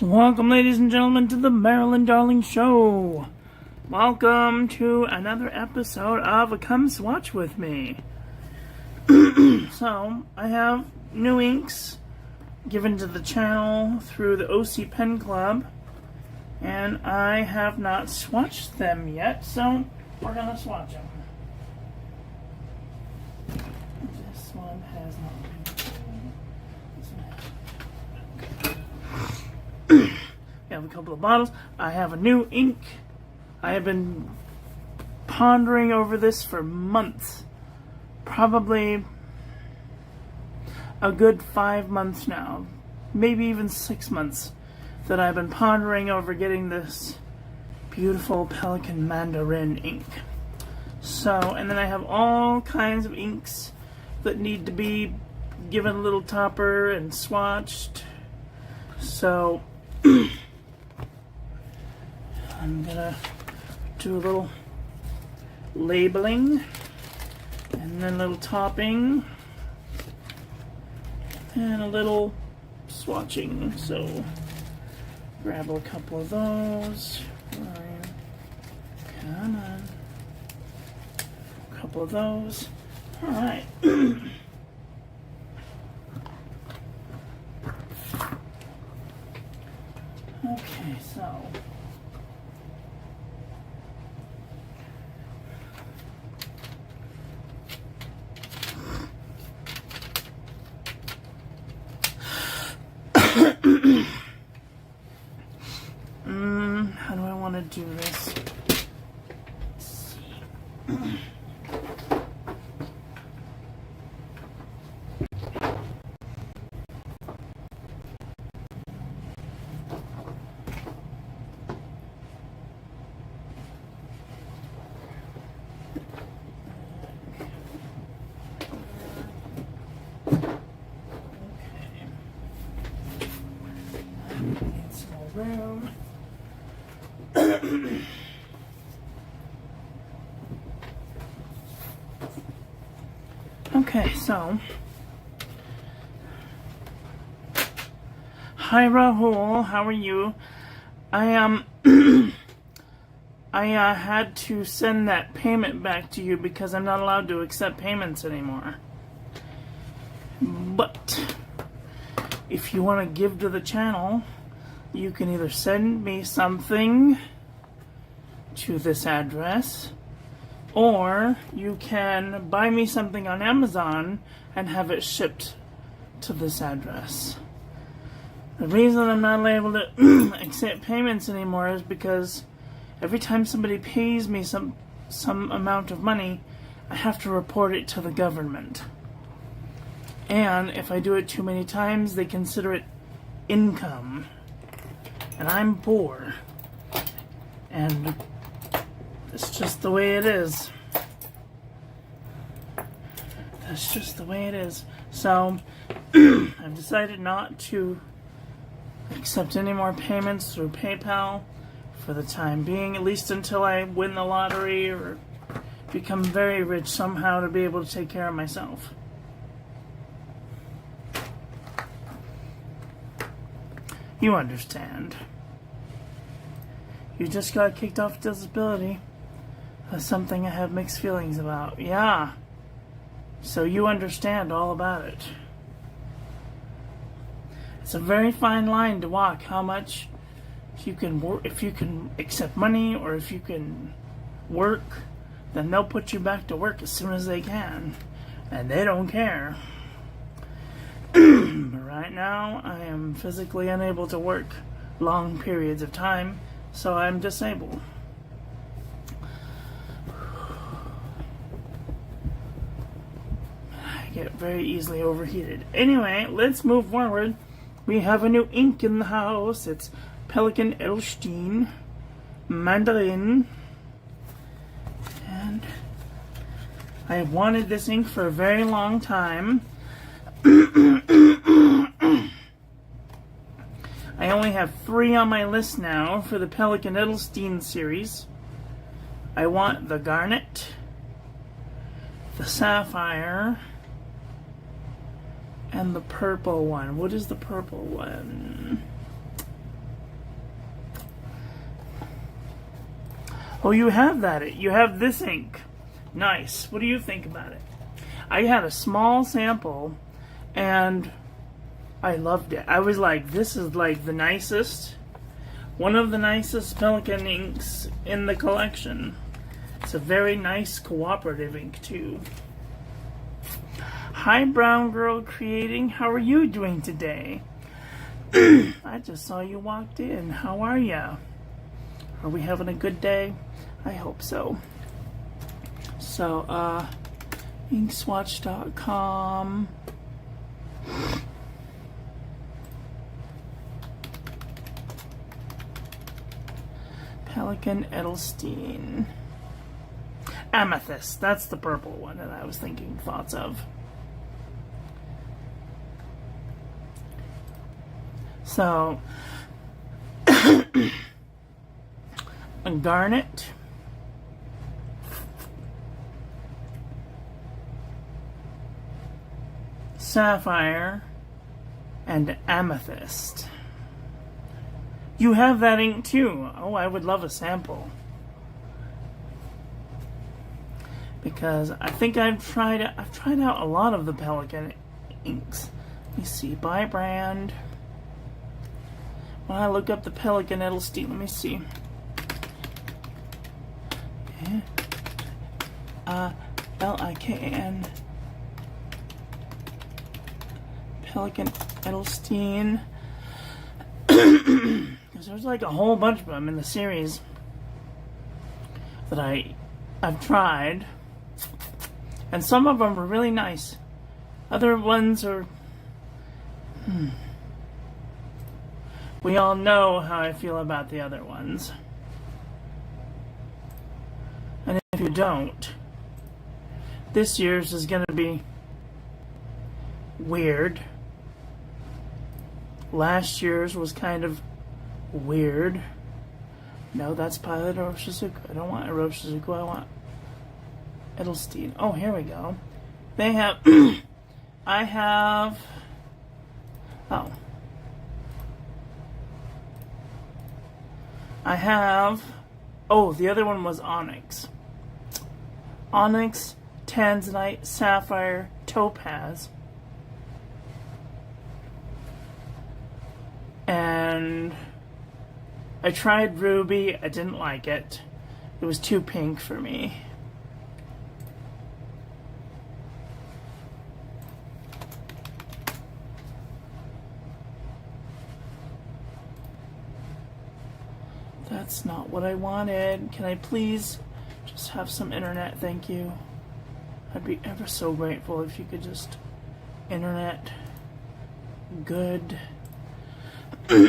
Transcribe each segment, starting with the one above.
Welcome, ladies and gentlemen, to the Marilyn Darling Show. Welcome to another episode of Come Swatch with me. So, I have new inks given to the channel through the OC Pen Club, and I have not swatched them yet, so we're going to swatch them. This one has not been. I have a couple of bottles. I have a new ink. I have been pondering over this for months. Probably a good 5 months now. Maybe even 6 months that I've been pondering over getting this beautiful Pelikan Mandarin ink. So, and then I have all kinds of inks that need to be given a little topper and swatched. So, I'm gonna do a little labeling and then a little topping and a little swatching. So grab a couple of those. Come on. A couple of those. Alright. Okay, so how do I want to do this? Let's see. Room. Okay, so hi Rahul, how are you? I had to send that payment back to you because I'm not allowed to accept payments anymore. But if you want to give to the channel, you can either send me something to this address, or you can buy me something on Amazon and have it shipped to this address. The reason I'm not able to accept payments anymore is because every time somebody pays me some amount of money, I have to report it to the government. And if I do it too many times, they consider it income. And I'm poor. And it's just the way it is. That's just the way it is. So, I've decided not to accept any more payments through PayPal for the time being, at least until I win the lottery or become very rich somehow to be able to take care of myself. You understand. You just got kicked off disability. That's something I have mixed feelings about. Yeah. So you understand all about it. It's a very fine line to walk. How much you can work, if you can accept money, or if you can work, then they'll put you back to work as soon as they can, and they don't care. But right now, I am physically unable to work long periods of time, so I'm disabled. I get very easily overheated. Anyway, let's move forward. We have a new ink in the house. It's Pelikan Edelstein Mandarin. And I have wanted this ink for a very long time. I only have 3 on my list now for the Pelikan Edelstein series. I want the garnet, the sapphire, and the purple one. What is the purple one? Oh, you have that. You have this ink. Nice. What do you think about it? I had a small sample, and I loved it. I was like, this is like the nicest, one of the nicest Pelikan inks in the collection. It's a very nice cooperative ink, too. Hi, Brown Girl Creating. How are you doing today? I just saw you walked in. How are ya? Are we having a good day? I hope so. So, inkswatch.com. Pelikan Edelstein. Amethyst. That's the purple one that I was thinking thoughts of. So, a garnet. Sapphire. And amethyst. You have that ink too. Oh, I would love a sample. Because I think I've tried out a lot of the Pelikan inks. Let me see, by brand. When I look up the Pelikan Edelstein, let me see. L-I-K-A-N. Pelikan Edelstein. Because there's like a whole bunch of them in the series that I've tried. And some of them are really nice. Other ones are... We all know how I feel about the other ones. And if you don't, this year's is going to be weird. Last year's was kind of weird. No, that's Pilot Iroshizuku. I don't want Iroshizuku, I want Edelstein. Oh, here we go. They have... I have... Oh. I have... Oh, the other one was Onyx. Onyx, Tanzanite, Sapphire, Topaz. And I tried Ruby. I didn't like it. It was too pink for me. That's not what I wanted. Can I please just have some internet? Thank you. I'd be ever so grateful if you could just internet good. Why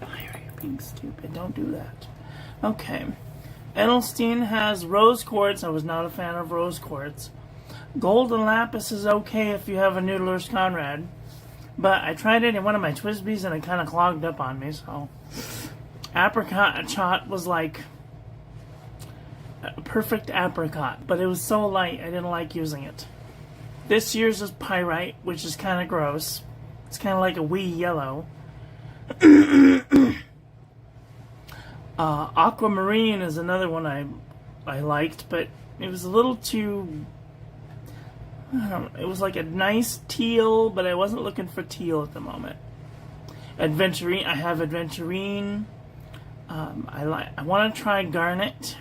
are you being stupid? Don't do that. Okay. Edelstein has rose quartz. I was not a fan of rose quartz. Golden lapis is okay if you have a Noodler's Conrad. But I tried it in one of my Twisbies and it kind of clogged up on me, so... Apricot shot was like... a perfect apricot, but it was so light I didn't like using it. This year's is pyrite, which is kind of gross. It's kind of like a wee yellow. Aquamarine is another one I liked, but it was a little too... I don't know. It was like a nice teal, but I wasn't looking for teal at the moment. Adventurine, I have Adventurine. I want to try Garnet.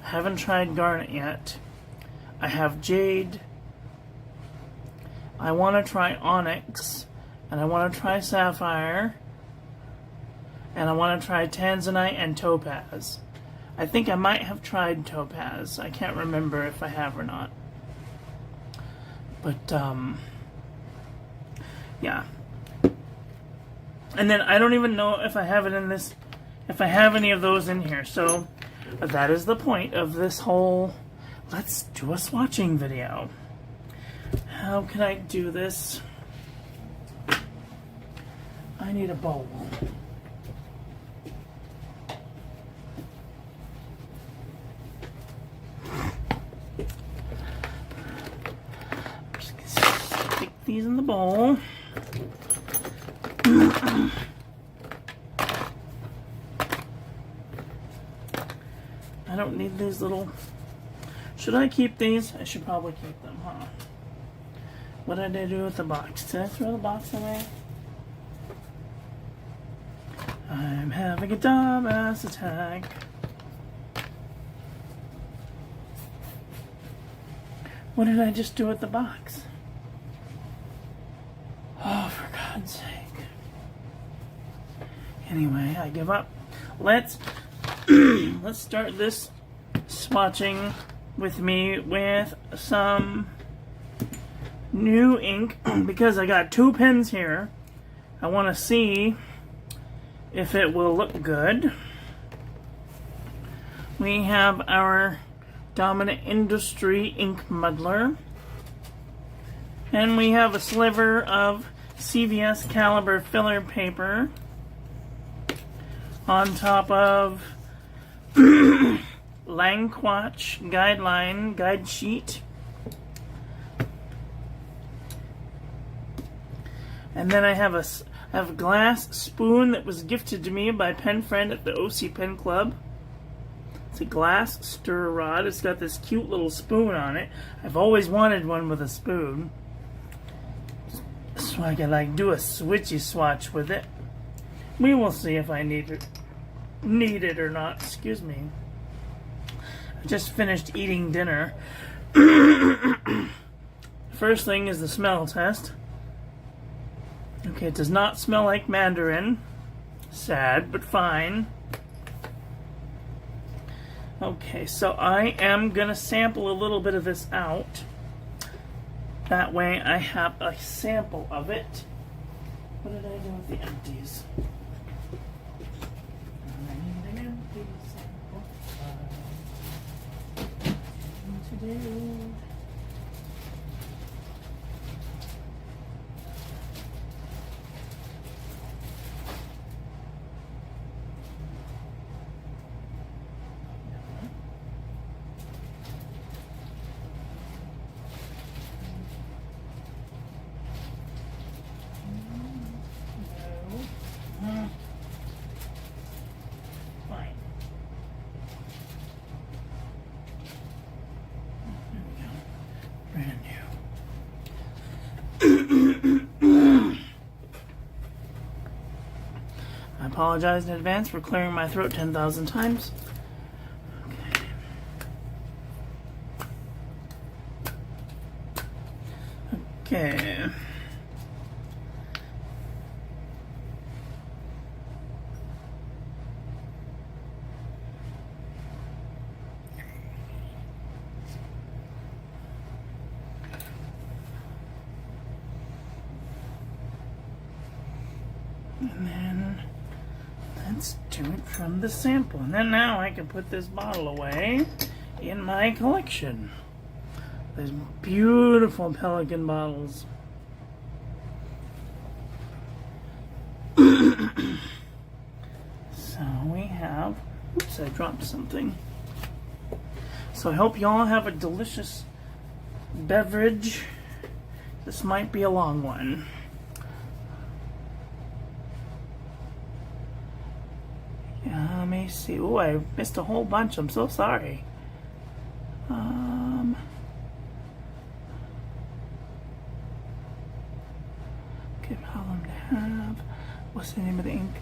I haven't tried Garnet yet. I have Jade. I want to try Onyx. And I want to try Sapphire. And I want to try Tanzanite and Topaz. I think I might have tried Topaz. I can't remember if I have or not. But, yeah. And then I don't even know if I have it in this, if I have any of those in here. So, that is the point of this whole, let's do a swatching video. How can I do this? I need a bowl. these in the bowl. I don't need these little... Should I keep these? I should probably keep them, huh? What did I do with the box? Did I throw the box away? I'm having a dumbass attack. What did I just do with the box? Oh, for God's sake. Anyway, I give up. Let's start this swatching with me with some new ink because I got 2 pens here. I want to see if it will look good. We have our Dominant Industry ink muddler, and we have a sliver of CVS caliber filler paper on top of Swatch guide sheet. And then I have a glass spoon that was gifted to me by a pen friend at the OC Pen Club. It's a glass stir rod. It's got this cute little spoon on it. I've always wanted one with a spoon, so I can like do a switchy swatch with it. We will see if I need it or not. Excuse me. I just finished eating dinner. First thing is the smell test. Okay, it does not smell like mandarin. Sad, but fine. Okay, so I am gonna sample a little bit of this out. That way I have a sample of it. What did I do with the empties? I need an empty sample. To do. I apologize in advance for clearing my throat 10,000 times. Okay. And then let's do it from the sample. And then now I can put this bottle away in my collection. These beautiful Pelican bottles. So we have, oops, I dropped something. So I hope y'all have a delicious beverage. This might be a long one. Let me see. Oh, I missed a whole bunch. I'm so sorry. Okay, problem to have. What's the name of the ink?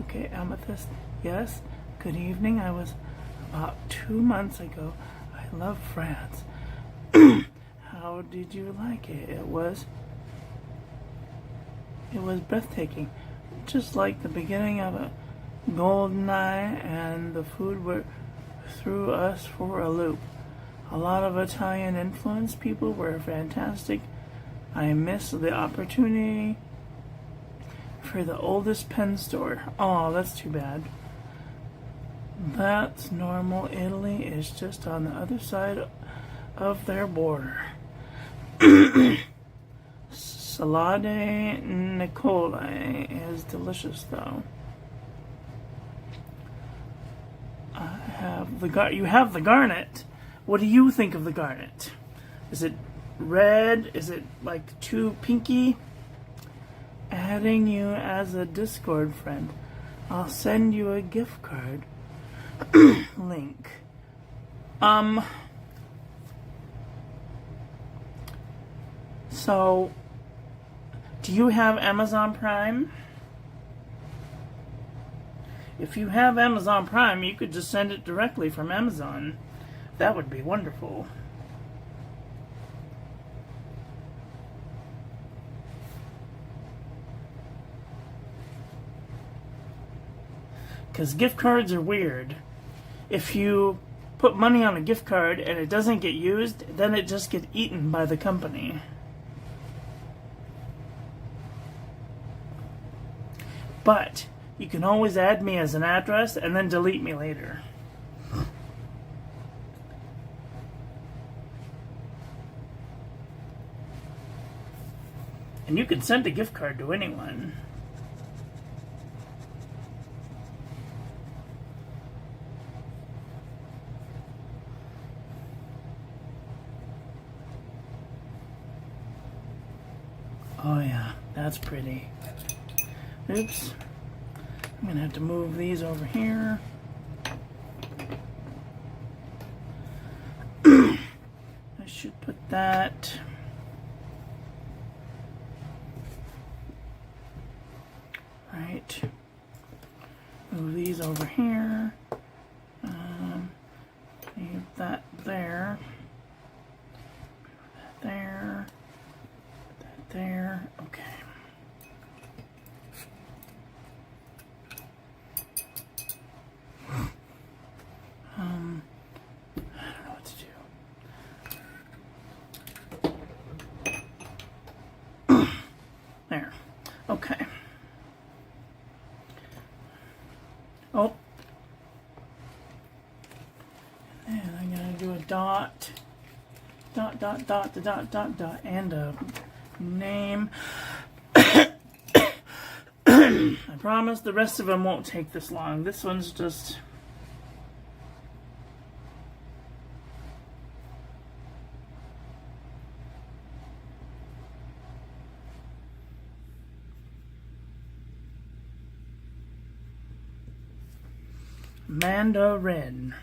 Okay, amethyst. Yes. Good evening. I was about 2 months ago. I love France. How did you like it? It was breathtaking. Just like the beginning of a golden eye, and the food threw us for a loop. A lot of Italian influenced people were fantastic. I missed the opportunity for the oldest pen store. Oh, that's too bad. That's normal. Italy is just on the other side of their border. Salade Nicole is delicious, though. You have the garnet. What do you think of the garnet? Is it red, is it like too pinky? Adding you as a Discord friend. I'll send you a gift card link. So, do you have Amazon Prime? If you have Amazon Prime, you could just send it directly from Amazon. That would be wonderful. Because gift cards are weird. If you put money on a gift card and it doesn't get used, then it just gets eaten by the company. But you can always add me as an address and then delete me later. And you can send a gift card to anyone. Oh yeah, that's pretty. Oops. I'm gonna have to move these over here. I should put that. Right. Move these over here. Leave that there. There. That there. Okay. I don't know what to do. There. Okay. Oh. And I'm going to do a dot. Dot, dot, dot, dot, dot, dot, and a name. I promise the rest of them won't take this long. This one's just... Mandarin.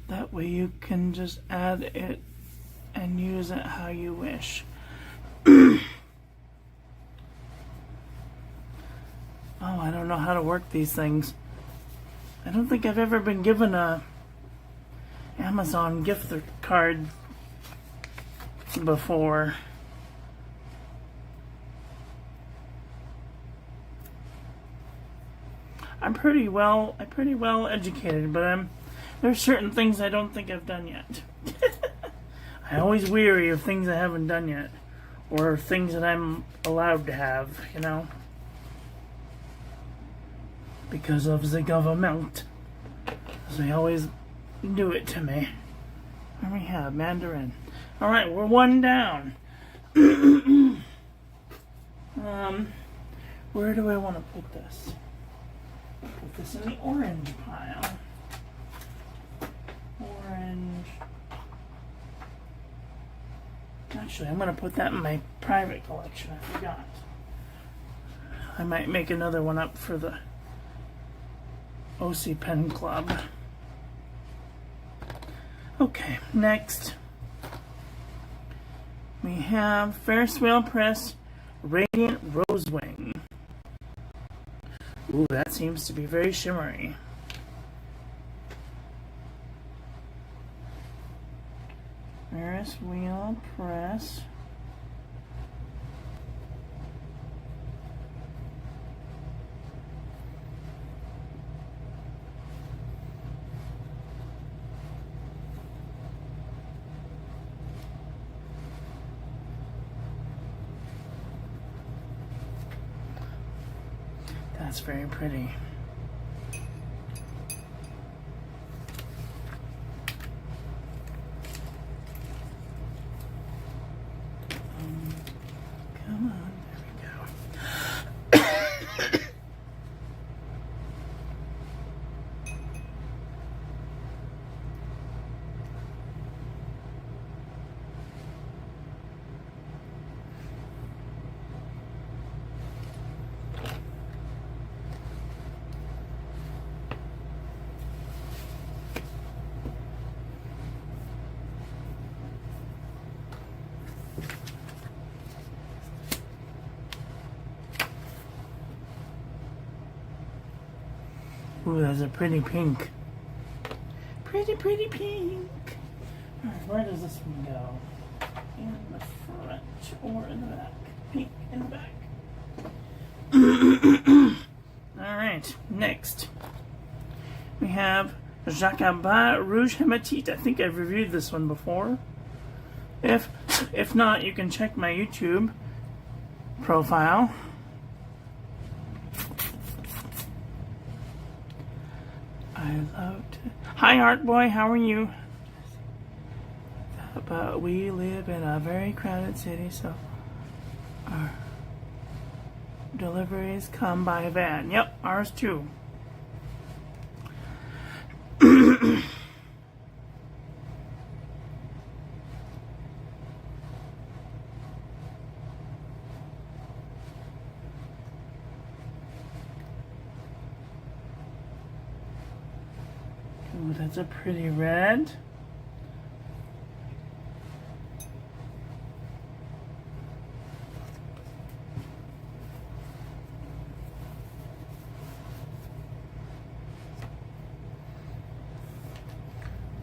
That way you can just add it and use it how you wish. Oh, I don't know how to work these things. I don't think I've ever been given a Amazon gift card before. I'm pretty well educated, but there's certain things I don't think I've done yet. I'm always weary of things I haven't done yet, or things that I'm allowed to have, you know, because of the government. They always do it to me. There we have Mandarin. All right, we're one down. Where do I want to put this? Put this in the orange pile. Orange. Actually, I'm going to put that in my private collection. I forgot. I might make another one up for the OC Pen Club. Okay, next we have Ferris Wheel Press Radiant Rosewing. Ooh, that seems to be very shimmery. Ferris Wheel Press. That's very pretty. Ooh, that's a pretty pink. Pretty, pretty pink. Alright, where does this one go? In the front or in the back? Pink in the back. Alright, next. We have Jacquard Rouge Hematite. I think I've reviewed this one before. If not, you can check my YouTube profile. I love to. Hi, Art Boy. How are you? But we live in a very crowded city, so our deliveries come by van. Yep, ours too. Ooh, that's a pretty red.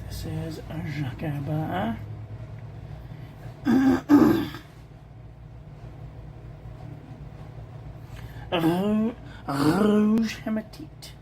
This is a Jacquard. Rouge Hematite.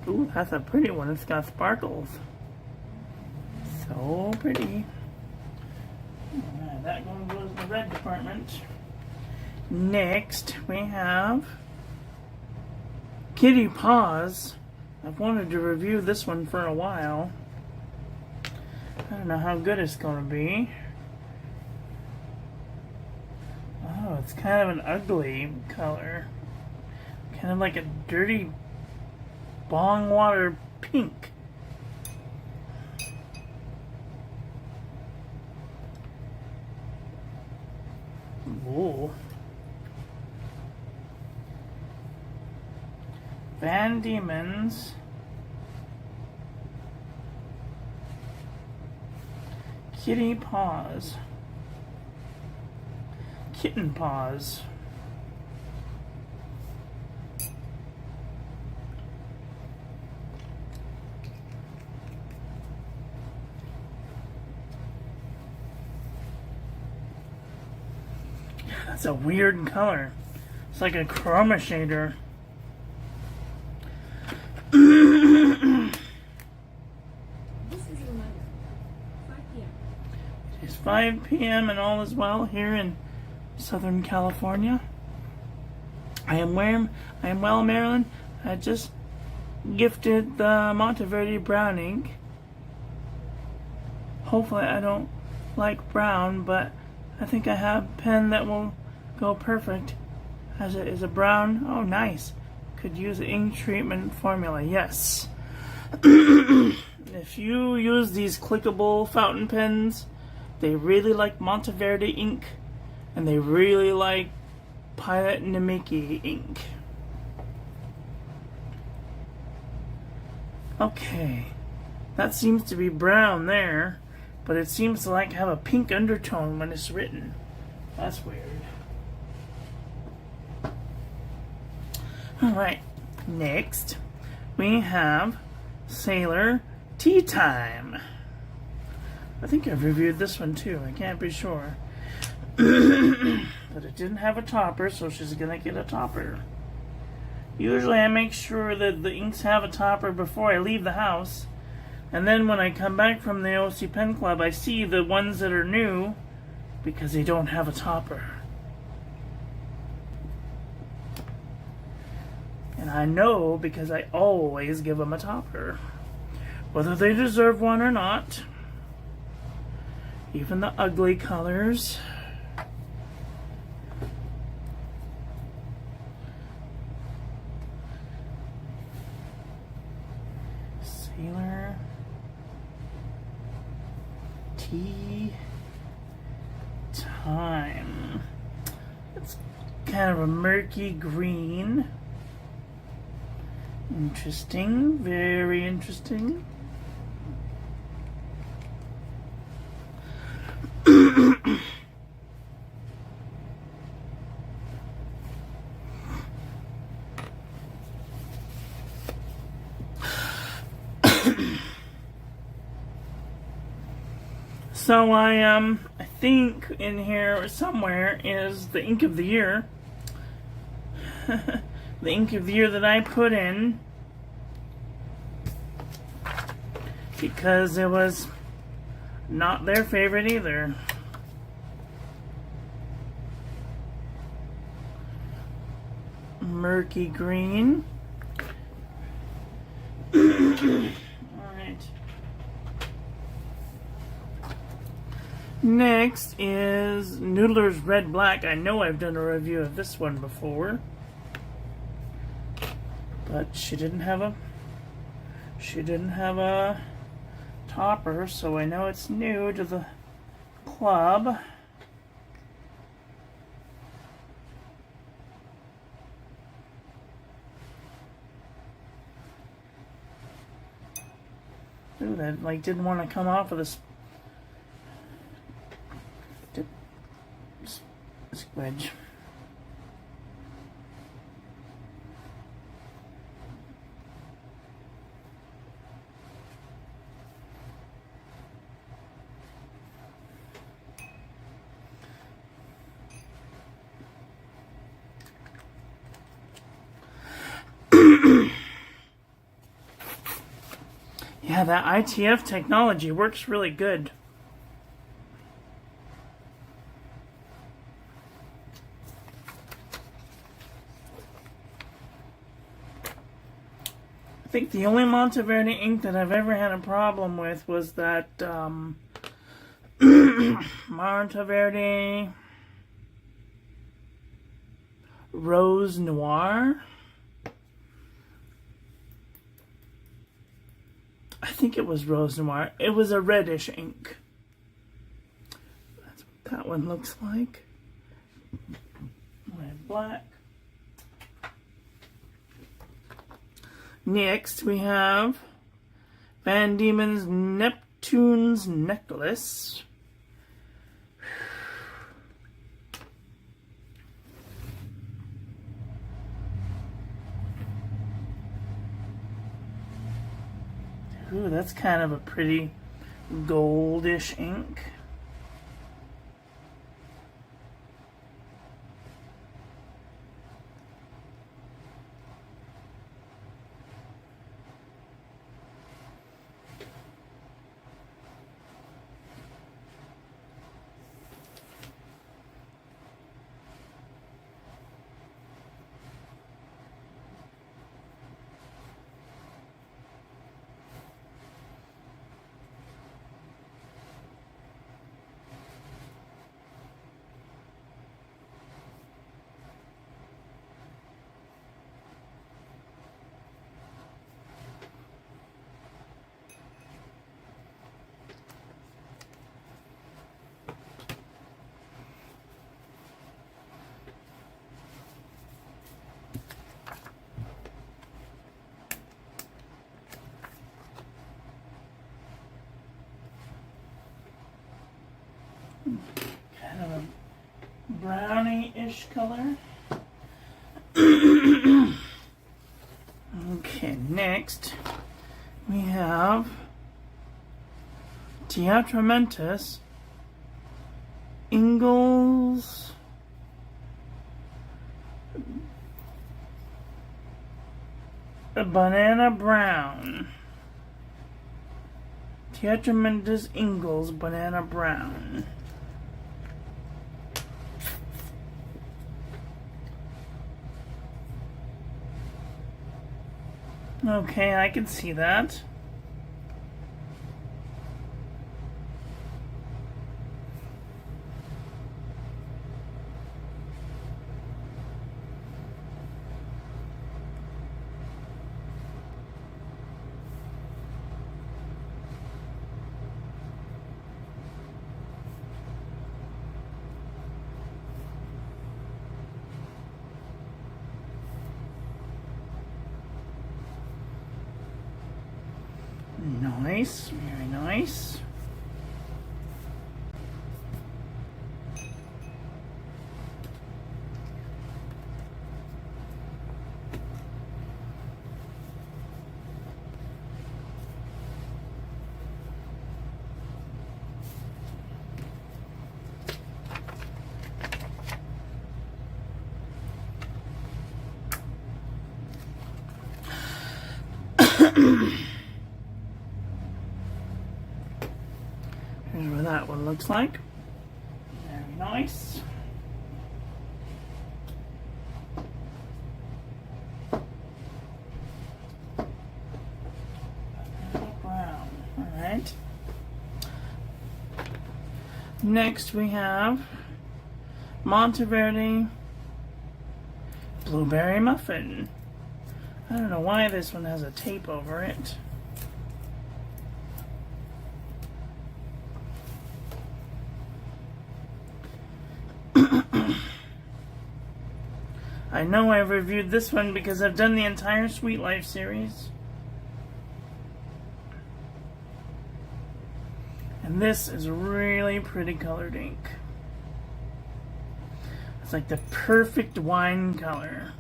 Ooh, that's a pretty one. It's got sparkles. So pretty. Alright, that one goes in the red department. Next, we have Kitty Paws. I've wanted to review this one for a while. I don't know how good it's going to be. Oh, it's kind of an ugly color. Kind of like a dirty bong water pink. Ooh. Van Diemen's Kitty Paws. Kitten Paws. That's a weird color. It's like a chroma shader. It's 5 p.m. and all is well here in Southern California. I am well, Maryland. I just gifted the Monteverde brown ink. Hopefully I don't like brown, but I think I have a pen that will go perfect as it is a brown. Oh, nice. Could use the ink treatment formula. Yes. If you use these clickable fountain pens, they really like Monteverde ink, and they really like Pilot Namiki ink. Okay, that seems to be brown there, but it seems to like have a pink undertone when it's written. That's weird. Alright, next we have Sailor Tea Time. I think I've reviewed this one too, I can't be sure. But it didn't have a topper, so she's gonna get a topper. Usually I make sure that the inks have a topper before I leave the house, and then when I come back from the OC Pen Club I see the ones that are new because they don't have a topper. And I know because I always give them a topper. whether they deserve one or not. Even the ugly colors. Sailor. Tea time. It's kind of a murky green. Interesting, very interesting. So I think in here somewhere is the ink of the year. The ink of the year that I put in, because it was not their favorite either. Murky green. Alright. Next is Noodler's Red Black. I know I've done a review of this one before, but she didn't have a topper, so I know it's new to the club. Ooh, that like didn't want to come off of this wedge. Yeah, that ITF technology works really good. I think the only Monteverde ink that I've ever had a problem with was that Monteverde Rose Noir. I think it was Rose Noir. It was a reddish ink. That's what that one looks like. Red, black. Next, we have Van Diemen's Neptune's Necklace. Ooh, that's kind of a pretty goldish ink. Kind of a brownie-ish color. Okay, next we have Teatro Mentis Ingalls Banana Brown. Teatro Mentis Ingalls Banana Brown. Okay, I can see that. Nice, very nice. Here's what that one looks like. Very nice. Brown. Alright. Next we have Monteverde Blueberry Muffin. I don't know why this one has a tape over it. I know I've reviewed this one because I've done the entire Sweet Life series. And this is really pretty colored ink. It's like the perfect wine color.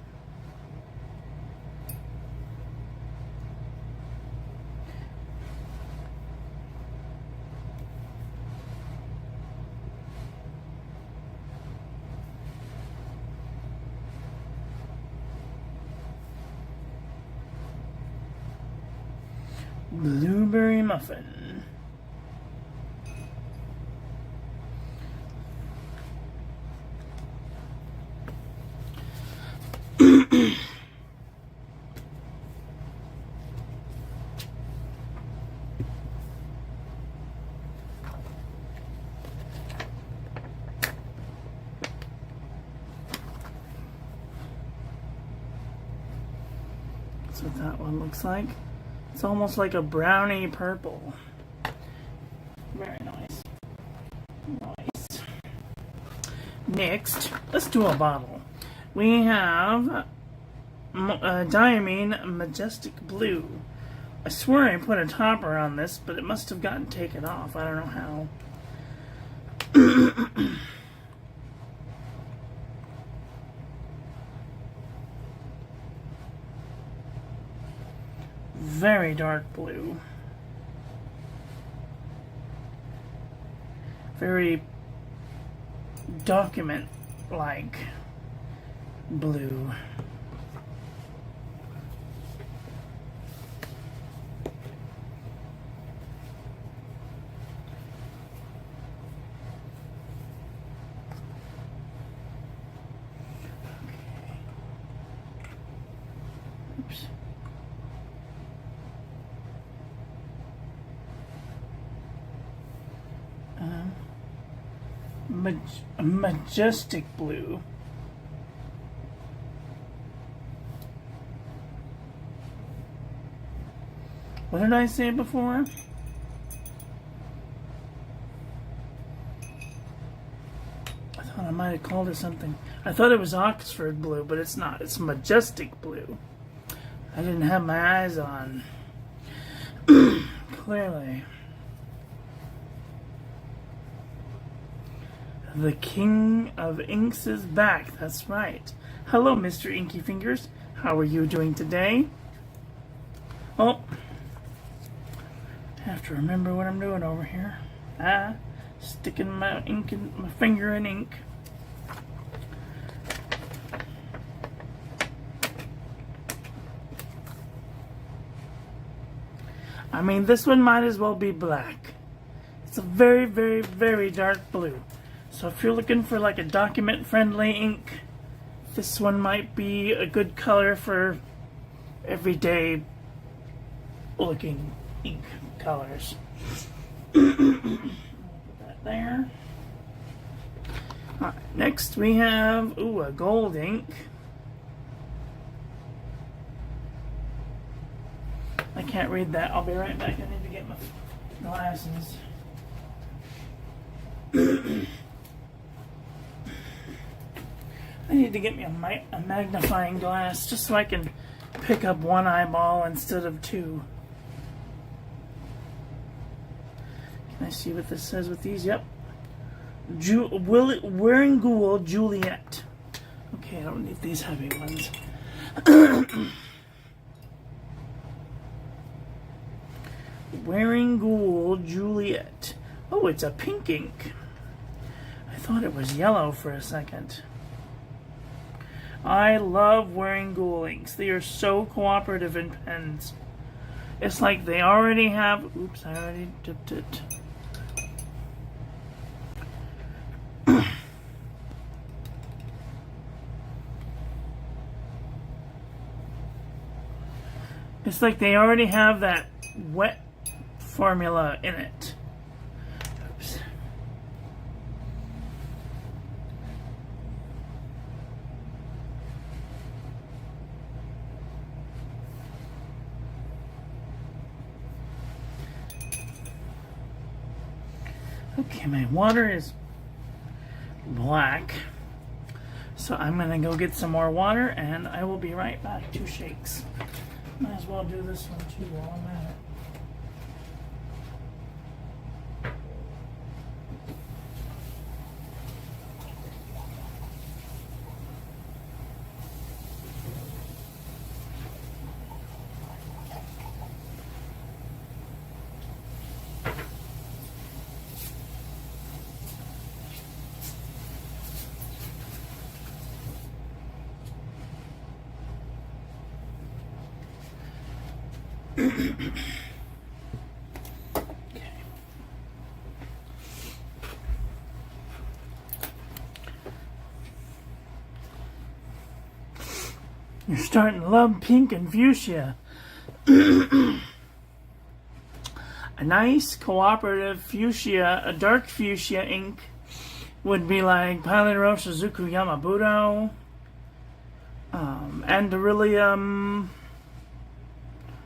Blueberry Muffin. That's what that one looks like. It's almost like a brownie purple. Very nice. Nice. Next, let's do a bottle. We have Diamine Majestic Blue. I swear I put a topper on this, but it must have gotten taken off. I don't know how. Very dark blue. Very document-like blue. Oops. Majestic blue. What did I say before? I thought I might have called it something. I thought it was Oxford blue, but it's not. It's majestic blue. I didn't have my eyes on. Clearly. The King of Inks is back. That's right. Hello, Mr. Inky Fingers. How are you doing today? Oh, I have to remember what I'm doing over here. Sticking my ink in my finger in ink. I mean, this one might as well be black. It's a very, very, very dark blue. So if you're looking for like a document-friendly ink, this one might be a good color for everyday looking ink colors. Put that there. Alright, next we have, a gold ink. I can't read that. I'll be right back. I need to get my glasses. I need to get me a magnifying glass just so I can pick up one eyeball instead of two. I see what this says with these. Yep. Wearingool Juliet. Okay, I don't need these heavy ones. Wearingool Juliet. Oh, it's a pink ink. I thought it was yellow for a second. I love Wearingool inks. They are so cooperative in pens. It's like they already have... Oops, I already dipped it. It's like they already have that wet formula in it. Oops. Okay, my water is black. So I'm gonna go get some more water and I will be right back. 2 shakes. Might as well do this one too while I'm at it. You're starting to love pink and fuchsia. A nice cooperative fuchsia, a dark fuchsia ink would be like Pilot Shizuku Yamabudo, Andoryllium.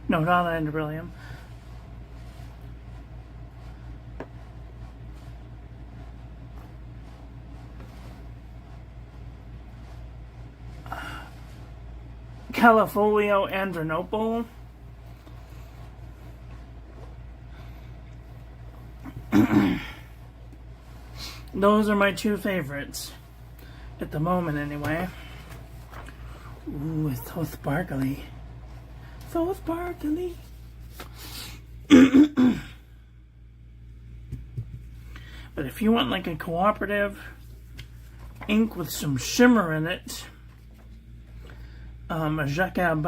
No, not Andoryllium. Califolio Andronople. Those are my 2 favorites. At the moment, anyway. Ooh, it's so sparkly. So sparkly. But if you want like a cooperative ink with some shimmer in it, a Jacquard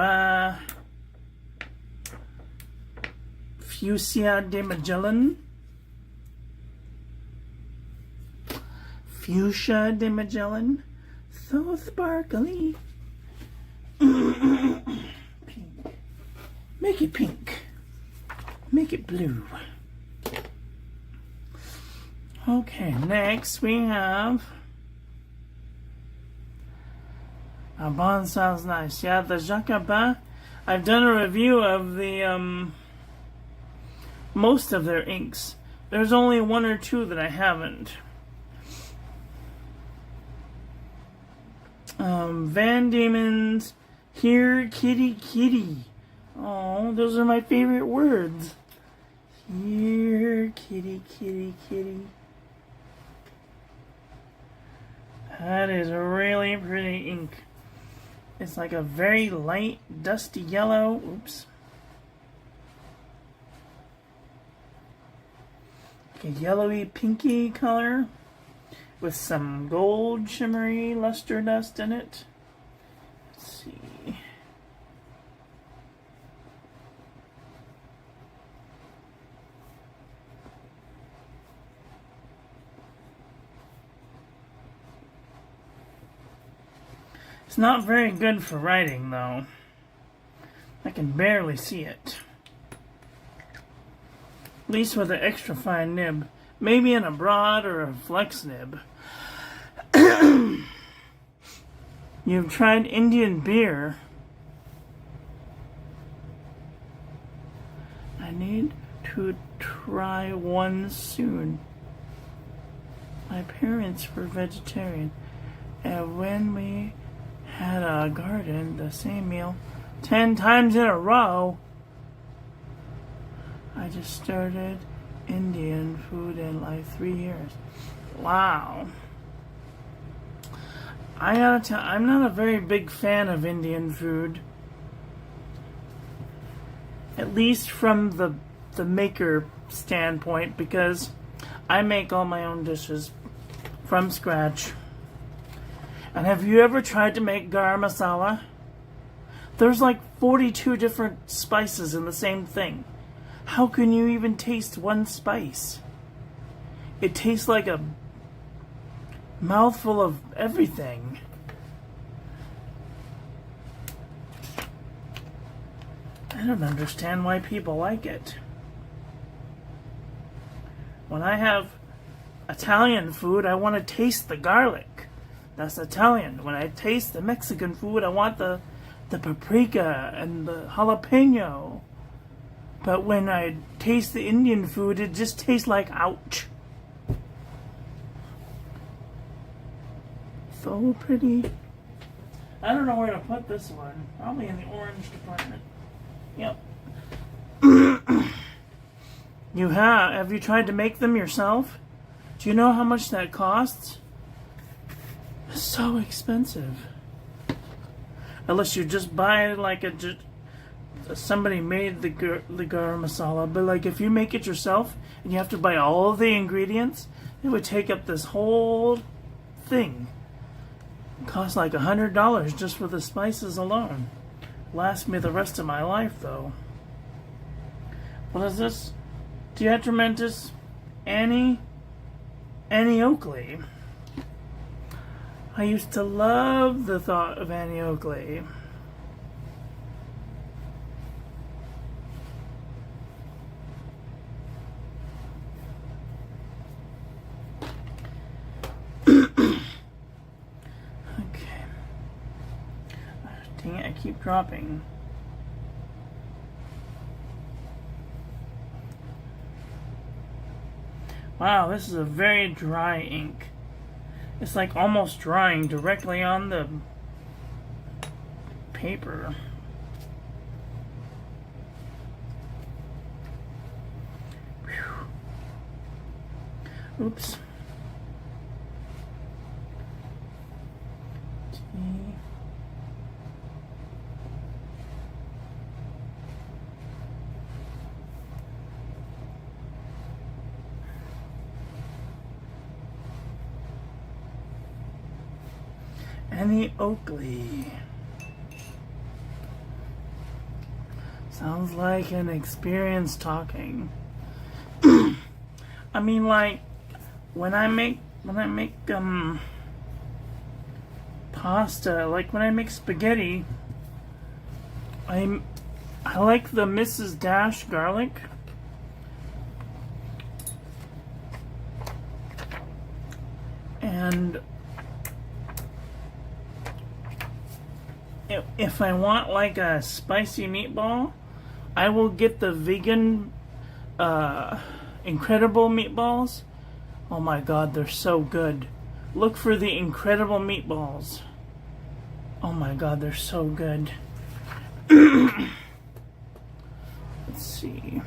Fuchsia de Magellan. Fuchsia de Magellan. So sparkly. Pink. Make it pink. Make it blue. Okay, next we have... Bond sounds nice. Yeah, the Jacquard. I've done a review of the most of their inks. There's only 1 or 2 that I haven't. Van Diemen's Here Kitty Kitty. Oh, those are my favorite words. Here Kitty Kitty Kitty. That is a really pretty ink. It's like a very light, dusty yellow. Oops. Like a yellowy, pinky color with some gold, shimmery luster dust in it. Let's see. It's not very good for writing, though. I can barely see it. At least with an extra fine nib. Maybe in a broad or a flex nib. You've tried Indian beer. I need to try one soon. My parents were vegetarian, and when we had a garden, the same meal 10 times in a row, I just started Indian food in like 3 years. Wow. I gotta tell, I'm not a very big fan of Indian food. At least from the maker standpoint, because I make all my own dishes from scratch. And have you ever tried to make garam masala? There's like 42 different spices in the same thing. How can you even taste one spice? It tastes like a mouthful of everything. I don't understand why people like it. When I have Italian food, I want to taste the garlic. That's Italian. When I taste the Mexican food, I want the paprika and the jalapeno. But when I taste the Indian food, it just tastes like ouch. So pretty. I don't know where to put this one. Probably in the orange department. Yep. Have you tried to make them yourself? Do you know how much that costs? It's so expensive. Unless you just buy like somebody made the garam masala, but like if you make it yourself and you have to buy all the ingredients, it would take up this whole thing. It costs like $100 just for the spices alone. Last me the rest of my life though. What is this? Detrimentus Annie Oakley. I used to love the thought of Annie Oakley. Dang it, I keep dropping. Wow, this is a very dry ink. It's like almost drying directly on the paper. Whew. Oops. Annie Oakley. Sounds like an experience talking. I mean, like when I make pasta, like when I make spaghetti, I like the Mrs. Dash garlic. And if I want like a spicy meatball, I will get the vegan Incredible meatballs. Oh my god, they're so good. Look for the Incredible meatballs. Oh my god, they're so good. Let's see.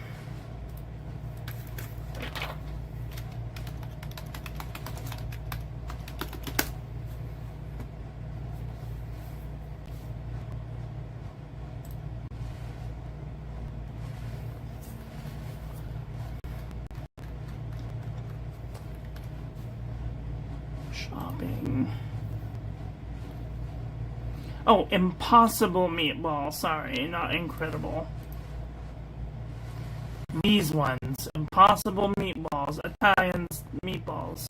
Shopping. Oh, Impossible meatball. Sorry, not Incredible. These ones. Impossible meatballs. Italian meatballs.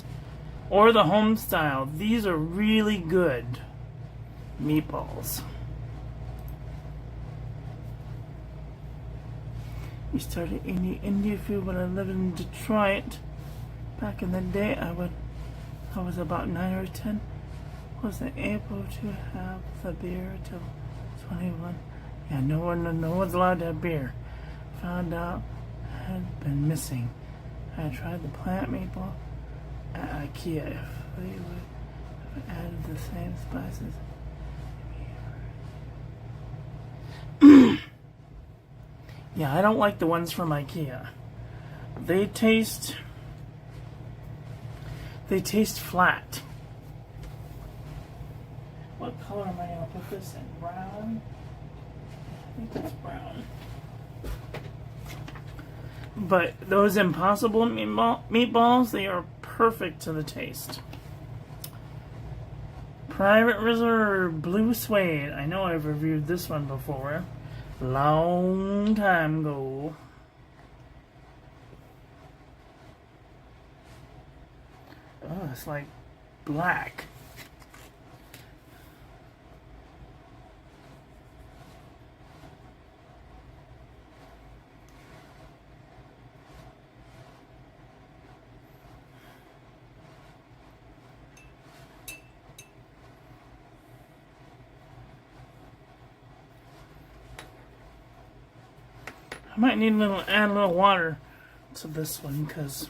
Or the home style. These are really good meatballs. We started eating Indian food when I lived in Detroit. Back in the day, I was about 9 or 10. Wasn't able to have the beer till 21. Yeah, no one's allowed to have beer. Found out I had been missing. I tried the plant meatball at IKEA. If they would have added the same spices. Yeah, I don't like the ones from IKEA. They taste flat. What color am I going to put this in? Brown? I think that's brown. But those Impossible meatballs, they are perfect to the taste. Private Reserve Blue Suede. I know I've reviewed this one before. Long time ago. Oh, it's like black. I might need add a little water to this one because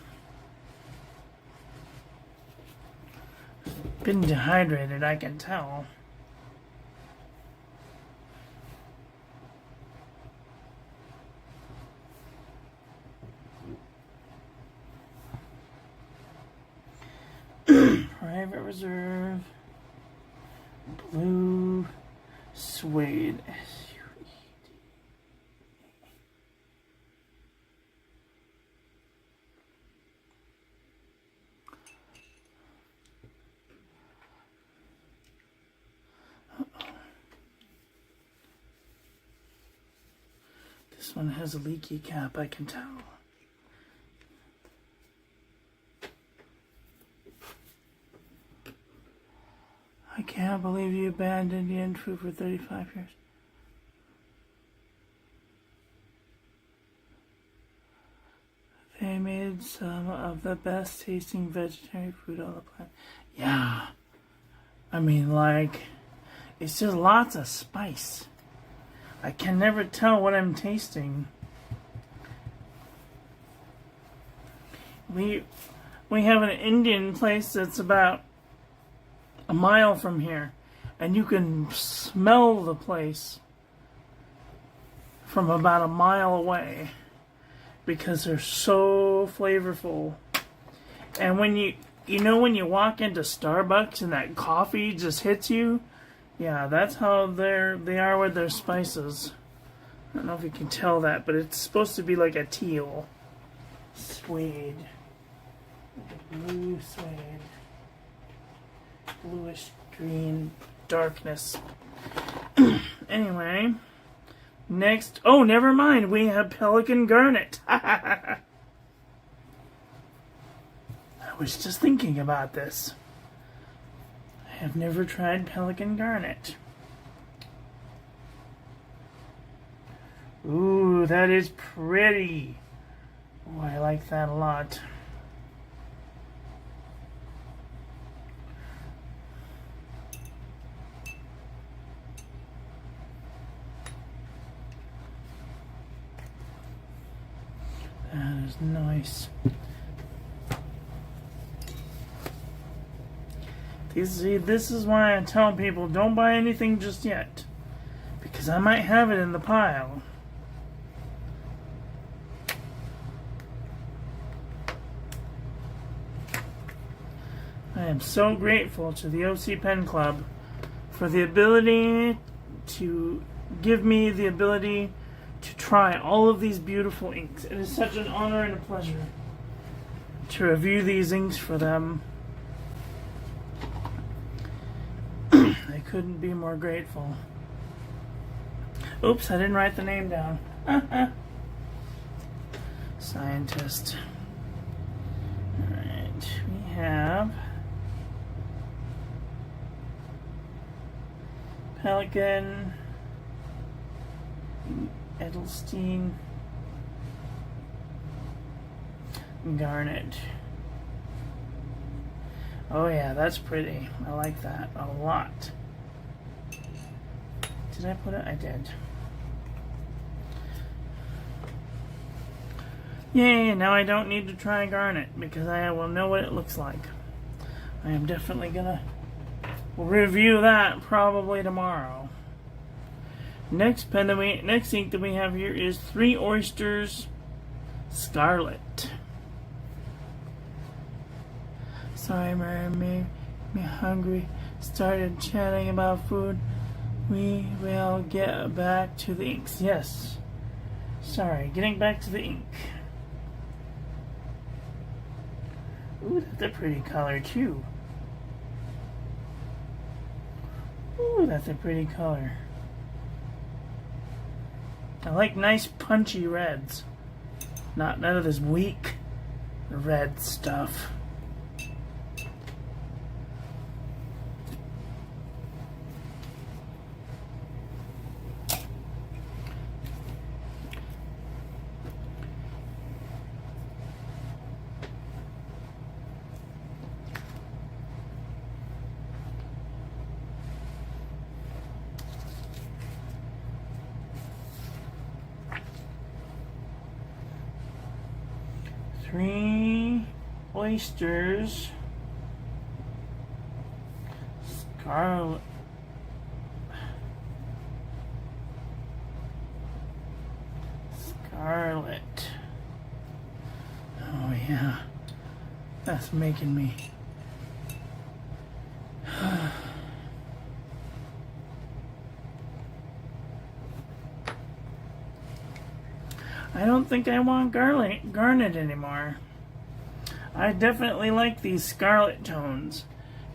been dehydrated, I can tell. Private Reserve Blue Suede. This one has a leaky cap, I can tell. I can't believe you abandoned Indian food for 35 years. They made some of the best tasting vegetarian food on the planet. Yeah. I mean, like, it's just lots of spice. I can never tell what I'm tasting. We have an Indian place that's about a mile from here, and you can smell the place from about a mile away because they're so flavorful. And when you when you walk into Starbucks and that coffee just hits you, yeah, that's how they are with their spices. I don't know if you can tell that, but it's supposed to be like a teal suede, like a blue suede, bluish green darkness. Anyway, next. Oh, never mind. We have Pelican Garnet. I was just thinking about this. I have never tried Pelican Garnet. Ooh, that is pretty. Oh, I like that a lot. That is nice. This is why I tell people don't buy anything just yet, because I might have it in the pile. I am so grateful to the OC Pen Club for the ability to give me the ability to try all of these beautiful inks. It is such an honor and a pleasure to review these inks for them. I couldn't be more grateful. Oops, I didn't write the name down. Scientist. Alright, we have Pelican, Edelstein, Garnet. Oh yeah, that's pretty. I like that a lot. Did I put it? I did. Yay, now I don't need to try Garnet because I will know what it looks like. I am definitely gonna review that probably tomorrow. Next ink that we have here is 3 Oysters Scarlet. Sorry, Mary made me hungry. Started chatting about food. We will get back to the inks. Yes. Sorry, getting back to the ink. Ooh, that's a pretty color too. Ooh, that's a pretty color. I like nice punchy reds. None of this weak red stuff. Three oysters, scarlet, oh yeah, that's making me, I don't think I want garnet anymore. I definitely like these scarlet tones,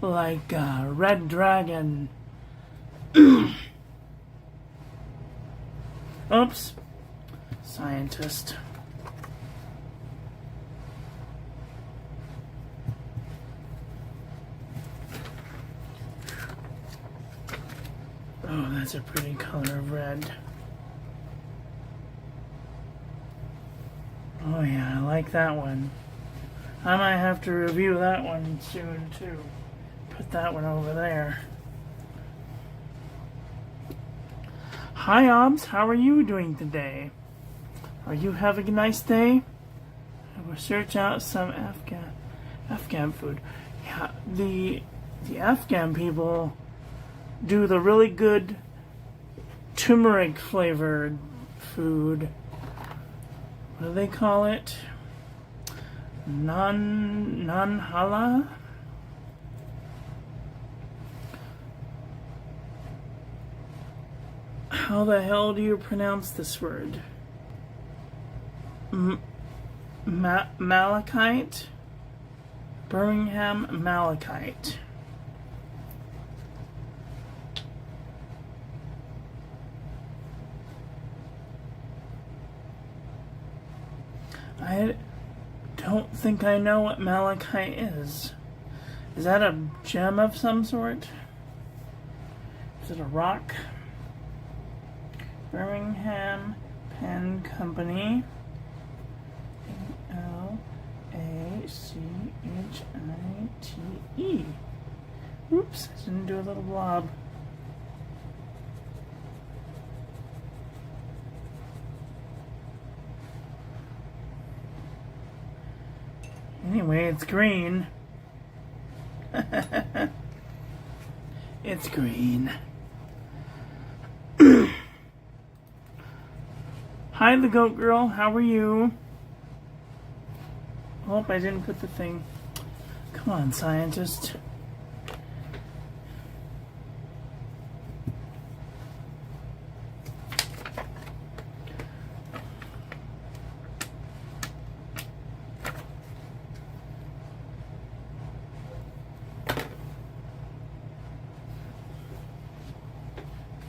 like Red Dragon. Oops, scientist. Oh, that's a pretty color of red. Oh yeah, I like that one. I might have to review that one soon too. Put that one over there. Hi Obs, how are you doing today? Are you having a nice day? I will search out some Afghan food. Yeah, the Afghan people do the really good turmeric flavored food. What do they call it? Nanhala? How the hell do you pronounce this word? Malachite? Birmingham Malachite. I don't think I know what malachite is. Is that a gem of some sort? Is it a rock? Birmingham Pen Company. Malachite. Oops, I didn't do a little blob. Anyway, it's green. It's green. Hi, the goat girl. How are you? Hope I didn't put the thing. Come on, scientist.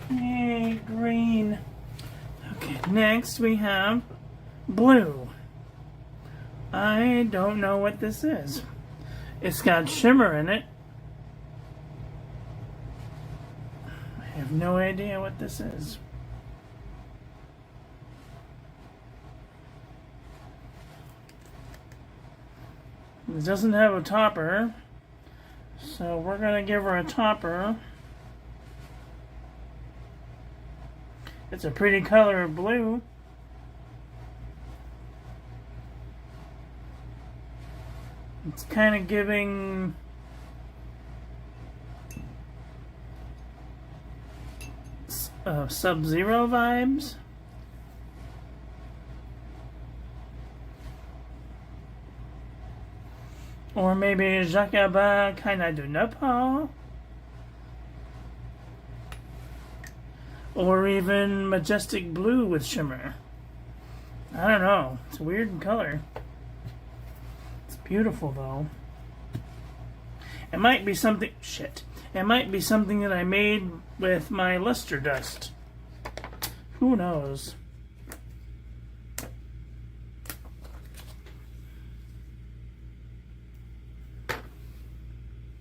Hey, green. Okay, next we have blue. I don't know what this is. It's got shimmer in it. I have no idea what this is. It doesn't have a topper, so we're going to give her a topper. It's a pretty color of blue. It's kind of giving Sub-Zero vibes. Or maybe Jacaba Kinda du Nepal. Or even Majestic Blue with shimmer. I don't know. It's a weird color. It's beautiful though. It might be something... Shit. It might be something that I made with my luster dust. Who knows?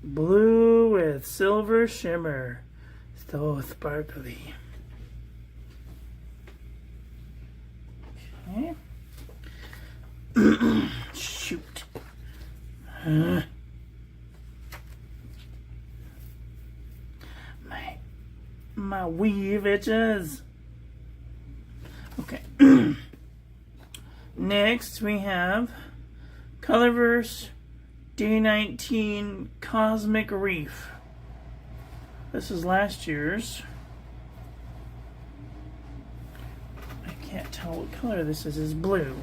Blue with silver shimmer. So sparkly. Okay. Shoot. My weave itches. Okay. Next we have Colorverse D19 Cosmic Reef. This is last year's. I can't tell what color this is. It's blue.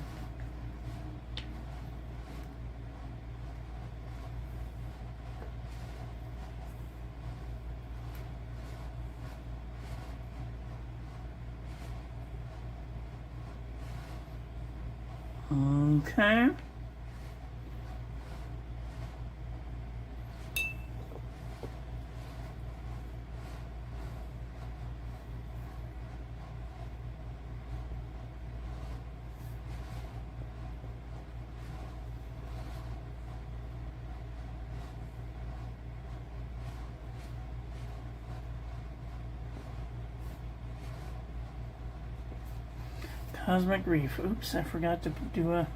Okay. Cosmic Reef. Oops, I forgot to do a...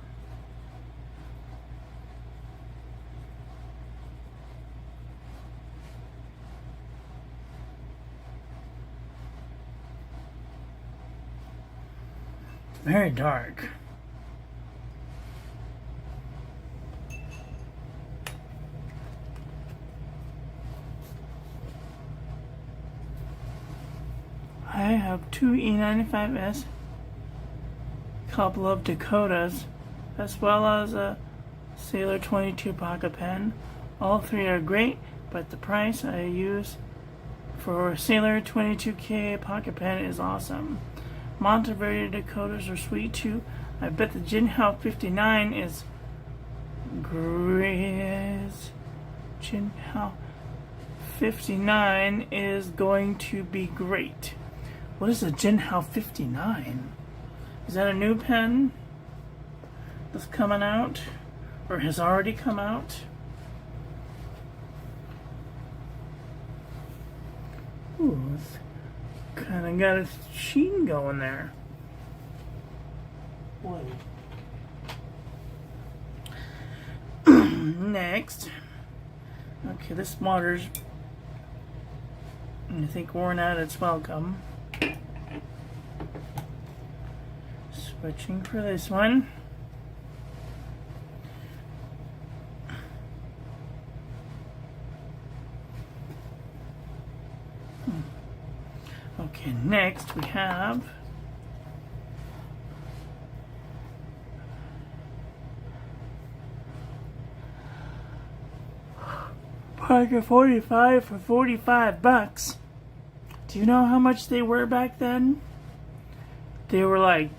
Very dark. I have two E95S, couple of Dakotas, as well as a Sailor 22 pocket pen. All three are great, but the price I use for Sailor 22K pocket pen is awesome. Monteverde Dakotas are sweet too. I bet the Jinhao 59 is great. Jinhao 59 is going to be great. What is a Jinhao 59? Is that a new pen that's coming out? Or has already come out? Ooh, it's kind of got a sheen going there. Whoa. Next. Okay, this water's, I think, worn out its welcome. Switching for this one. Okay, next we have Parker 45 for $45. Do you know how much they were back then? They were like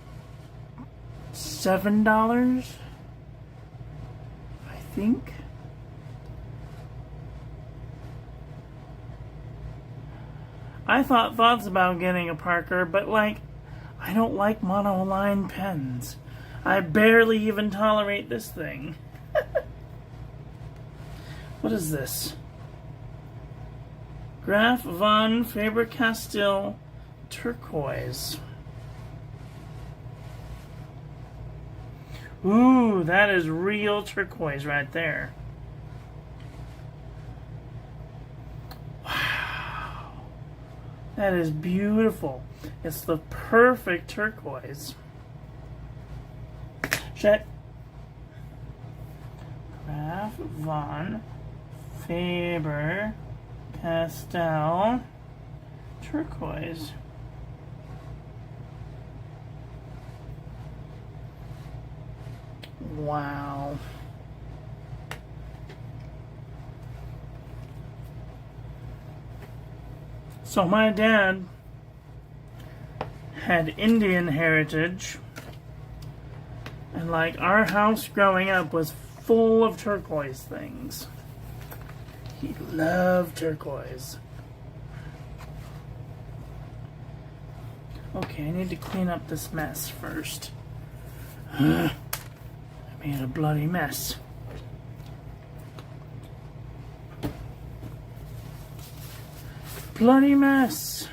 $7, I think. I thoughts about getting a Parker, but like, I don't like monoline pens. I barely even tolerate this thing. What is this? Graf von Faber-Castell turquoise. Ooh, that is real turquoise right there. Wow. That is beautiful. It's the perfect turquoise. Shit. Graf von Faber-Castell turquoise. Wow. So my dad had Indian heritage, and like our house growing up was full of turquoise things. He loved turquoise. Okay, I need to clean up this mess first. I made a bloody mess. Bloody mess.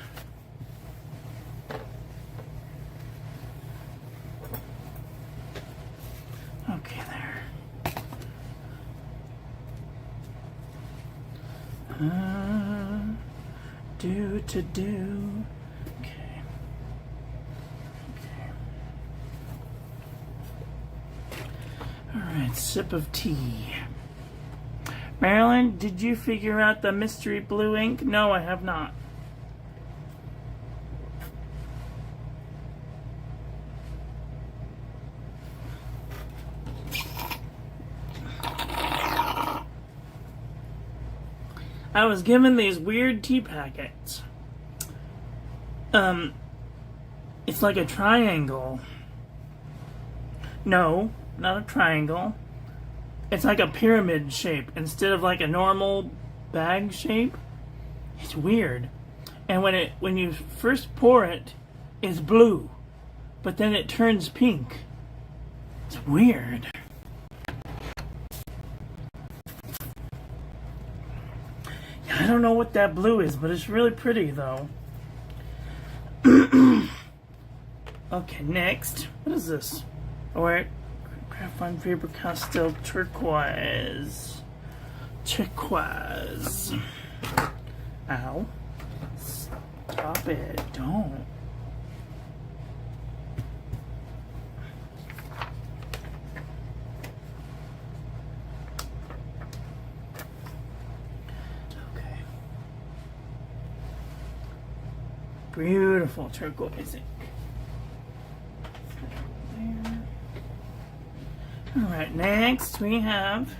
Okay, there. Do to do. Okay. Okay. All right, sip of tea. Marilyn, did you figure out the mystery blue ink? No, I have not. I was given these weird tea packets. It's like a triangle. No, not a triangle. It's like a pyramid shape instead of like a normal bag shape. It's weird. And when you first pour it, it's blue, but then it turns pink. It's weird. Yeah, I don't know what that blue is, but it's really pretty though. Okay, next. What is this? Alright. Graphite Faber-Castell turquoise. Turquoise. Ow. Stop it. Don't. Okay. Beautiful turquoise ink. Alright, next we have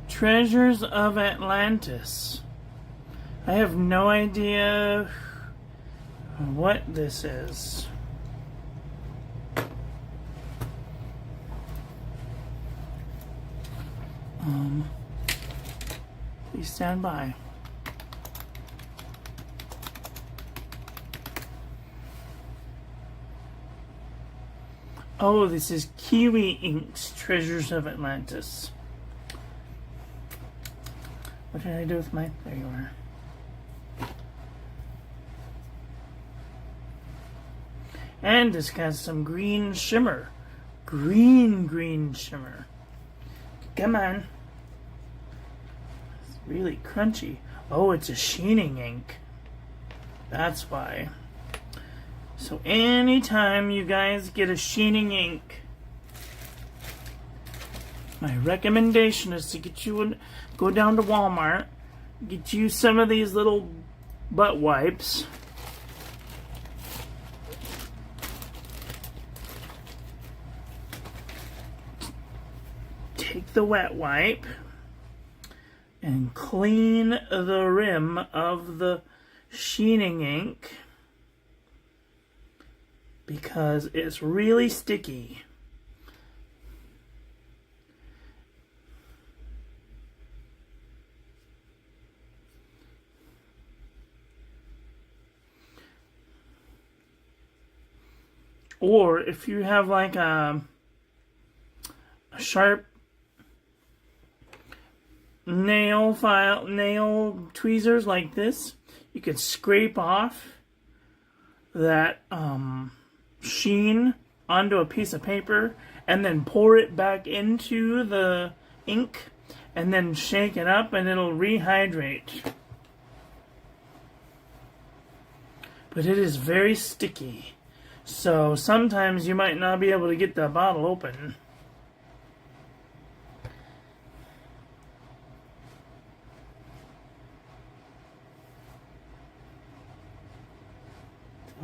Treasures of Atlantis. I have no idea what this is. Please stand by. Oh, this is Kiwi Ink's Treasures of Atlantis. What did I do with my... There you are. And this has some green shimmer. Green shimmer. Come on. It's really crunchy. Oh, it's a sheening ink. That's why. So anytime you guys get a sheening ink, my recommendation is to get you go down to Walmart, get you some of these little butt wipes. Take the wet wipe and clean the rim of the sheening ink, because it's really sticky. Or if you have like a sharp nail tweezers like this, you can scrape off that sheen onto a piece of paper and then pour it back into the ink and then shake it up and it'll rehydrate. But it is very sticky, so sometimes you might not be able to get the bottle open.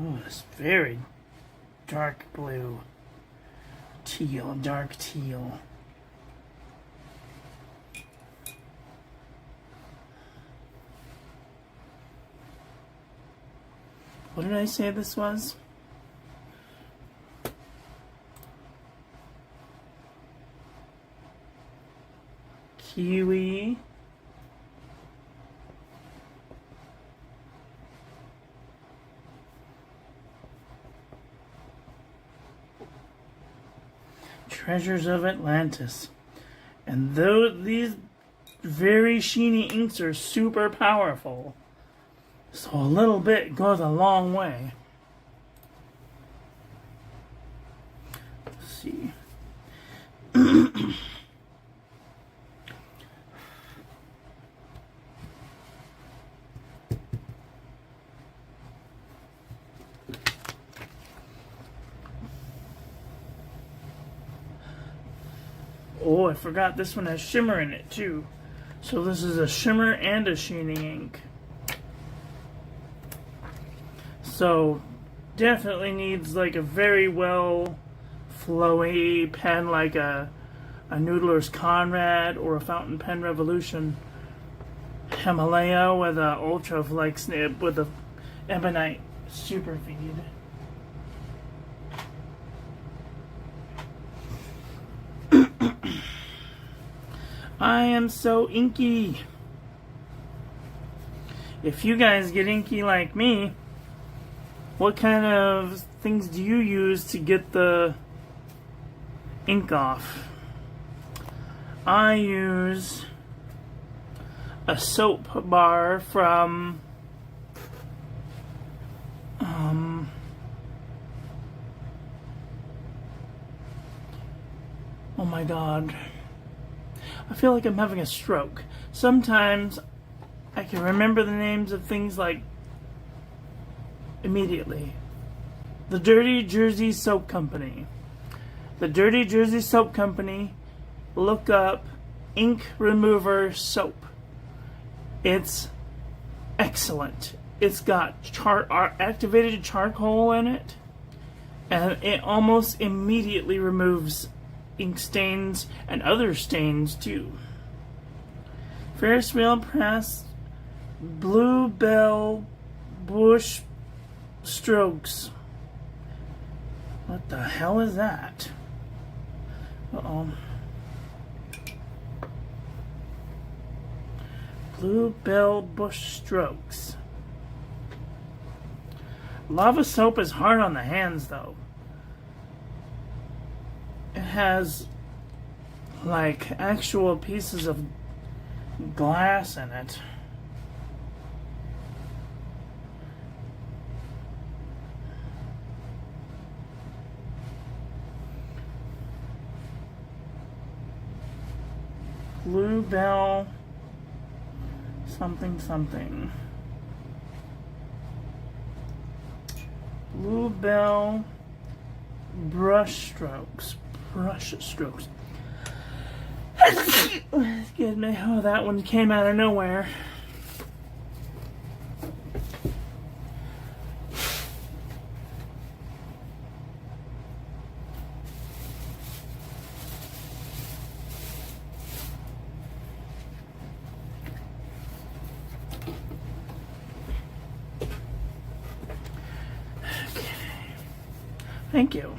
Oh, it's very dark blue. Teal, dark teal. What did I say this was? Kiwi. Treasures of Atlantis. And these very sheeny inks are super powerful. So a little bit goes a long way. Let's see. Oh, I forgot this one has shimmer in it too. So this is a shimmer and a sheening ink. So definitely needs like a very well flowy pen, like a Noodler's Conrad or a Fountain Pen Revolution Himalaya with a ultra flex nib with a ebonite super feed. I am so inky. If you guys get inky like me, what kind of things do you use to get the ink off? I use a soap bar from oh my god. I feel like I'm having a stroke. Sometimes I can remember the names of things like immediately. The Dirty Jersey Soap Company. The Dirty Jersey Soap Company, look up ink remover soap. It's excellent. It's got activated charcoal in it, and it almost immediately removes ink stains and other stains too. Ferris wheel press, Bluebell bush strokes. What the hell is that? Uh-oh. Bluebell bush strokes. Lava soap is hard on the hands though. It has like actual pieces of glass in it. Bluebell something something. Bluebell brush strokes. Brush strokes. Excuse me. Oh, that one came out of nowhere. Okay. Thank you.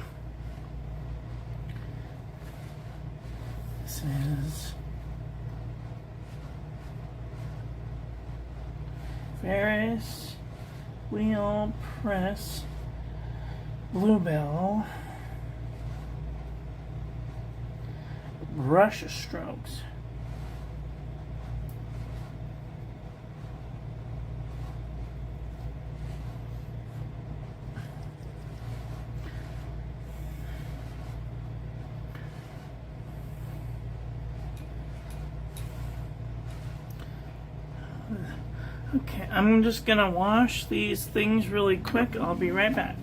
This is Ferris wheel press Bluebell brush strokes. Okay, I'm just gonna wash these things really quick. I'll be right back.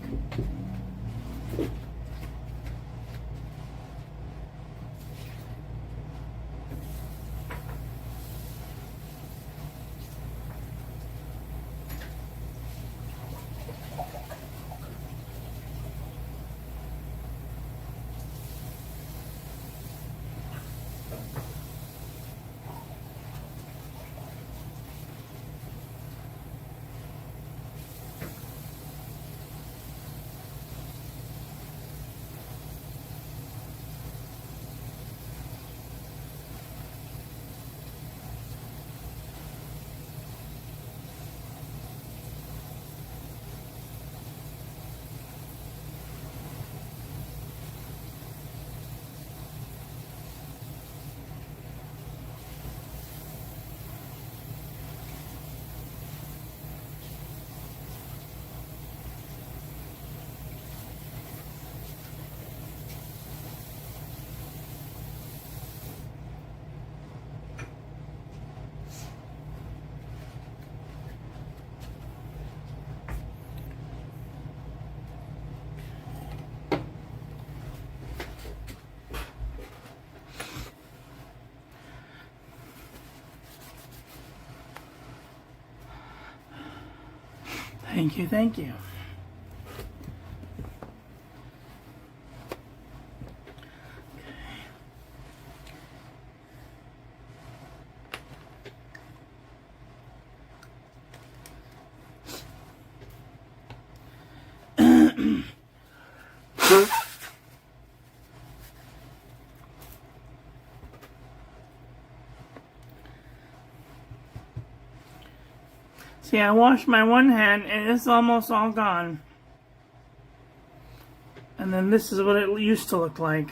Thank you, thank you. See, I washed my one hand and it's almost all gone. And then this is what it used to look like.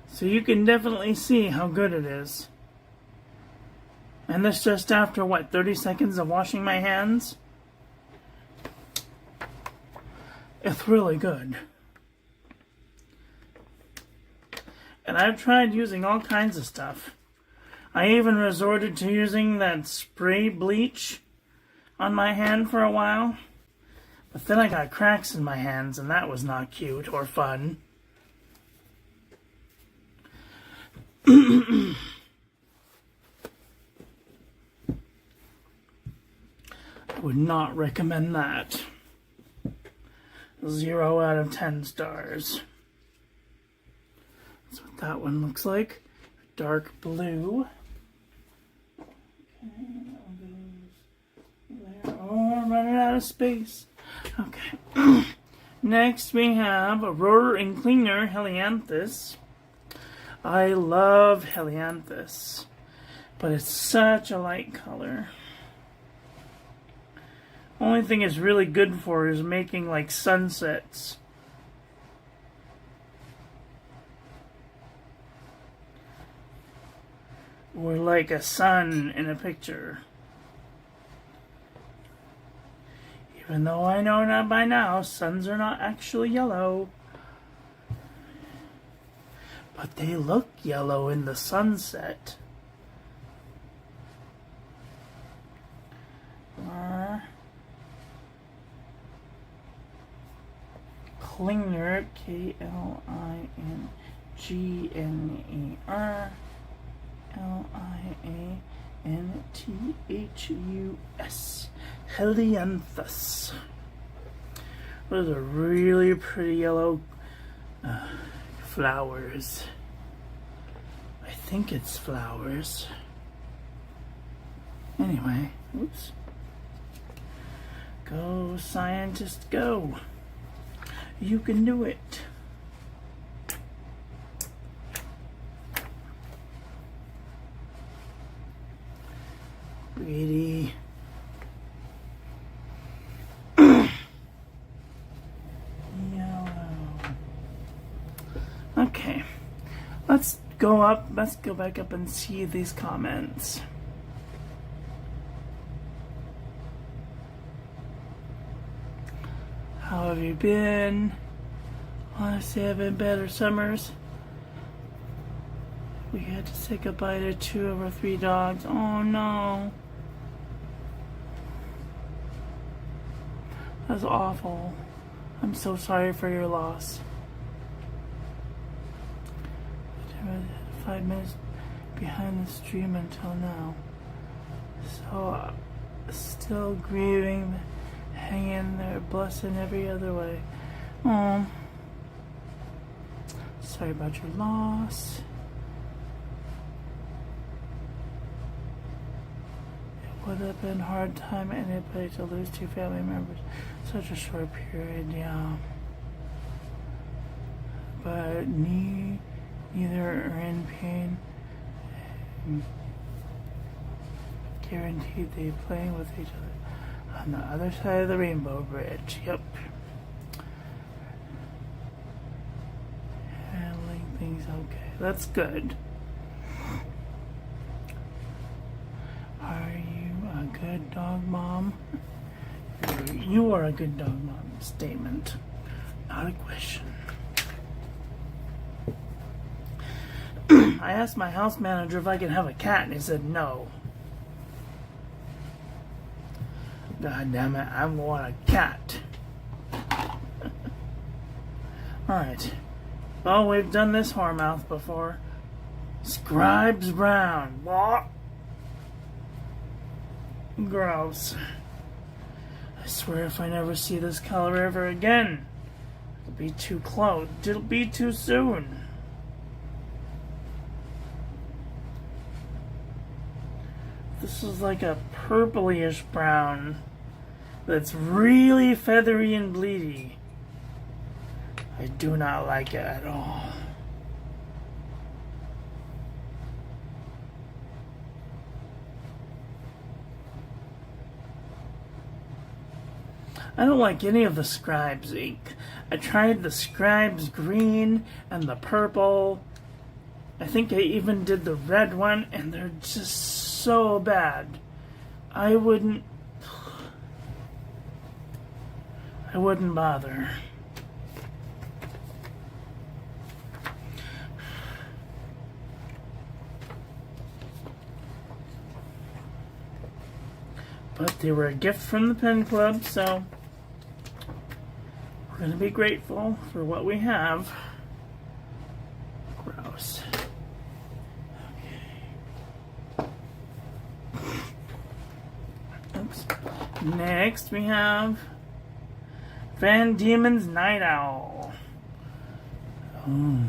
So you can definitely see how good it is. And this just after, what, 30 seconds of washing my hands? It's really good. And I've tried using all kinds of stuff. I even resorted to using that spray bleach on my hand for a while. But then I got cracks in my hands, and that was not cute or fun. I would not recommend that. 0 out of 10 stars. That's what that one looks like. Dark blue. Oh, I'm running out of space. Okay. Next we have a roller and cleaner helianthus. I love helianthus, but it's such a light color. Only thing it's really good for is making like sunsets. Or like a sun in a picture. Even though I know not by now, suns are not actually yellow. But they look yellow in the sunset. Klinger, Klingner, Lianthus. Helianthus. Those are really pretty yellow flowers. I think it's flowers. Anyway, oops. Go, scientist, go. You can do it. Pretty. Yellow. Okay. Let's go up. Let's go back up and see these comments. How have you been? Honestly, I've been better summers. We had to say goodbye to 2 of our 3 dogs. Oh no. That's awful. I'm so sorry for your loss. 5 minutes behind the stream until now. So, still grieving, hanging there, blessing every other way. Oh. Sorry about your loss. It would have been a hard time for anybody to lose 2 family members. Such a short period, yeah. But neither are in pain. Guaranteed they're playing with each other on the other side of the rainbow bridge. Yep. Handling things okay. That's good. Are you a good dog mom? You are a good dog mom. Statement, not a question. I asked my house manager if I could have a cat, and he said no. God damn it, I want a cat. Alright. Well, we've done this whoremouth before. Scribes Brown. What? Gross. I swear if I never see this color ever again, it'll be too close. It'll be too soon. This is like a purplyish brown that's really feathery and bleedy. I do not like it at all. I don't like any of the Scribes ink. I tried the Scribes green and the purple. I think I even did the red one, and they're just so bad. I wouldn't bother. But they were a gift from the pen club, so we're going to be grateful for what we have. Gross. Okay. Oops. Next we have Van Diemen's Night Owl. Oh.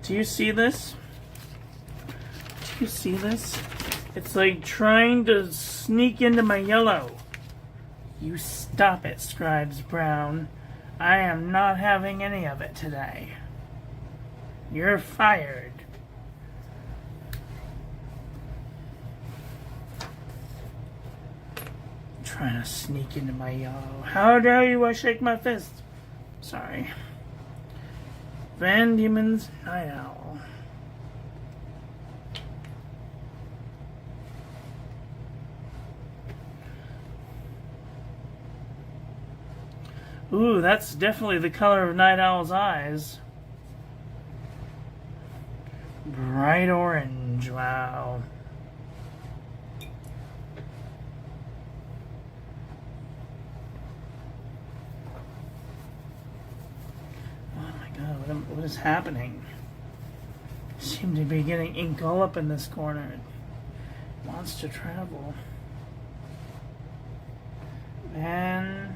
Do you see this? You see this? It's like trying to sneak into my yellow. You stop it, Scribes Brown. I am not having any of it today. You're fired. Trying to sneak into my yellow. How dare you? I shake my fist. Sorry. Van Diemen's Night Owl. Ooh, that's definitely the color of Night Owl's eyes. Bright orange, wow. Oh my god, what is happening? I seem to be getting ink all up in this corner. It wants to travel. Van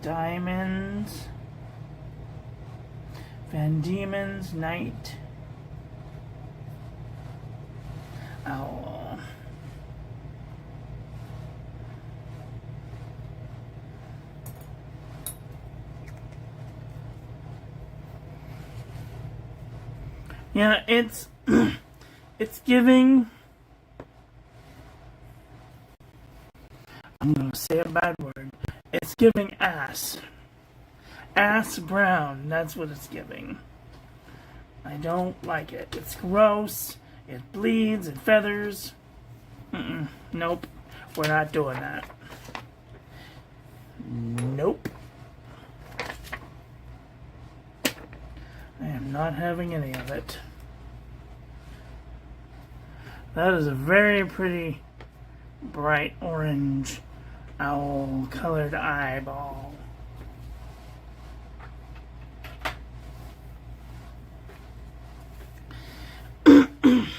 Diamonds, Van Diemen's Night Owl. Yeah, it's giving. I'm gonna say a bad word. It's giving ass. Ass brown. That's what it's giving. I don't like it. It's gross. It bleeds. It feathers. Nope. We're not doing that. Nope. I am not having any of it. That is a very pretty bright orange owl colored eyeball.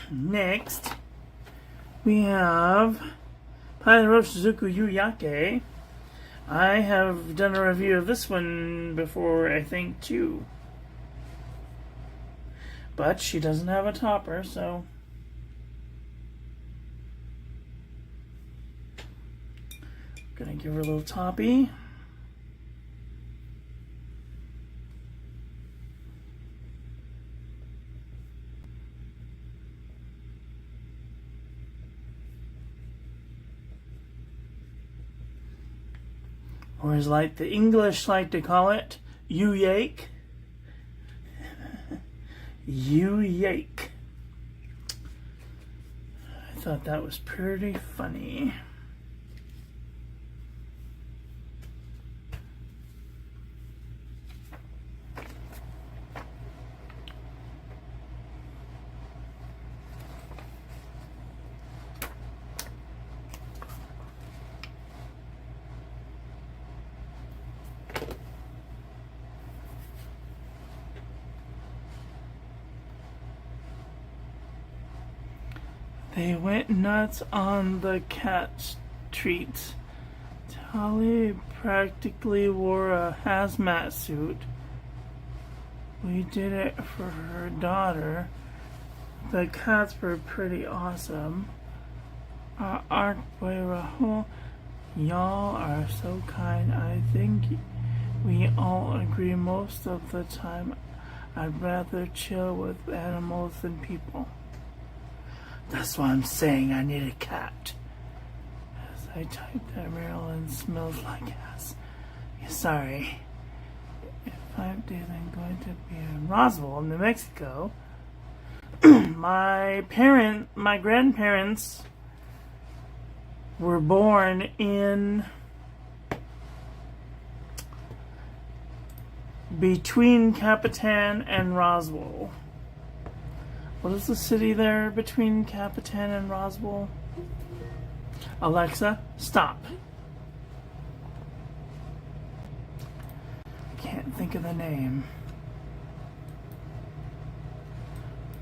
Next, we have Pyro Shizuku Yuyake. I have done a review of this one before, I think, too. But she doesn't have a topper, so gonna give her a little toppy. Or as like the English like to call it, you-yake. You-yake. I thought that was pretty funny. They went nuts on the cat treats. Tali practically wore a hazmat suit. We did it for her daughter. The cats were pretty awesome. Aren't we, Rahul? Y'all are so kind. I think we all agree most of the time I'd rather chill with animals than people. That's why I'm saying I need a cat. As I type that, Maryland smells like ass. Sorry. In 5 days I'm going to be in Roswell, New Mexico. My grandparents were born in between Capitan and Roswell. What is the city there between Capitan and Roswell? Alexa, stop. I can't think of the name.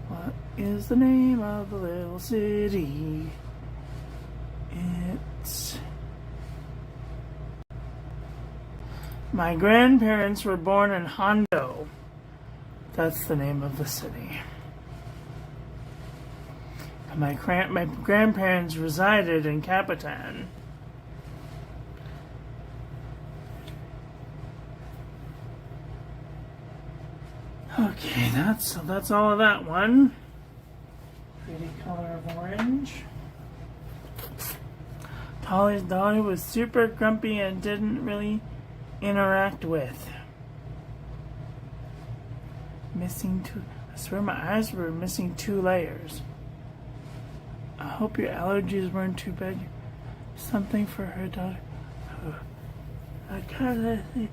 What is the name of the little city? It's... My grandparents were born in Hondo. That's the name of the city. My grandparents resided in Capitan. Okay, that's all of that one. Pretty color of orange. Tali's daughter was super grumpy and didn't really interact with. Missing two. I swear my eyes were missing 2 layers. I hope your allergies weren't too bad. Something for her daughter. Oh, I kind of think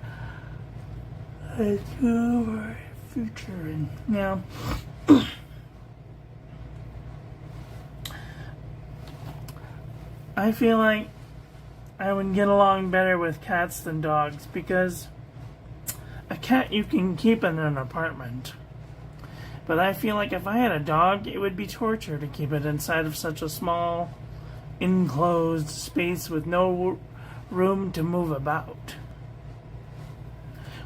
I do her future. And now, I feel like I would get along better with cats than dogs because a cat you can keep in an apartment. But I feel like if I had a dog, it would be torture to keep it inside of such a small, enclosed space with no room to move about.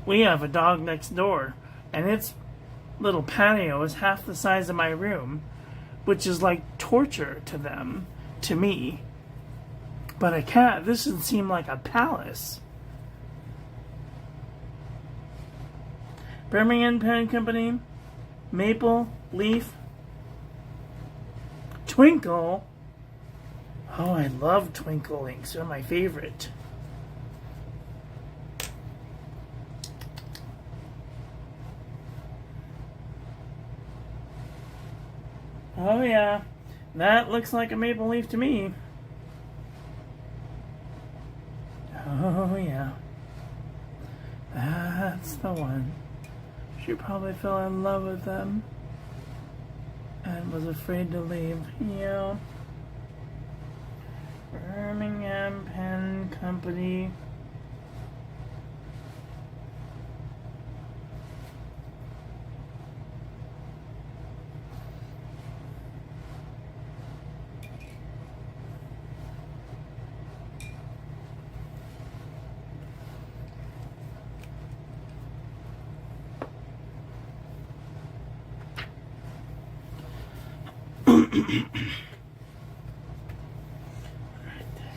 We have a dog next door, and its little patio is half the size of my room, which is like torture to them, to me. But a cat, this would seem like a palace. Birmingham Parent Company, Maple, Leaf, Twinkle. Oh, I love Twinkle inks. They're my favorite. Oh yeah, that looks like a maple leaf to me. Oh yeah, that's the one. She probably fell in love with them and was afraid to leave. Yeah. Birmingham Pen Company. Right there.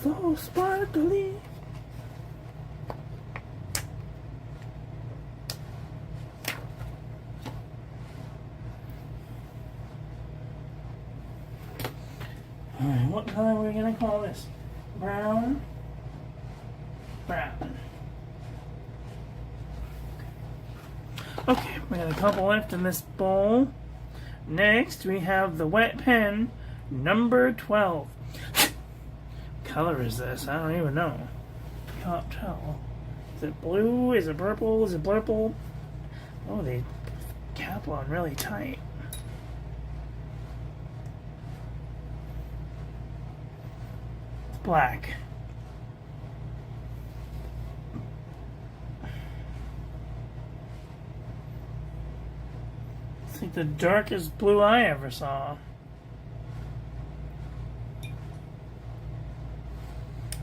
So sparkly. Alright, what color are we gonna call this? Brown? Brown. Okay, we got a couple left in this bowl. Next, we have the wet pen, number 12. What color is this? I don't even know. Can't tell. Is it blue? Is it purple? Is it purple? Oh, they cap on really tight. It's black. I think the darkest blue I ever saw.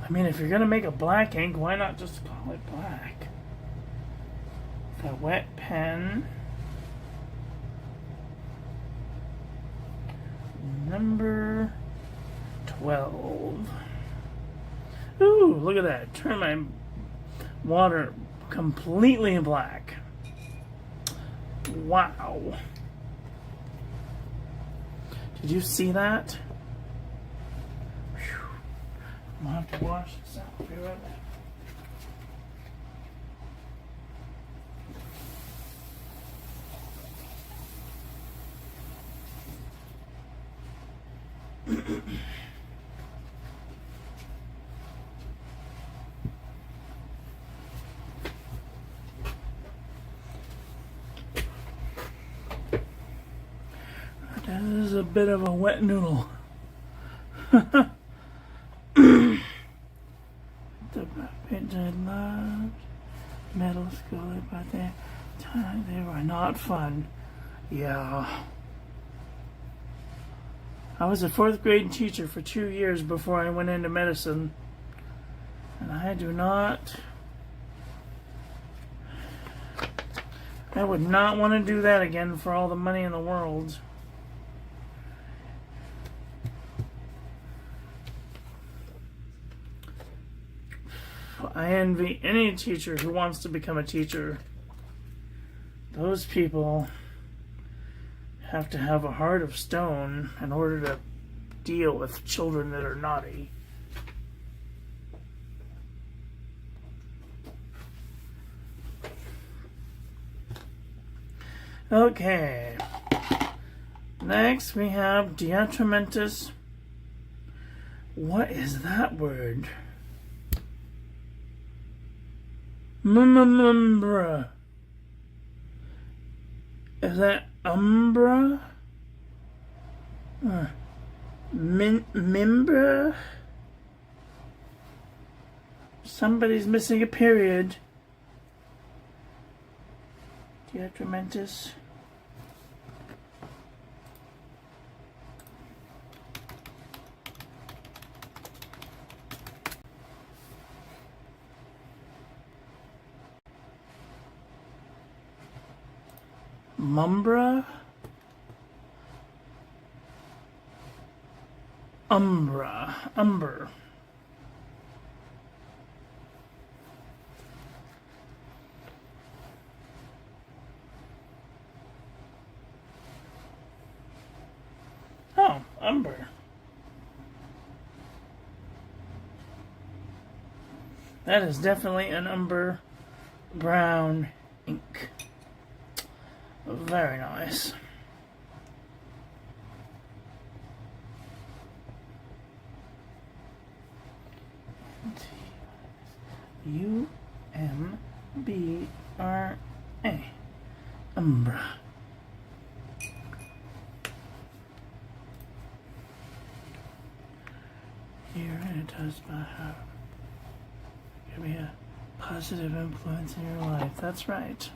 I mean, if you're going to make a black ink, why not just call it black? The wet pen. Number 12. Ooh, look at that. Turn my water completely black. Wow. Did you see that? Whew. I'm gonna have to wash this out. I'll be right back. That is a bit of a wet noodle. The page I loved, middle school, but they were not fun. Yeah. I was a 4th grade teacher for 2 years before I went into medicine. And I would not want to do that again for all the money in the world. I envy any teacher who wants to become a teacher. Those people have to have a heart of stone in order to deal with children that are naughty. Okay. Next we have diatramentus. What is that word? Umbra. Is that umbra? Mimbra? Somebody's missing a period. Diatramentus. Mumbra? Umbra. Umber. Oh, umber. That is definitely an umber brown ink. Very nice. U-M-B-R-A. Umbra. Here it does have give me a positive influence in your life. That's right.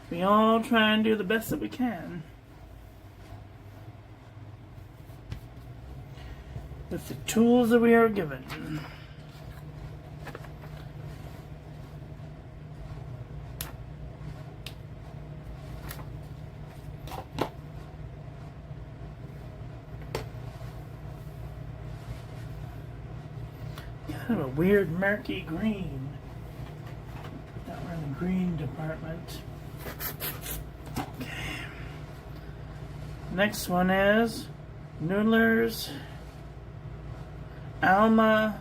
We all try and do the best that we can with the tools that we are given. Kind of a weird murky green. That we're in the green department. Okay. Next one is Noodler's Alma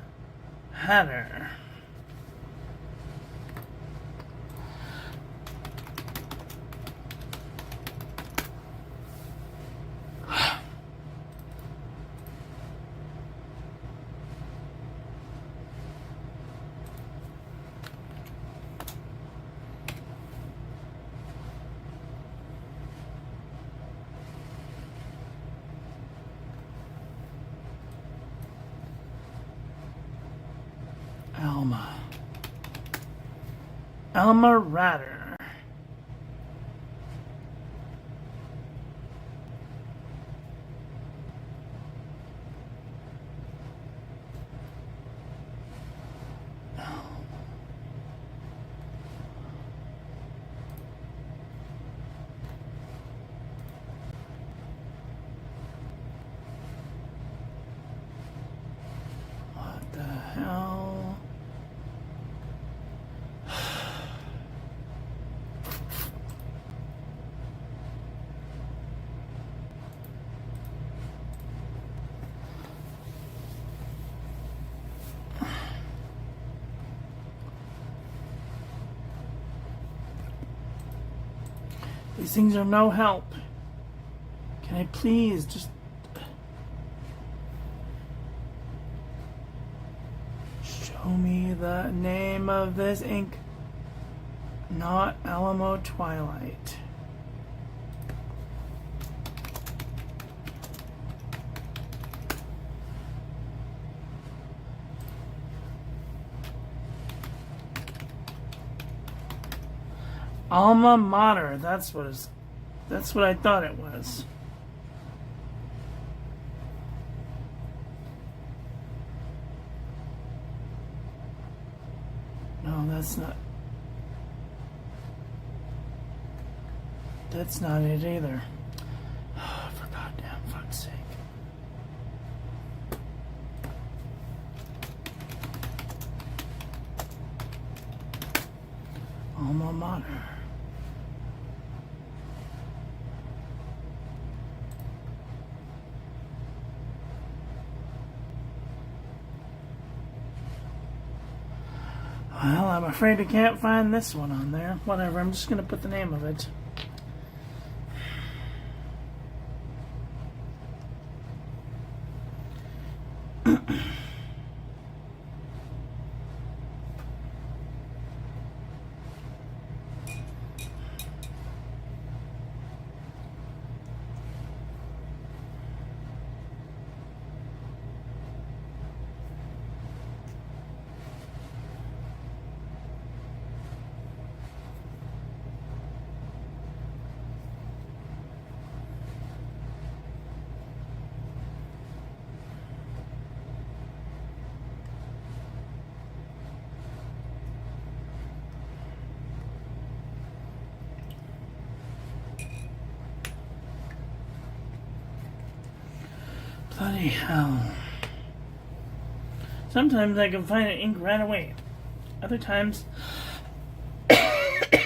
Hatter. Alma Ratter. hell? These things are no help. Can I please just... show me the name of this ink? Not Alamo Twilight. Alma Mater. That's what I thought it was. No, that's not. That's not it either. For goddamn fuck's sake. Alma Mater. Well, I'm afraid I can't find this one on there. Whatever, I'm just going to put the name of it. Bloody hell. Sometimes I can find an ink right away. Other times... I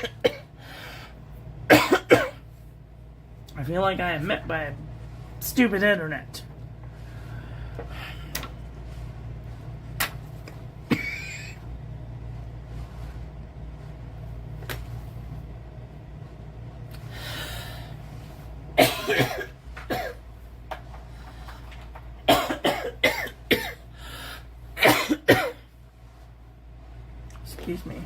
feel like I am met by a stupid internet. Excuse me.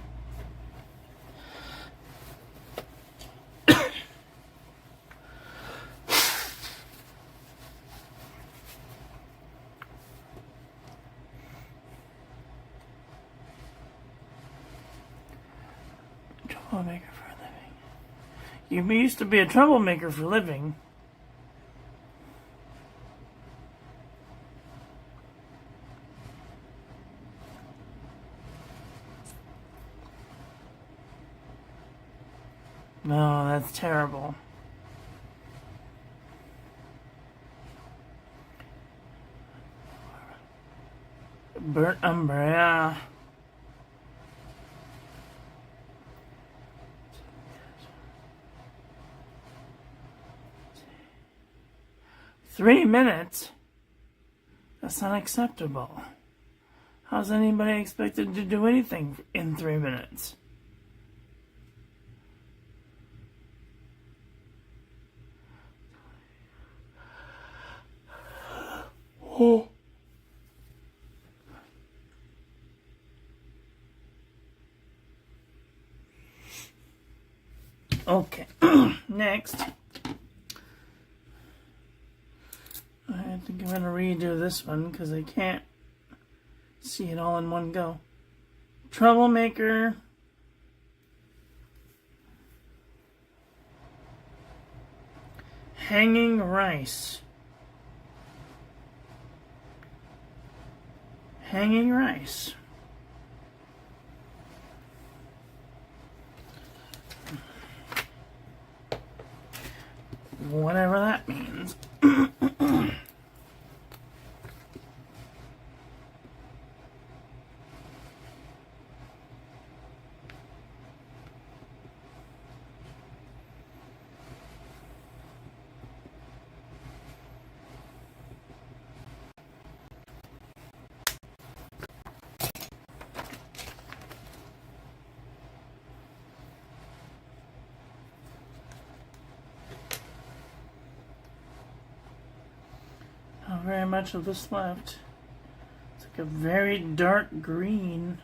Troublemaker for a living. You used to be a troublemaker for a living. No, that's terrible. Burnt umbrella. Three minutes? That's unacceptable. How's anybody expected to do anything in 3 minutes? Oh. Okay, next, I think I'm going to redo this one because I can't see it all in one go. Troublemaker. Hanging rice. Hanging rice. Whatever that means. very much of this left. It's like a very dark green.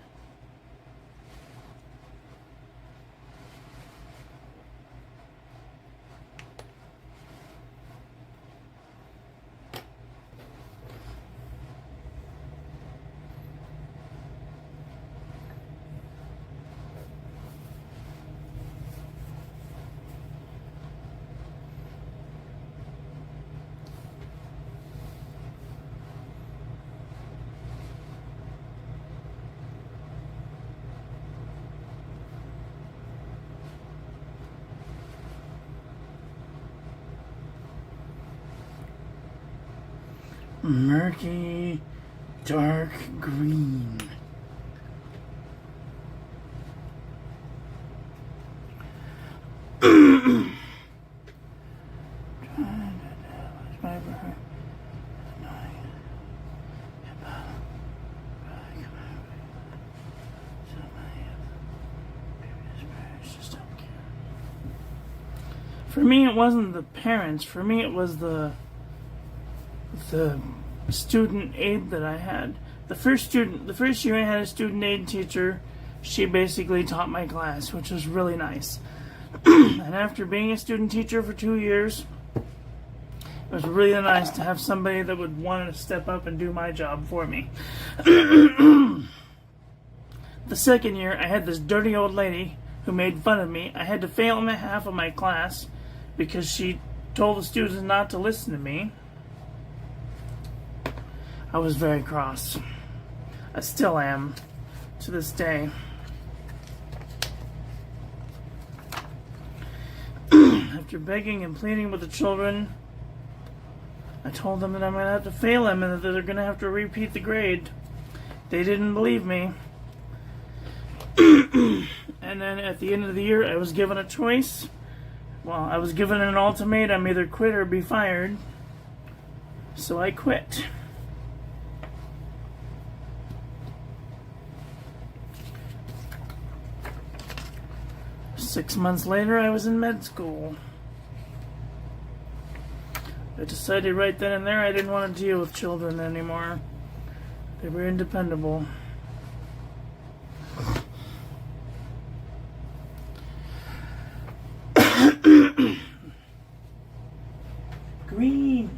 Murky, dark green. For me, it wasn't the parents. For me, it was the student aid that I had. The first year I had a student aid teacher. She basically taught my class, which was really nice. And after being a student teacher for 2 years, it was really nice to have somebody that would want to step up and do my job for me. The second year, I had this dirty old lady who made fun of me. I had to fail in half of my class because she told the students not to listen to me. I was very cross. I still am, to this day. After begging and pleading with the children, I told them that I'm going to have to fail them and that they're going to have to repeat the grade. They didn't believe me. And then at the end of the year, I was given a choice. Well, I was given an ultimatum, either quit or be fired. So I quit. Six months later, I was in med school. I decided right then and there I didn't want to deal with children anymore. They were independable. Green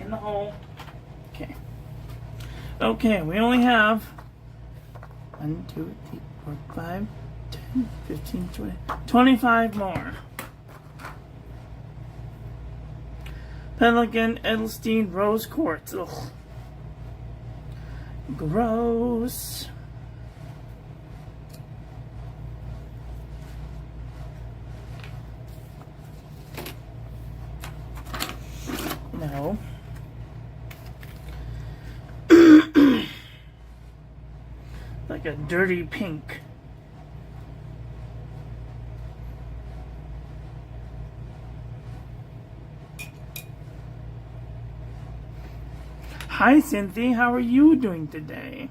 in the hole. Okay. Okay, we only have 1, 2, 3, 4, 5, 10, 15, 20, 25 more. Pelican, Edelstein, Rose Quartz. Ugh. Gross. No. Like a dirty pink. Hi, Cynthia. How are you doing today?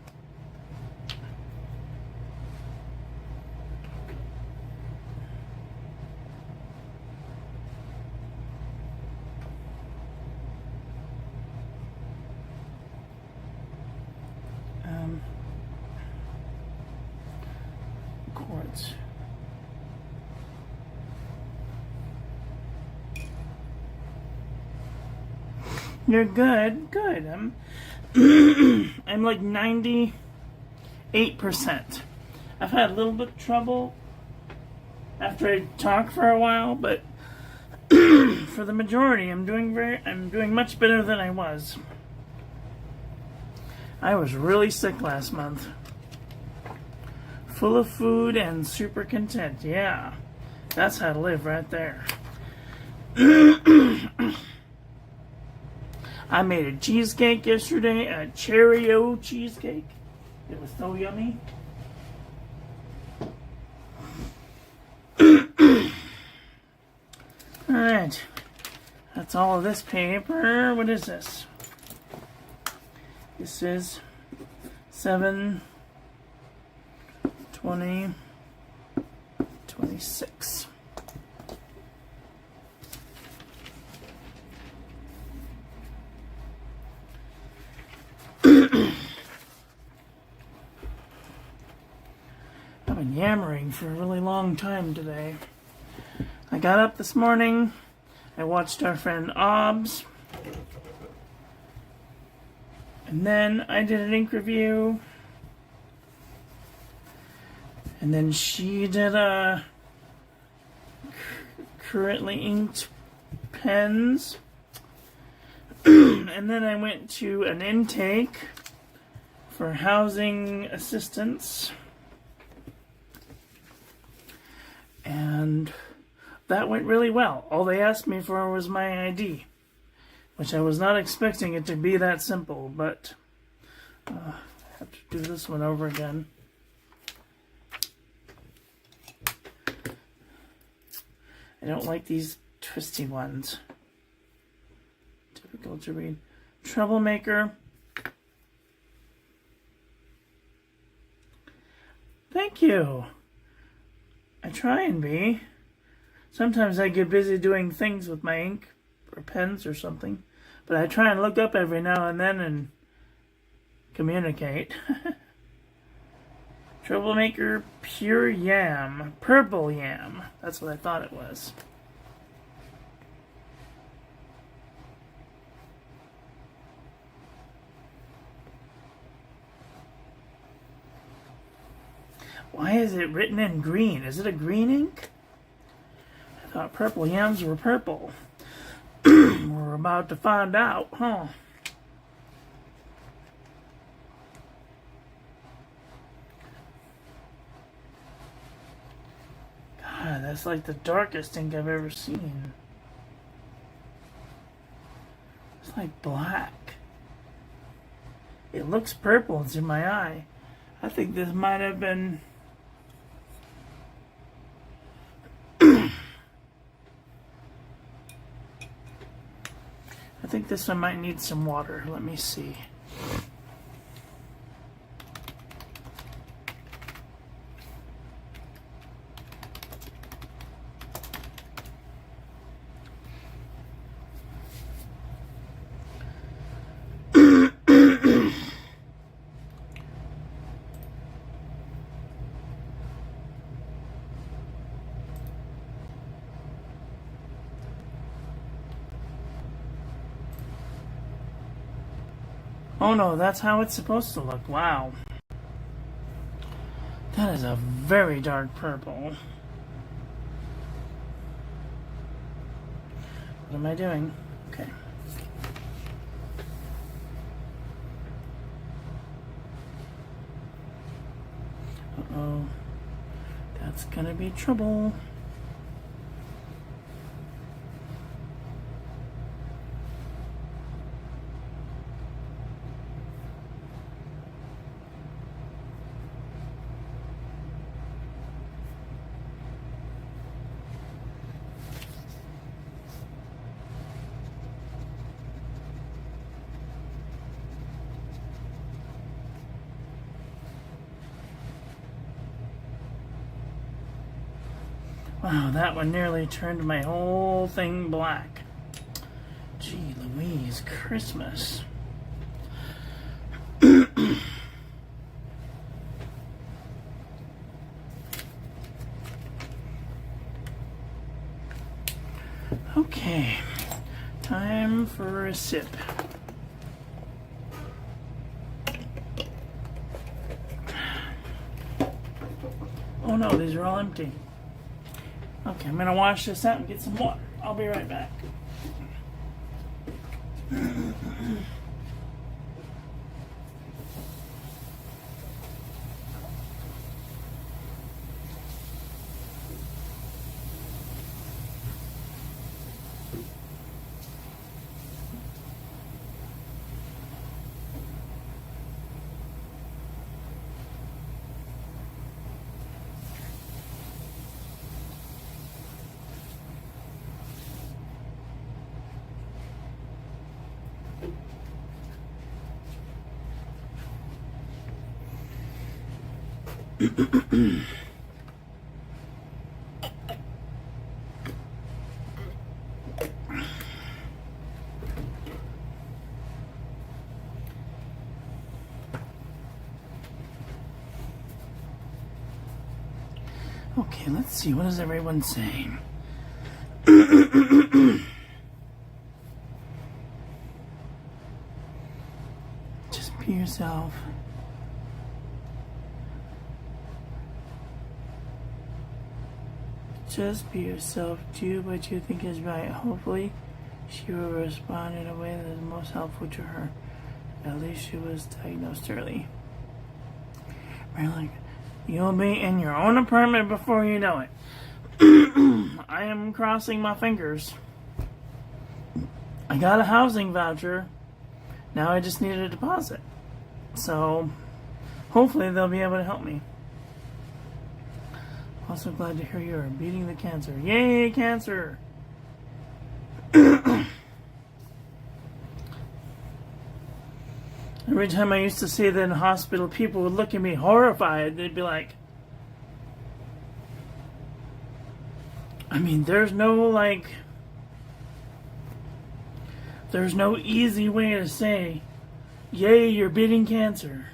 Quartz. You're good. Good. I'm like 98%. I've had a little bit of trouble after I talk for a while, but for the majority, I'm doing much better than I was. I was really sick last month. Full of food and super content. Yeah, that's how to live right there. I made a cheesecake yesterday, a Cheerio cheesecake. It was so yummy. Alright, that's all of this paper. What is this? This is 7, 20, 26. been yammering for a really long time today. I got up this morning, I watched our friend Obbs, and then I did an ink review, and then she did a currently inked pens, and then I went to an intake for housing assistance, and that went really well. All they asked me for was my ID, which I was not expecting it to be that simple, but I have to do this one over again. I don't like these twisty ones. Difficult to read. Troublemaker. Thank you. I try and be. Sometimes I get busy doing things with my ink or pens or something, but I try and look up every now and then and communicate. Troublemaker Pure Yam. Purple Yam. That's what I thought it was. Why is it written in green? Is it a green ink? I thought purple yams were purple. We're about to find out, huh? God, that's like the darkest ink I've ever seen. It's like black. It looks purple, it's in my eye. I think this might have been... I think this one might need some water. Let me see. Oh no, that's how it's supposed to look. Wow. That is a very dark purple. What am I doing? Okay. Uh-oh. That's gonna be trouble. Wow, that one nearly turned my whole thing black. Gee Louise, Christmas. Okay, time for a sip. Oh no, these are all empty. Okay, I'm gonna wash this out and get some water. I'll be right back. Okay, let's see. What is everyone saying? Just be yourself. Just be yourself. Do what you think is right. Hopefully, she will respond in a way that is most helpful to her. At least she was diagnosed early. Like, you'll be in your own apartment before you know it. I am crossing my fingers. I got a housing voucher. Now I just need a deposit. So, hopefully they'll be able to help me. Also glad to hear you are beating the cancer. Yay, cancer! Every time I used to say that in the hospital, people would look at me horrified. They'd be like, I mean, there's no easy way to say, yay, you're beating cancer.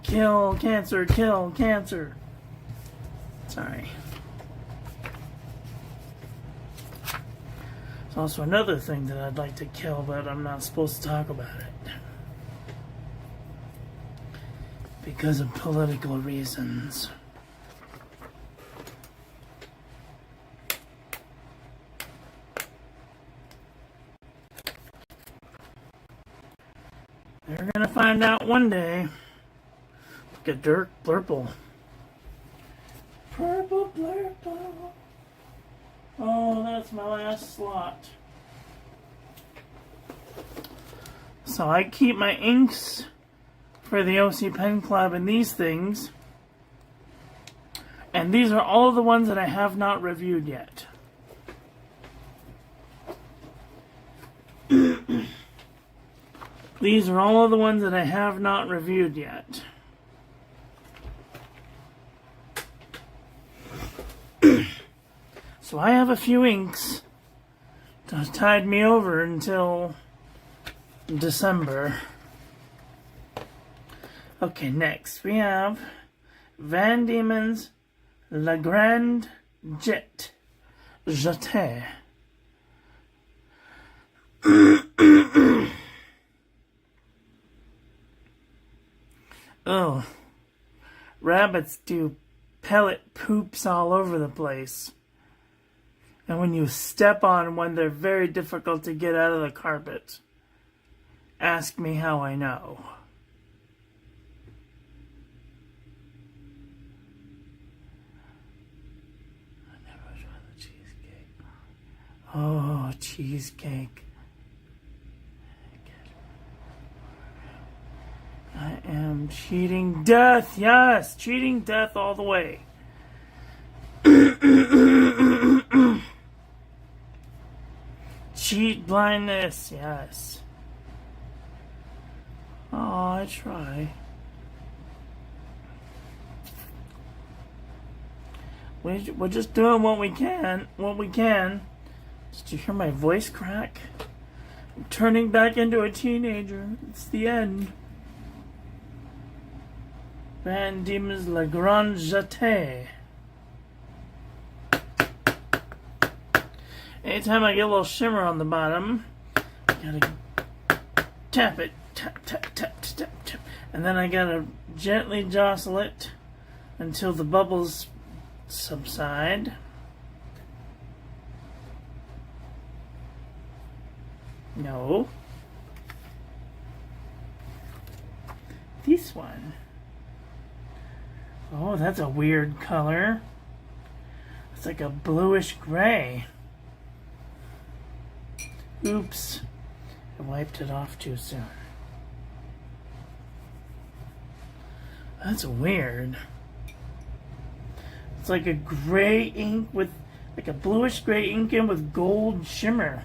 Kill cancer, kill cancer. Sorry. There's also another thing that I'd like to kill, but I'm not supposed to talk about it. Because of political reasons. They're gonna find out one day. Look at Dirk Blurple. Purple Blurple. Oh, that's my last slot. So I keep my inks for the OC Pen Club and these things. And these are all the ones that I have not reviewed yet. These are all of the ones that I have not reviewed yet. So I have a few inks that tied me over until December. Okay, next we have Van Diemen's Le Grand Jet Jeté. Oh, rabbits do pellet poops all over the place. And when you step on one, they're very difficult to get out of the carpet. Ask me how I know. I never tried the cheesecake. Oh, cheesecake. I am cheating death. Yes, cheating death all the way. Cheat blindness. Yes. Oh, I try. We're just doing what we can. Did you hear my voice crack? I'm turning back into a teenager. It's the end. Van Diemen's Le Grand Jeté. Anytime I get a little shimmer on the bottom, I gotta tap it. Tap, tap, tap, tap, tap. And then I gotta gently jostle it until the bubbles subside. No. This one. Oh, that's a weird color. It's like a bluish gray. Oops. I wiped it off too soon. That's weird. It's like a gray ink with, like a bluish gray ink in with gold shimmer.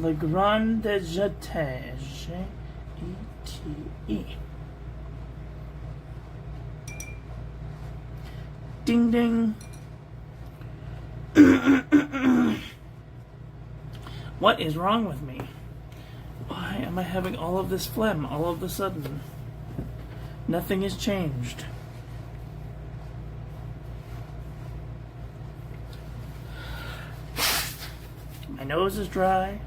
Le Grand Jeté. G-E-T-E. Ding ding. What is wrong with me? Why am I having all of this phlegm all of a sudden? Nothing has changed. My nose is dry.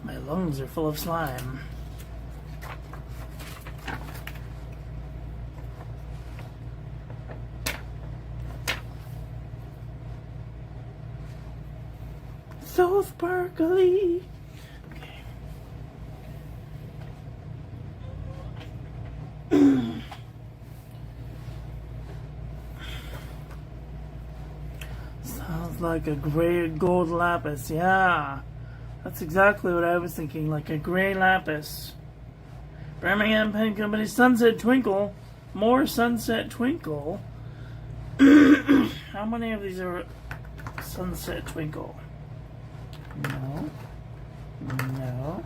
My lungs are full of slime. So sparkly. Okay. Sounds like a gray gold lapis. Yeah, that's exactly what I was thinking. Like a gray lapis. Birmingham Pen Company Sunset Twinkle. More Sunset Twinkle. How many of these are Sunset Twinkle? No. No.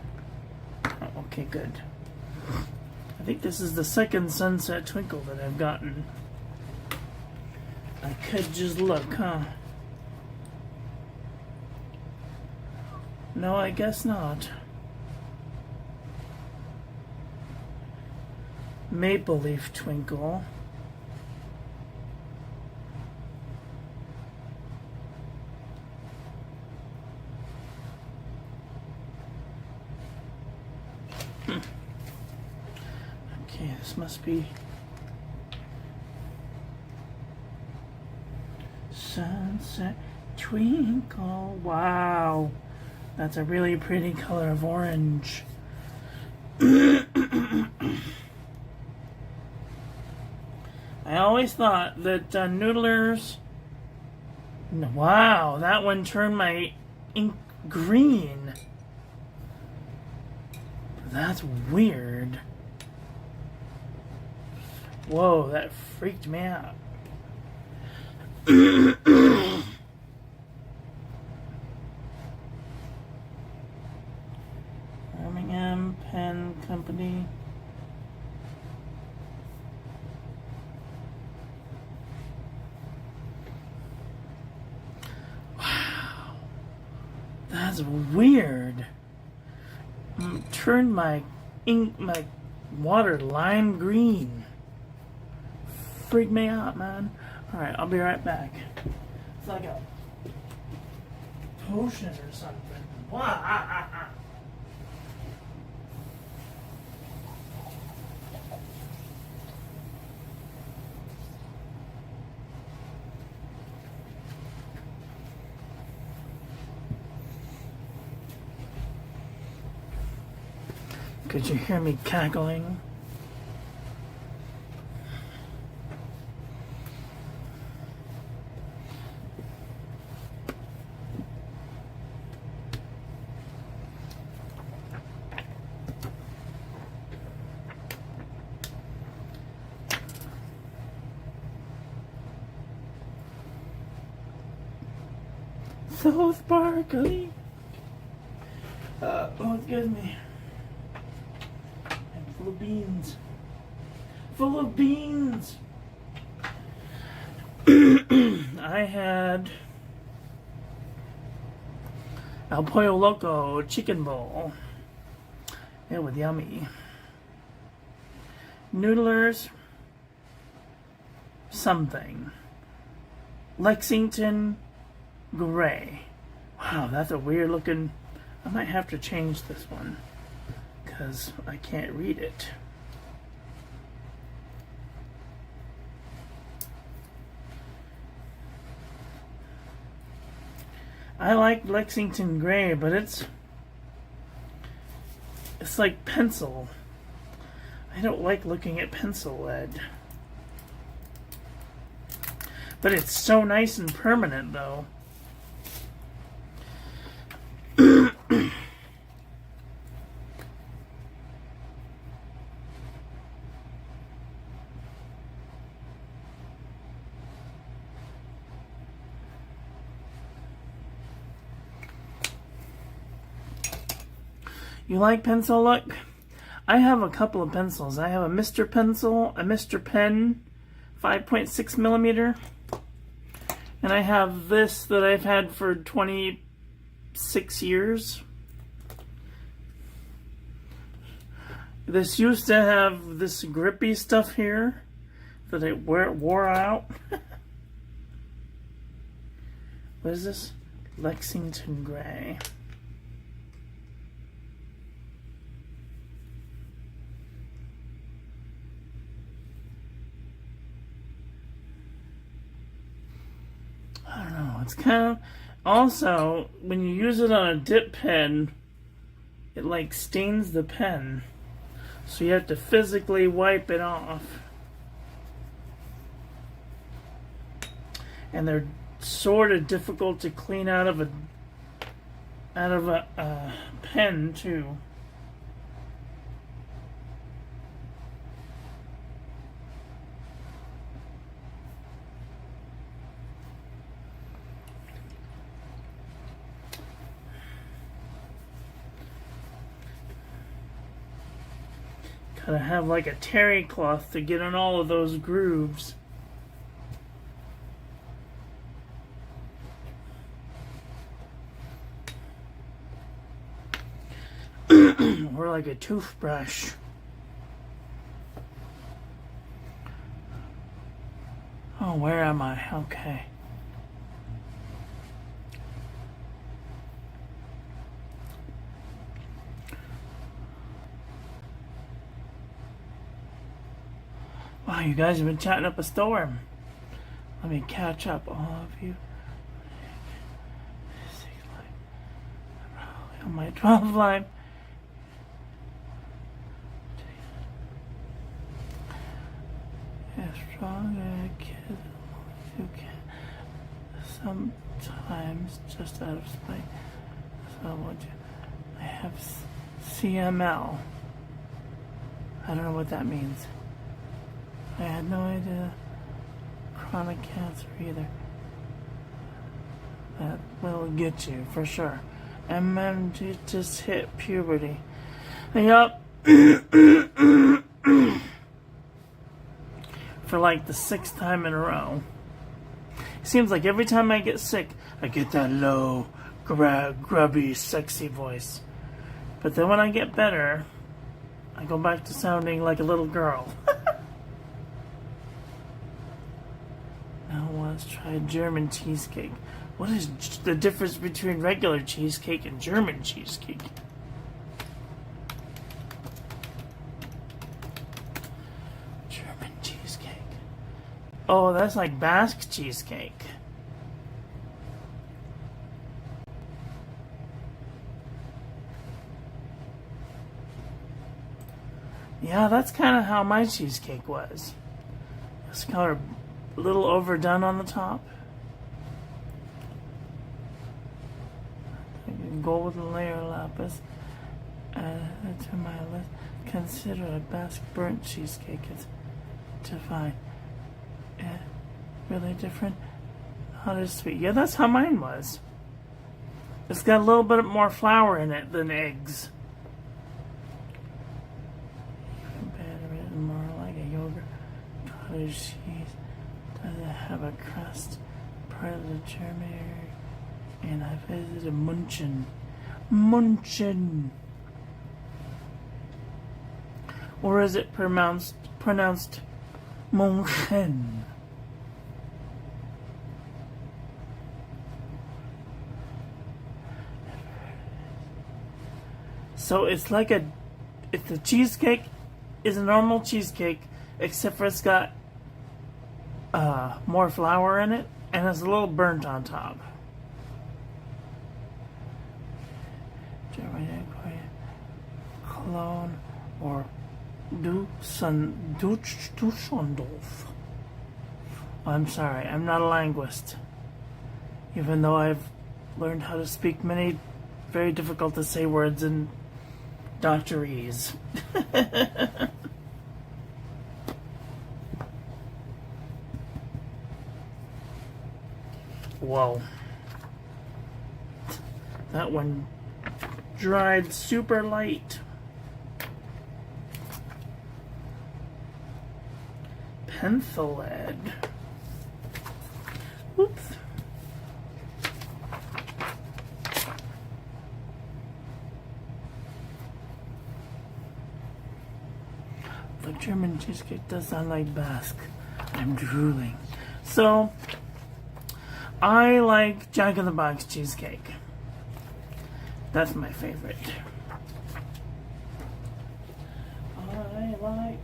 Oh, okay, good. I think this is the second Sunset Twinkle that I've gotten. I could just look, huh? No, I guess not. Maple Leaf Twinkle. Okay, this must be Sunset Twinkle. Wow, that's a really pretty color of orange. I always thought that Noodlers. Wow, that one turned my ink green. That's weird. Whoa, that freaked me out. Birmingham Pen Company. Wow. That's weird. Turned my ink, my water lime green. Freaked me out, man. Alright, I'll be right back. It's like a potion or something. Wow. Could you hear me cackling? So sparkly. Oh, excuse me. I'm full of beans. Full of beans. I had El Pollo Loco chicken bowl. It was yummy. Noodlers. Something. Lexington Gray. Wow, that's a weird looking. I might have to change this one because I can't read it. I like Lexington Gray, but it's like pencil. I don't like looking at pencil lead. But it's so nice and permanent, though. You like pencil look? I have a couple of pencils. I have a Mr. Pencil, a Mr. Pen, 5.6 millimeter. And I have this that I've had for 26 years. This used to have this grippy stuff here that it wore out. What is this? Lexington Gray. I don't know. It's kind of... Also, when you use it on a dip pen, it like stains the pen. So you have to physically wipe it off. And they're sort of difficult to clean out of a pen too. Gotta have like a terry cloth to get in all of those grooves. Or like a toothbrush. Oh, where am I? Okay. Wow, you guys have been chatting up a storm. Let me catch up, all of you. On my 12 line. As strong a kid as you can. Sometimes just out of spite. So what I have CML. I don't know what that means. I had no idea. Chronic cancer either. That will get you for sure. MMG just hit puberty. Yup. For like the 6th time in a row. Seems like every time I get sick, I get that low, grubby, sexy voice. But then when I get better, I go back to sounding like a little girl. Now let's try German cheesecake. What is the difference between regular cheesecake and German cheesecake? German cheesecake. Oh, that's like Basque cheesecake. Yeah, that's kind of how my cheesecake was. It's kind of a little overdone on the top. Golden layer lapis. Add to my list. Consider a Basque burnt cheesecake. It's divine. Really different. Not as sweet. Yeah, that's how mine was. It's got a little bit more flour in it than eggs. More like a yogurt. Cottage cheese. Does it have a crust? Part of the German area. And I visited Majohn. Majohn. Or is it pronounced Majohn? So it's like it's a cheesecake is a normal cheesecake, except for it's got more flour in it, and it's a little burnt on top. Cologne or Dusseldorf. I'm sorry, I'm not a linguist. Even though I've learned how to speak many very difficult to say words in doctorese. Whoa. That one dried super light. Pencil lead. Oops. The German cheesecake does sound like Basque. I'm drooling. So, I like Jack in the Box cheesecake. That's my favorite. I like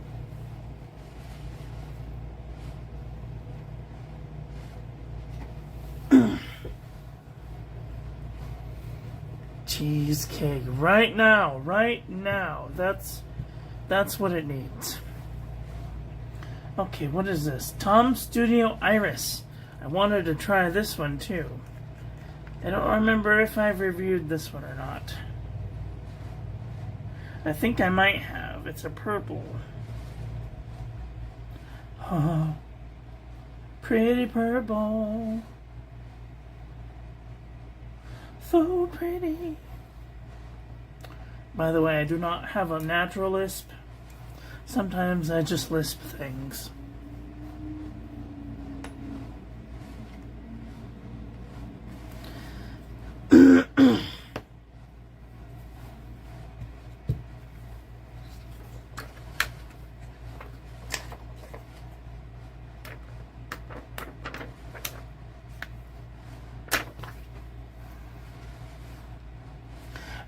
cheesecake right now. That's what it needs. Okay, what is this? Tom Studio Iris. I wanted to try this one too. I don't remember if I've reviewed this one or not. I think I might have. It's a purple. Oh, pretty purple. So pretty. By the way, I do not have a natural lisp. Sometimes I just lisp things.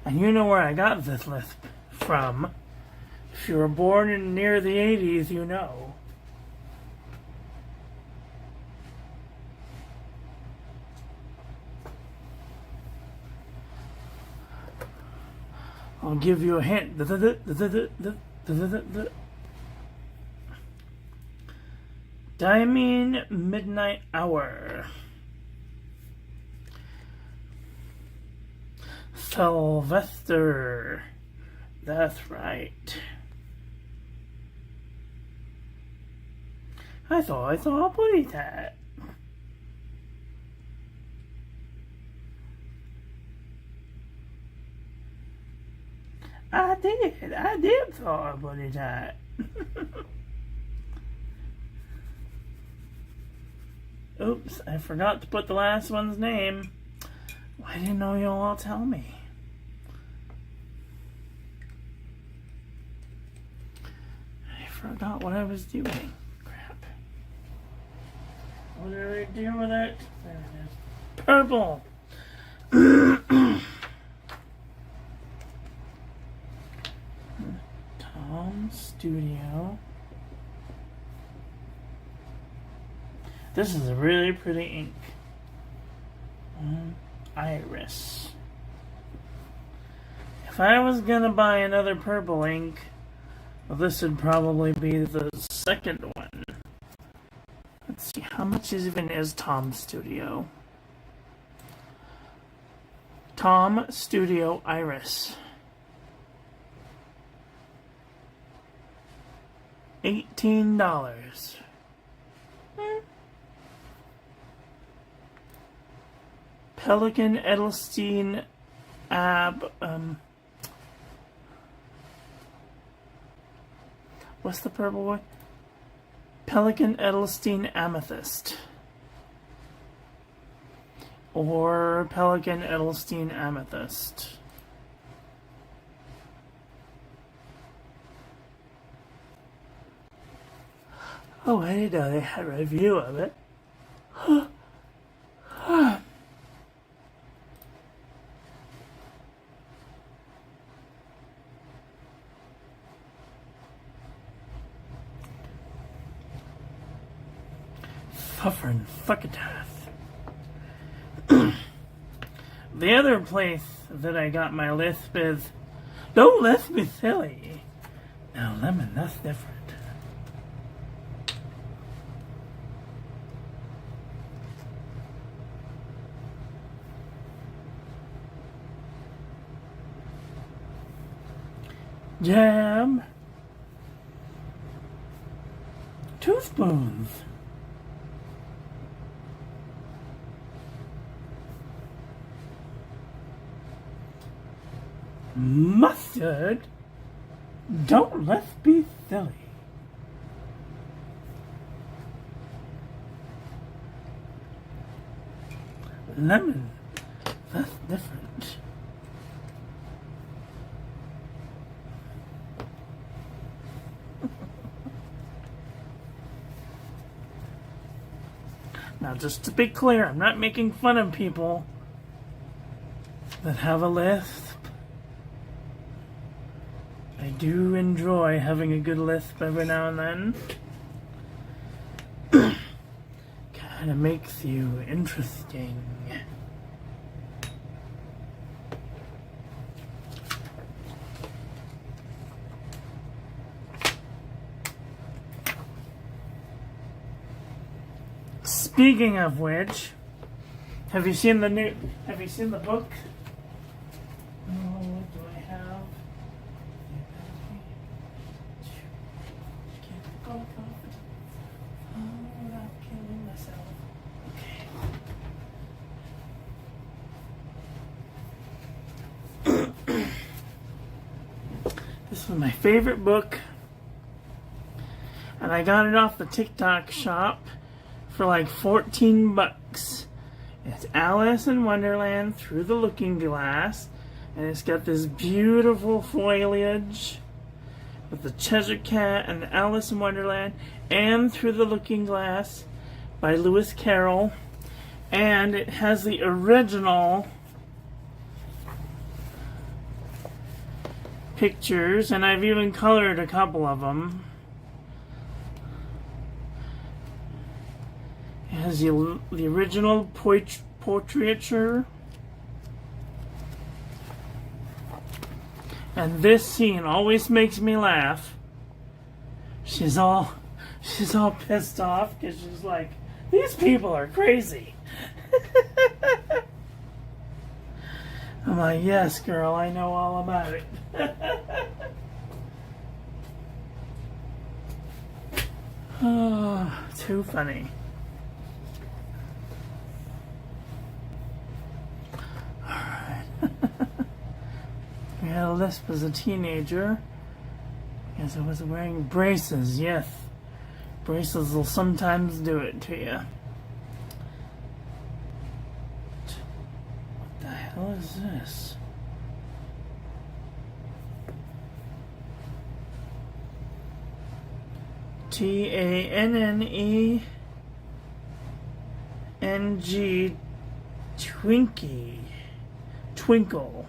And you know where I got this lisp from. If you were born in near the 80s, you know. I'll give you a hint. Diamond Midnight Hour. Sylvester. That's right. I thought I saw a booty tat. I did saw a booty tat. Oops, I forgot to put the last one's name. Why didn't you all tell me? I forgot what I was doing. Crap. What did I do with it? There it is. Purple. Tom Studio. This is a really pretty ink. Iris. If I was gonna buy another purple ink, well, this would probably be the second one. Let's see, how much even is Tom Studio? Tom Studio Iris. $18. Pelican Edelstein what's the purple one? Pelican Edelstein Amethyst. Or Pelican Edelstein Amethyst. Oh, I didn't know they had a review of it. Suffering fuckatath. The other place that I got my lisp is, don't lisp me silly. Now lemon, that's different. Jam. 2 spoons. Mustard? Don't let's be silly. Lemon? That's different. Now, just to be clear, I'm not making fun of people that have a lisp. I do enjoy having a good lisp every now and then. Kind of makes you interesting. Speaking of which, have you seen the book? Oh, what do I have? Get the book off. Oh, I'm killing myself. Okay. This was my favorite book, and I got it off the TikTok shop for like 14 bucks. It's Alice in Wonderland Through the Looking Glass, and it's got this beautiful foliage with the Cheshire Cat and the Alice in Wonderland and Through the Looking Glass by Lewis Carroll, and it has the original pictures, and I've even colored a couple of them. It has the original portraiture. And this scene always makes me laugh. She's all pissed off because she's like, these people are crazy. I'm like, yes, girl, I know all about it. Oh, too funny. I had a lisp as a teenager because I was wearing braces. Yes, braces will sometimes do it to you. What the hell is this? TANNENG Twinkie. Twinkle.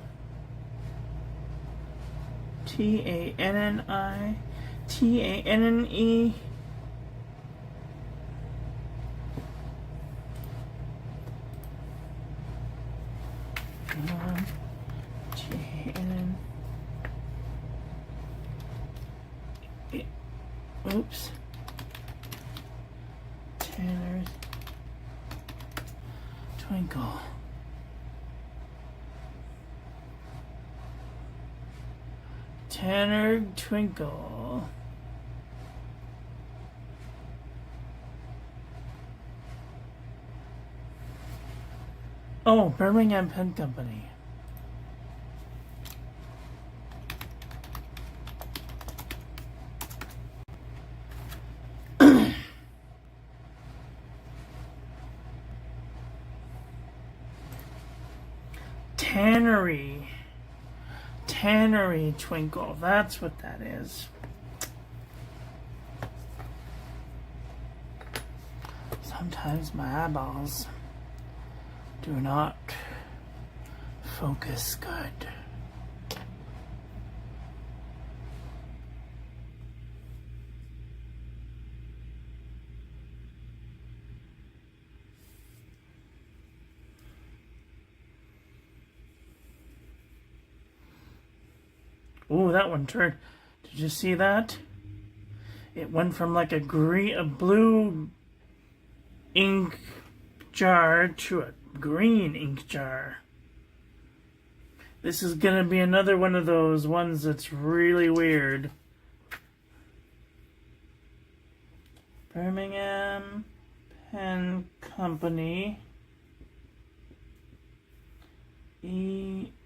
TANNE. Oops. Tanner's Twinkle. Tanner Twinkle. Oh, Birmingham Pen Company. Tannery Twinkle. That's what that is. Sometimes my eyeballs do not focus good. Oh, that one turned. Did you see that? It went from like a blue ink jar to a green ink jar. This is gonna be another one of those ones that's really weird. Birmingham Pen Company. ERY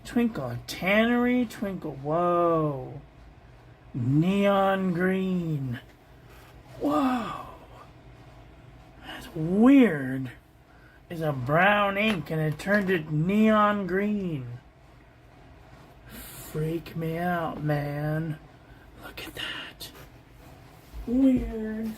Twinkle, tannery twinkle. Whoa. Neon green. Whoa. That's weird. It's a brown ink and it turned it neon green. Freak me out, man. Look at that. Weird.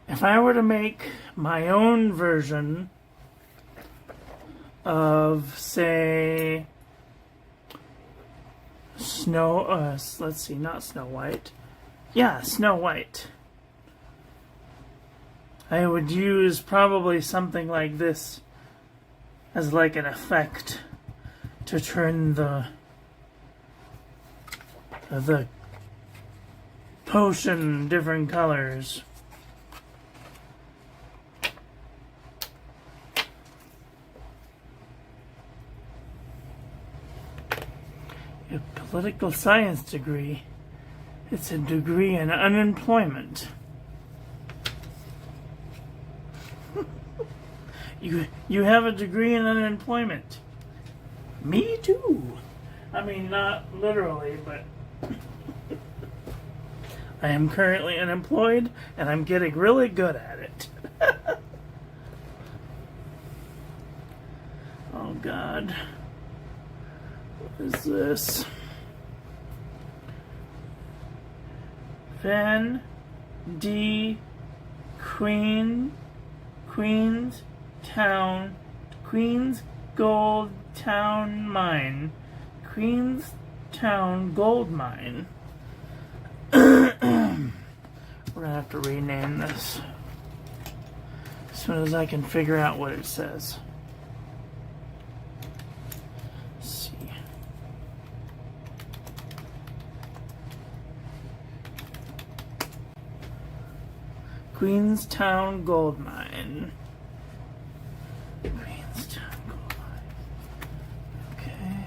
If I were to make my own version of, say, let's see, not Snow White. Yeah, Snow White. I would use probably something like this as like an effect to turn the potion different colors. A political science degree. It's a degree in unemployment. You have a degree in unemployment. Me too. I mean, not literally, but I am currently unemployed, and I'm getting really good at it. Oh, God. What is this? Van D. Queens Gold Town Mine. Queenstown Gold Mine. We're gonna have to rename this as soon as I can figure out what it says. Let's see. Queenstown Gold Mine. Queenstown Gold Mine. Okay.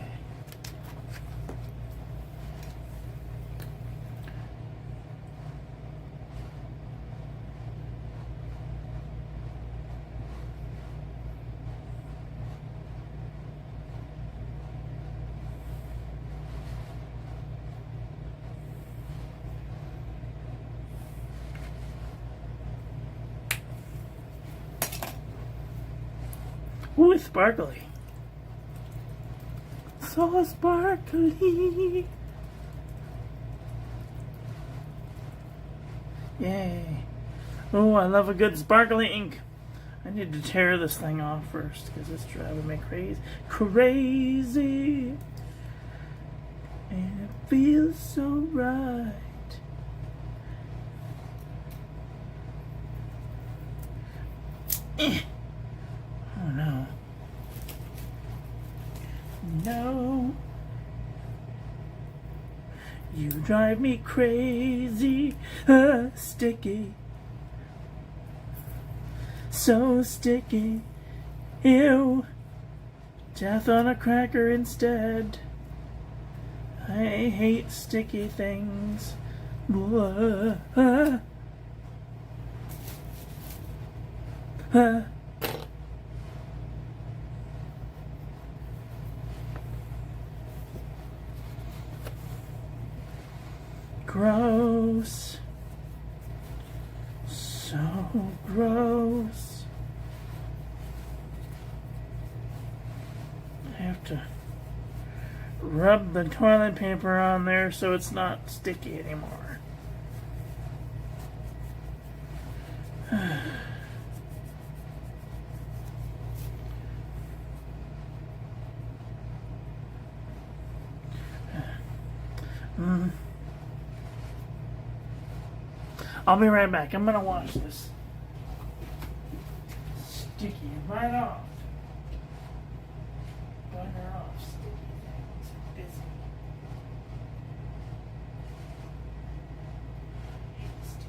Ooh, it's sparkly. So sparkly. Yay. Oh, I love a good sparkly ink. I need to tear this thing off first because it's driving me crazy. Crazy. And it feels so right. Oh no. No. You drive me crazy. Sticky. So sticky. Ew. Death on a cracker instead. I hate sticky things. Gross. So gross. I have to rub the toilet paper on there so it's not sticky anymore. I'll be right back. I'm gonna wash this sticky right off. Butter off sticky things. I'm busy. Sticky.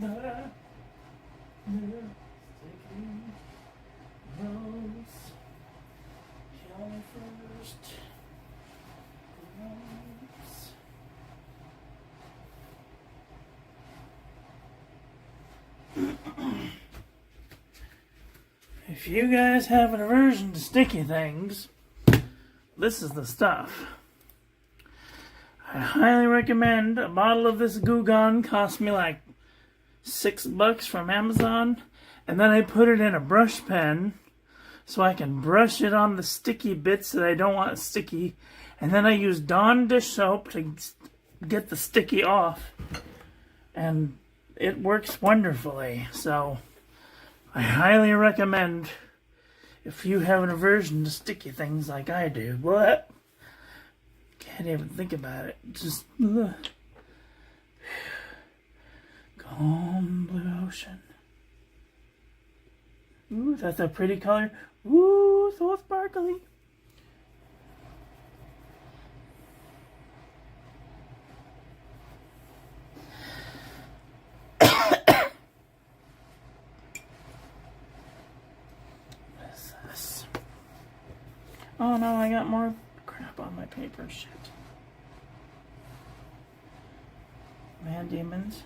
Sticky rose. Kill me first. Rose. If you guys have an aversion to sticky things, this is the stuff. I highly recommend a bottle of this Goo Gone. Cost me like $6 from Amazon. And then I put it in a brush pen so I can brush it on the sticky bits that I don't want sticky. And then I use Dawn dish soap to get the sticky off. And it works wonderfully. So I highly recommend, if you have an aversion to sticky things like I do. What? Can't even think about it. Just calm blue ocean. Ooh, that's a pretty color. Ooh, so sparkly. What is this? Oh no, I got more crap on my paper. Shit. Man demons.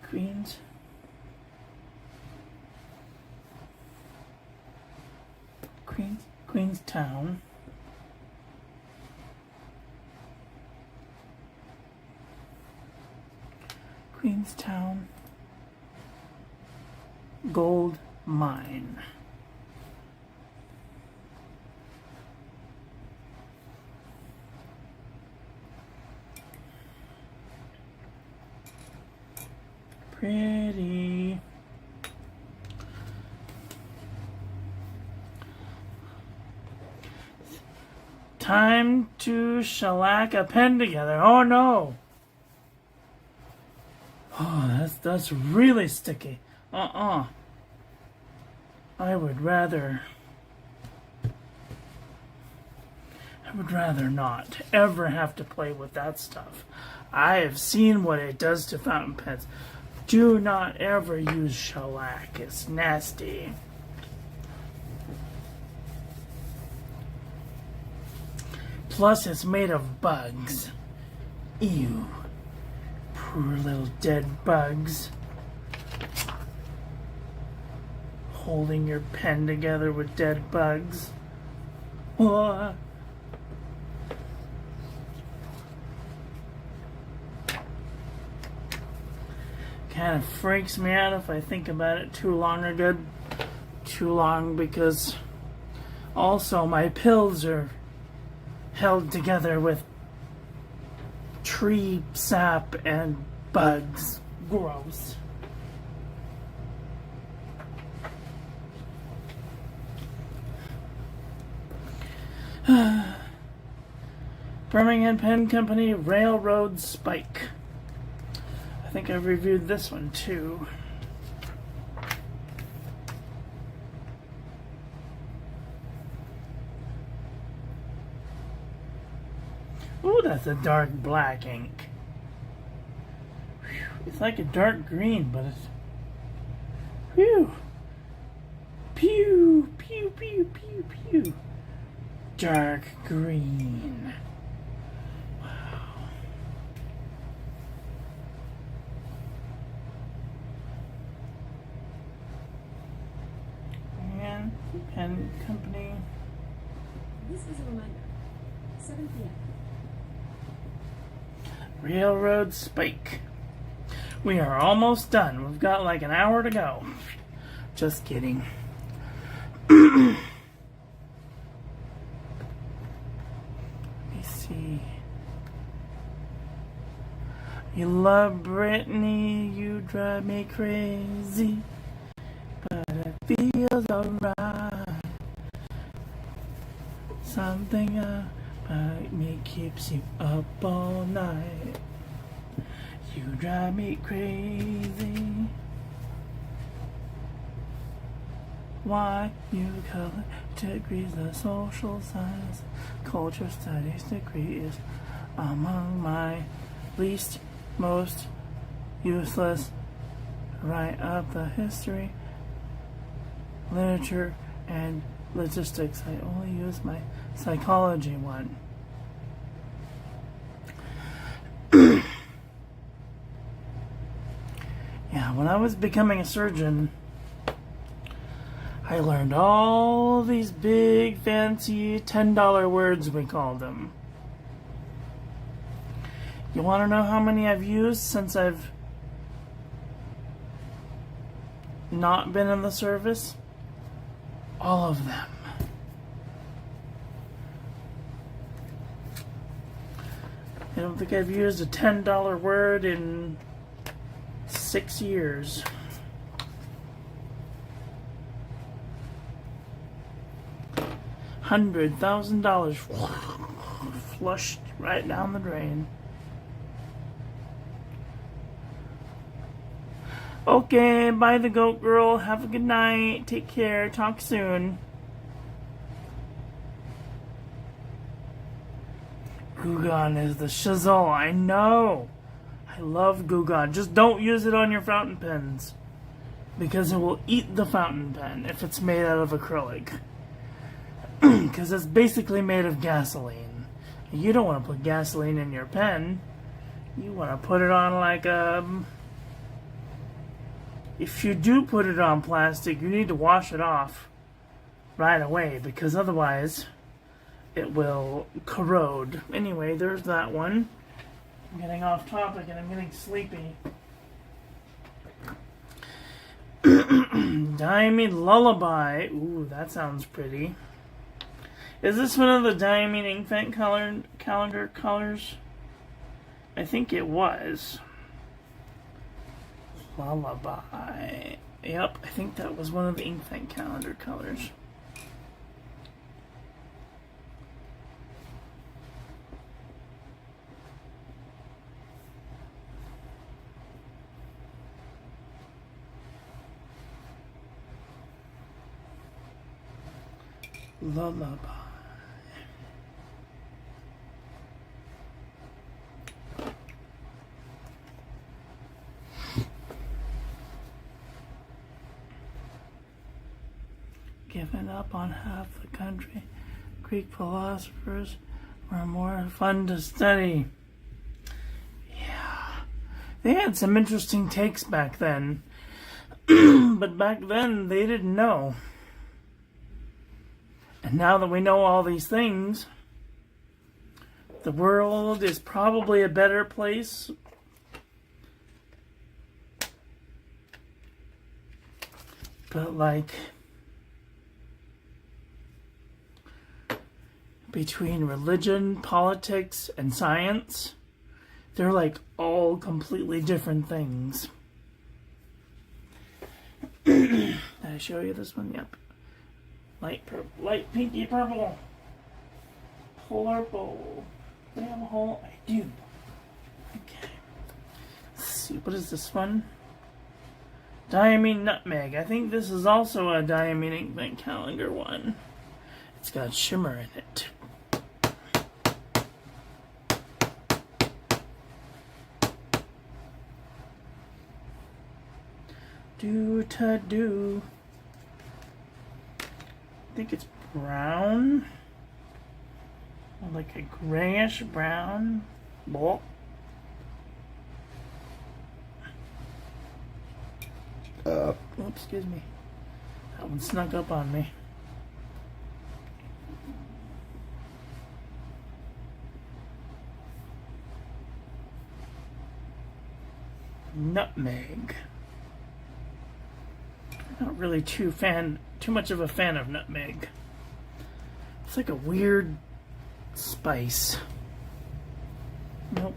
Queens. Queenstown. Queenstown Gold Mine. Pretty. Time to shellac a pen together. Oh no! Oh, that's really sticky. I would rather not ever have to play with that stuff. I have seen what it does to fountain pens. Do not ever use shellac. It's nasty. Plus, it's made of bugs. Ew. Poor little dead bugs. Holding your pen together with dead bugs. Oh. Kind of freaks me out if I think about it too long or good. Too long, because also my pills are held together with tree sap and bugs. Gross. Birmingham Pen Company Railroad Spike. I think I've reviewed this one too. Ooh, that's a dark black ink. Whew, it's like a dark green, but it's... Whew! Pew! Pew, pew, pew, pew. Dark green. Wow. And Pen Company. This is a reminder. 7 p.m. Railroad Spike. We are almost done. We've got like an hour to go. Just kidding. Let me see. You love Brittany, you drive me crazy, but it feels alright. Something about me keeps you up all night. You drive me crazy. Why you color degrees, the social science, culture studies degree is among my least most useless. Write up the history, literature, and logistics. I only use my psychology one. Yeah, when I was becoming a surgeon, I learned all these big, fancy $10 words, we called them. You want to know how many I've used since I've not been in the service? All of them. I don't think I've used a $10 word in 6 years. $100,000 flushed right down the drain. Okay, bye the goat girl. Have a good night. Take care. Talk soon. Gugan is the shizzle. I know. I love Gugan. Just don't use it on your fountain pens, because it will eat the fountain pen if it's made out of acrylic. Because it's basically made of gasoline. You don't want to put gasoline in your pen. You want to put it on like a... If you do put it on plastic, you need to wash it off right away, because otherwise it will corrode. Anyway, there's that one. I'm getting off topic and I'm getting sleepy. Diamine Lullaby. Ooh, that sounds pretty. Is this one of the Diamine Ink calendar colors? I think it was. Lullaby. Yep, I think that was one of the Ink calendar colors. Lullaby. Given up on half the country, Greek philosophers were more fun to study. Yeah, they had some interesting takes back then. But back then, they didn't know. And now that we know all these things, the world is probably a better place. But like, between religion, politics, and science, they're like all completely different things. Did I show you this one? Yep. Light purple, light pinky purple, purple. Do I have a hole? I do. Okay. Let's see. What is this one? Diamine Nutmeg. I think this is also a Diamine Ink calendar one. It's got shimmer in it. Do-ta-do. I think it's brown. Like a grayish brown. Blah. Oops, excuse me. That one snuck up on me. Nutmeg. I'm not really too much of a fan of nutmeg. It's like a weird spice. Nope.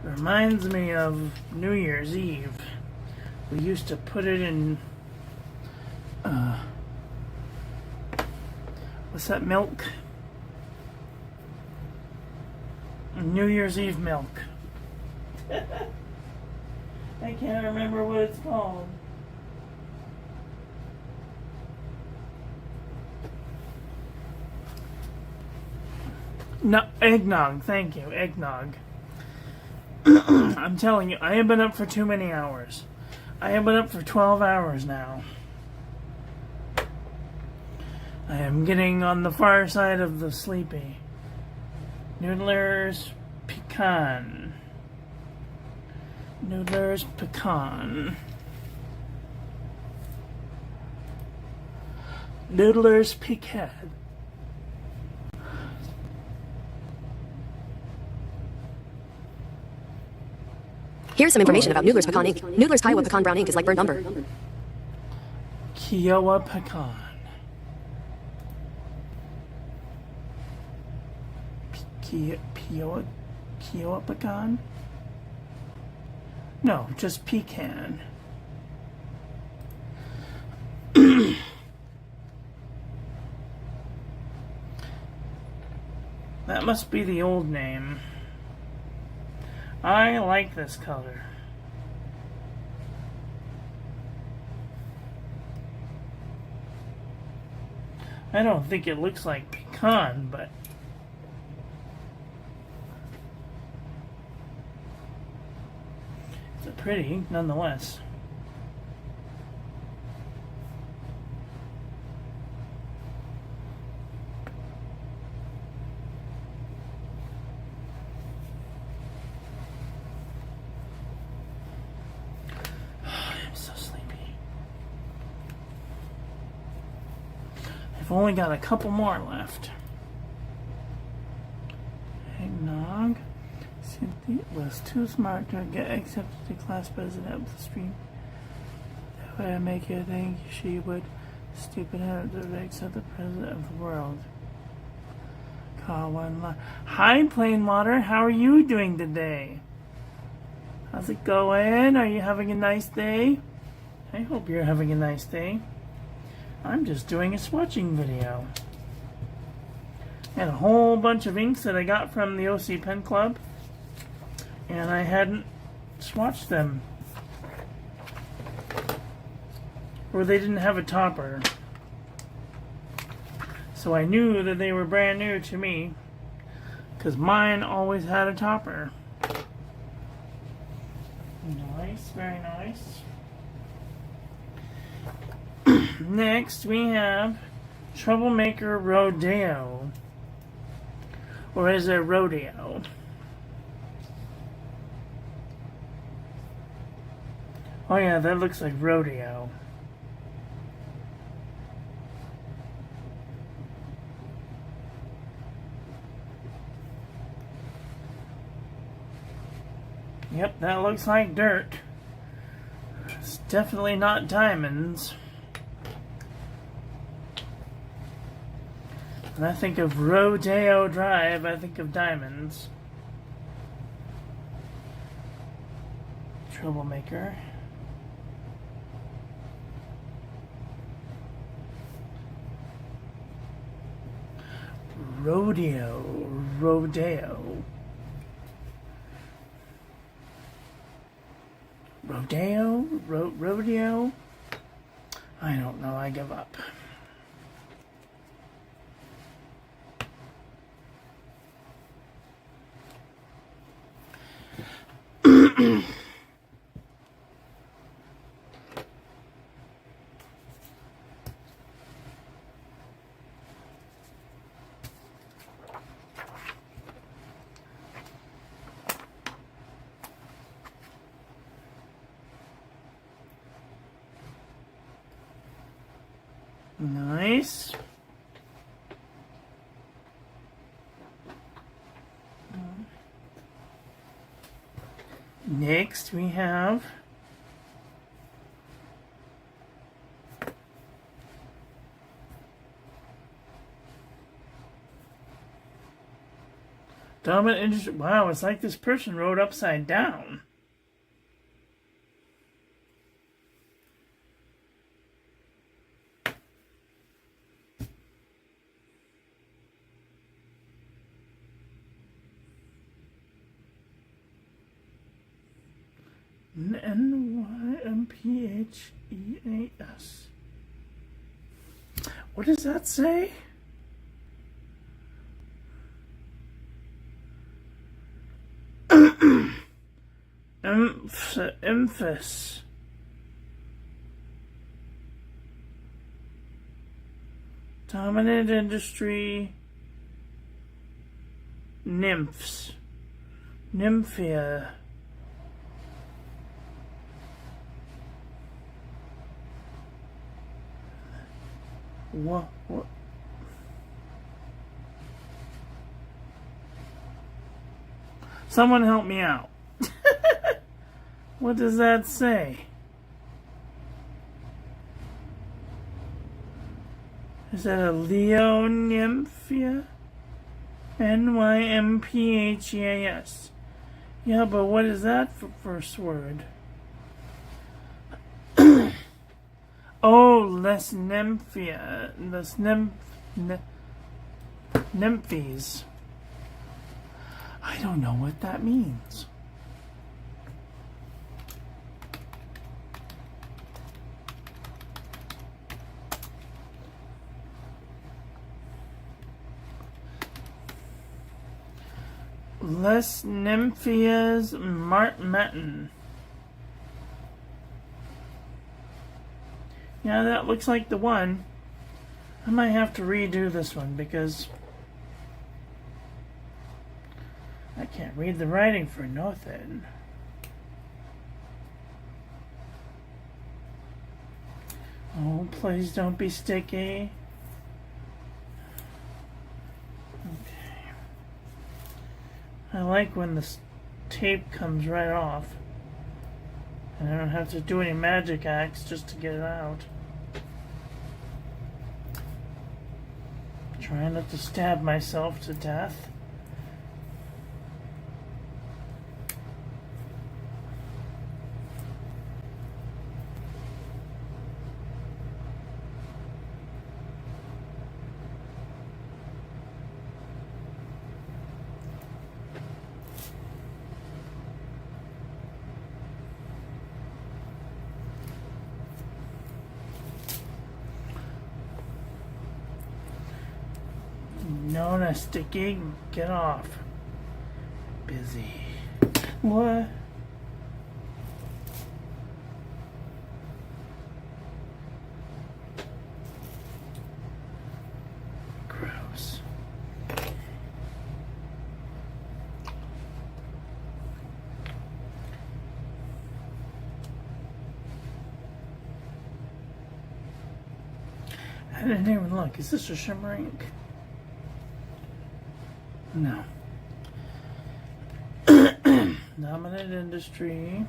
Reminds me of New Year's Eve. We used to put it in what's that milk? New Year's Eve milk. I can't remember what it's called. No, eggnog. Thank you, eggnog. I'm telling you, I have been up for too many hours. I have been up for 12 hours now. I am getting on the far side of the sleepy. Noodler's pecan. Noodler's pecan. Noodler's pecan. Here's some information about Noodler's Pecan Ink. Noodler's Kiowa Pecan Brown Ink is like burnt umber. Kiowa pecan. Kiowa pecan? No, just pecan. That must be the old name. I like this color. I don't think it looks like pecan, but it's pretty nonetheless. I'm so sleepy. I've only got a couple more left. Eggnog. Cynthia was too smart to get accepted to class president of the stream. That would make you think she would stupid enough to accept the president of the world. Call one line. Hi, Plainwater. How are you doing today? How's it going? Are you having a nice day? I hope you're having a nice day. I'm just doing a swatching video. And a whole bunch of inks that I got from the OC Pen Club. And I hadn't swatched them. Or they didn't have a topper. So I knew that they were brand new to me. Because mine always had a topper. Nice, very nice. Next we have Troublemaker Rodeo. Or is it Rodeo? Oh yeah, that looks like Rodeo. Yep, that looks like dirt. It's definitely not diamonds. When I think of Rodeo Drive, I think of diamonds. Troublemaker. Rodeo. Rodeo. Rodeo? Rodeo? I don't know, I give up. Nice. Next we have Dominant Industry. Wow, it's like this person wrote upside down. Nympheas. What does that say? Emphas. Dominant industry. Nymphs. Nymphia. What? Someone help me out. What does that say? Is that a Leo Nymphia? Nympheas. Yeah, but what is that for first word? Oh, less Nymphia. Less Nymphes. I don't know what that means. Les Nymphias Martin. Yeah, that looks like the one. I might have to redo this one because I can't read the writing for nothing. Oh, please don't be sticky. I like when the tape comes right off and I don't have to do any magic acts just to get it out. Trying not to stab myself to death. Nona, sticky, get off. Busy. What? Gross. I didn't even look. Is this a shimmer ink? No. Dominant industry.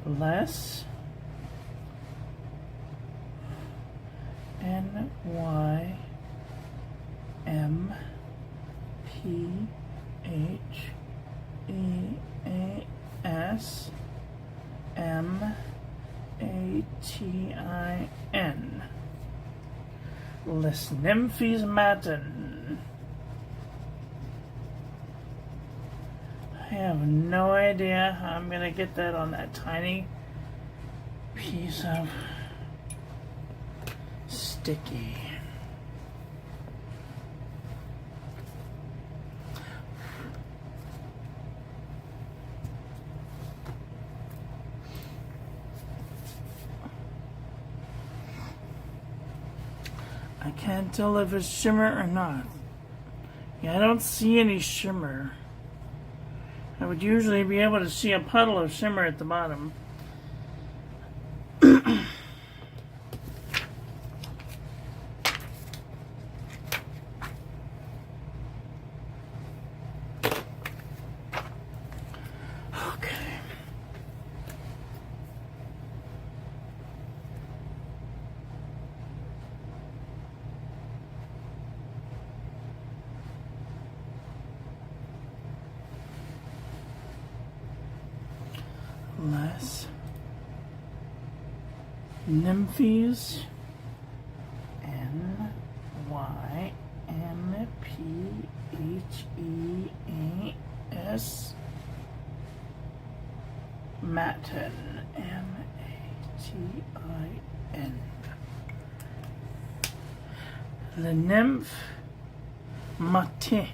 Less. Nympheas Matin. Les Nymphes Matin. I have no idea how I'm gonna get that on that tiny piece of sticky. I can't tell if it's shimmer or not. Yeah, I don't see any shimmer. I would usually be able to see a puddle of shimmer at the bottom. Les Nymphes H-E-A-S. Matin. M-A-T-I-N. Le nymphe matin.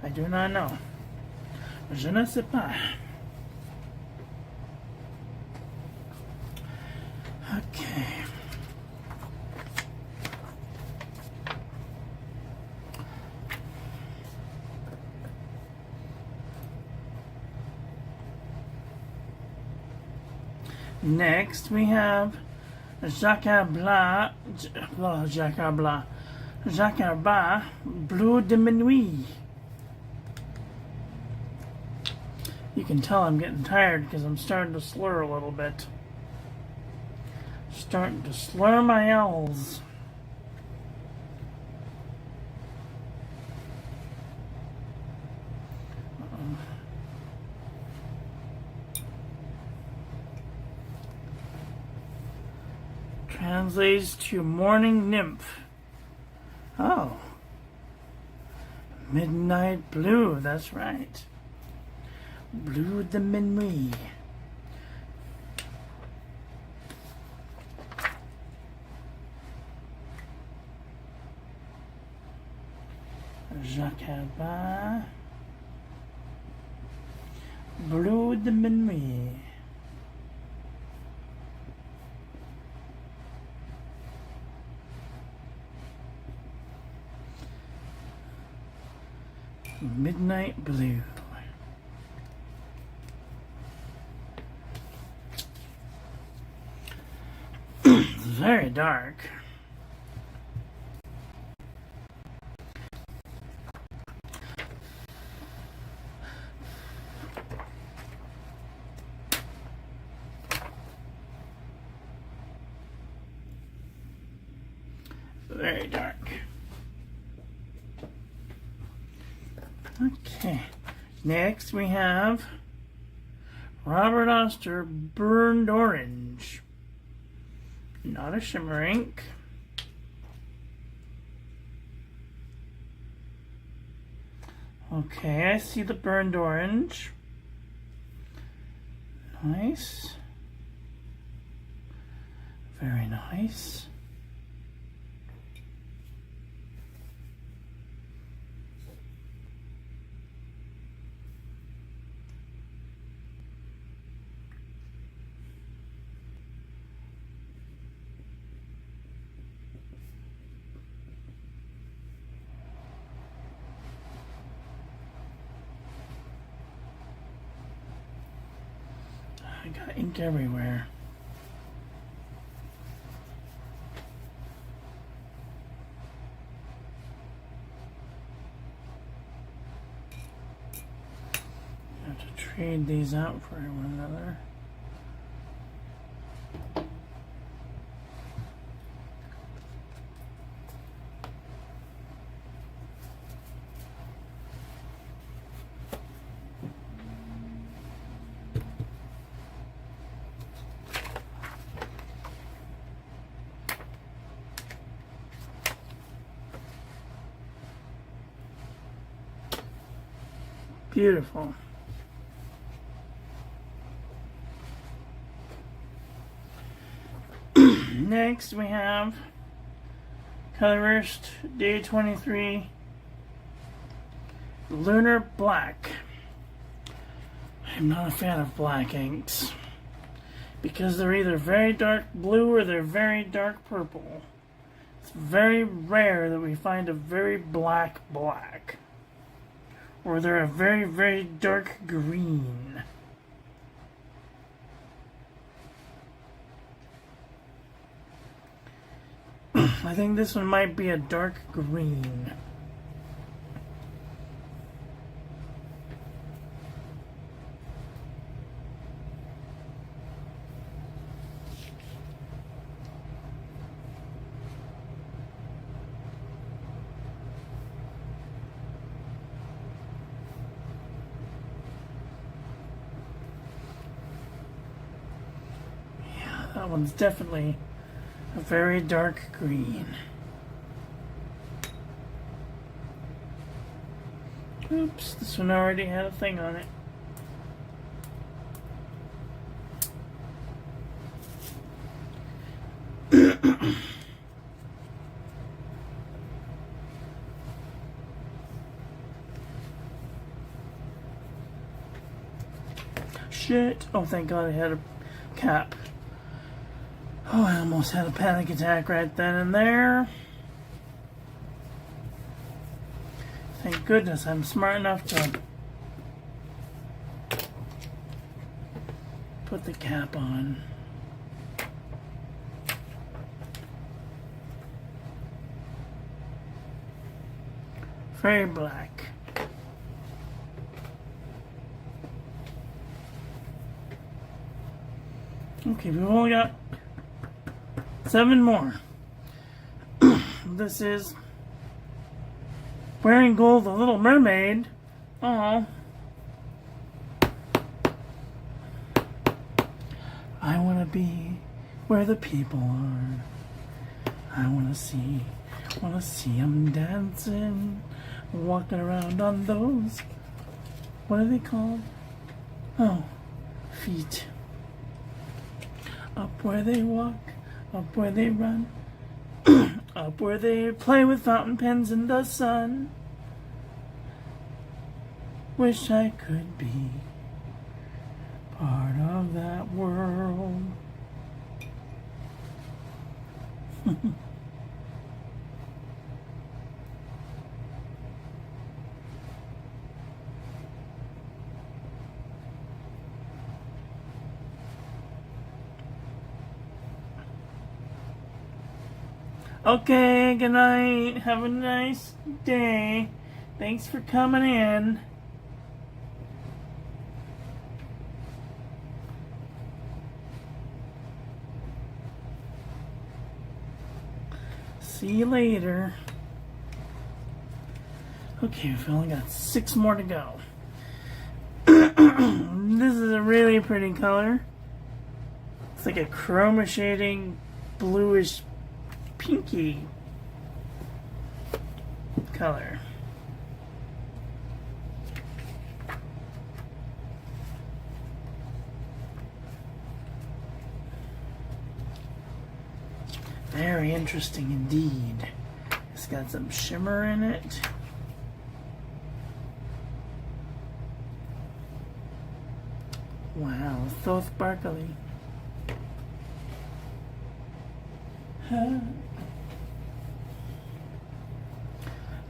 I do not know. Je ne sais pas. Okay. Next, we have Jacquard Bleu de Minuit. You can tell I'm getting tired because I'm starting to slur a little bit. Starting to slur my L's. Translates to morning nymph. Oh. Midnight blue, that's right. Bleu de Minuit. Jacquard Bleu de Minuit. Midnight blue. Very dark. Very dark. Okay. Next we have Robert Oster Burned Orange. Not a shimmer ink. Okay, I see the burned orange. Nice. Very nice. I got ink everywhere. I have to trade these out for one another. Beautiful. Next we have Colorist Day 23 Lunar Black. I'm not a fan of black inks because they're either very dark blue or they're very dark purple. It's very rare that we find a very black black. Or they're a very, very dark green. I think this one might be a dark green. That one's definitely a very dark green. Oops, this one already had a thing on it. Shit. Oh, thank God I had a cap. Oh, I almost had a panic attack right then and there. Thank goodness I'm smart enough to put the cap on. Very black. Okay, we've only got 7 more. This is Wearing Gold, The Little Mermaid. Oh. I want to be where the people are. I want to see them dancing, walking around on those. What are they called? Oh, feet. Up where they walk, up where they run, up where they play with fountain pens in the sun. Wish I could be part of that world. Okay, good night. Have a nice day. Thanks for coming in. See you later. Okay, we've only got 6 more to go. This is a really pretty color. It's like a chroma shading bluish pinky color. Very interesting indeed. It's got some shimmer in it. Wow, so sparkly.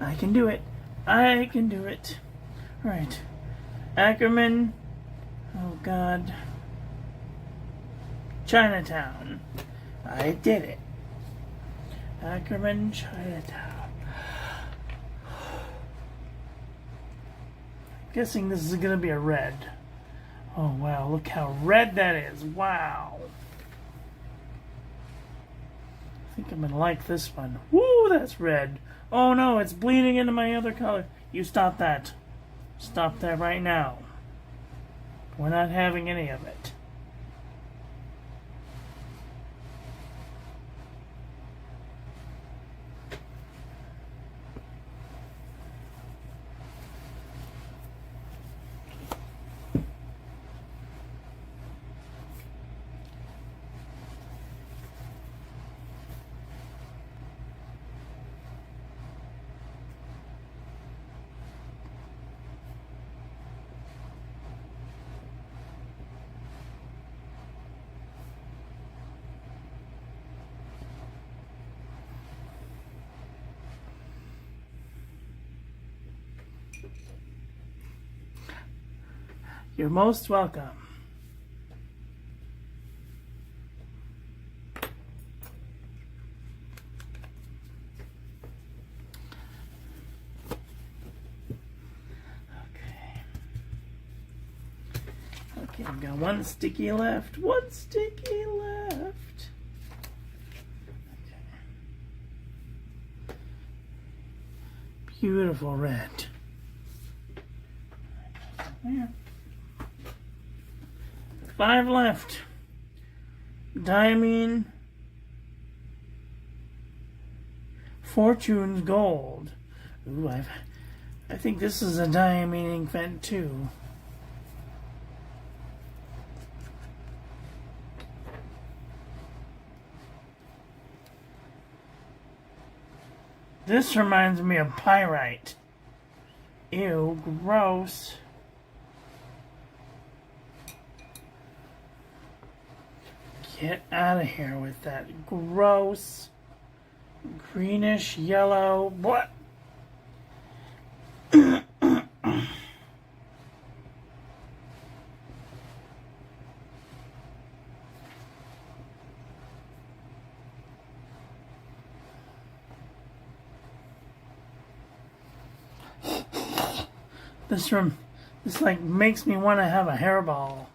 I can do it. I can do it. Alright. Ackerman. Oh God. Chinatown. I did it. Ackerman, Chinatown. Guessing this is gonna be a red. Oh wow, look how red that is. Wow. I think I'm gonna like this one. Woo, that's red. Oh no, it's bleeding into my other color. You stop that. Stop that right now. We're not having any of it. You're most welcome. Okay, I've got 1 sticky left. 1 sticky left. Okay. Beautiful red. There. 5 left. Diamine, Fortune's Gold. Ooh, I think this is a diamine vent too. This reminds me of pyrite. Ew, gross. Get out of here with that gross greenish yellow. What? This like makes me want to have a hairball.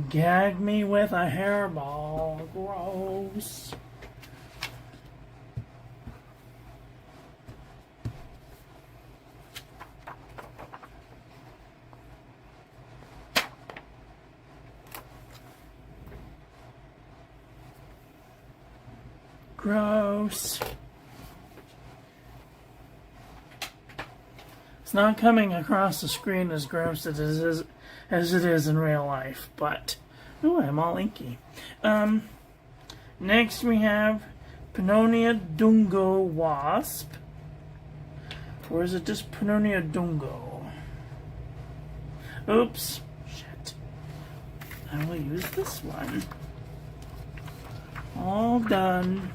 Gag me with a hairball. Gross. Gross. It's not coming across the screen as gross as it is in real life, but oh, I'm all inky. Next we have Pannonia Dungo Wasp. Or is it just Pannonia Dungo? Oops. Shit. I will use this one. All done.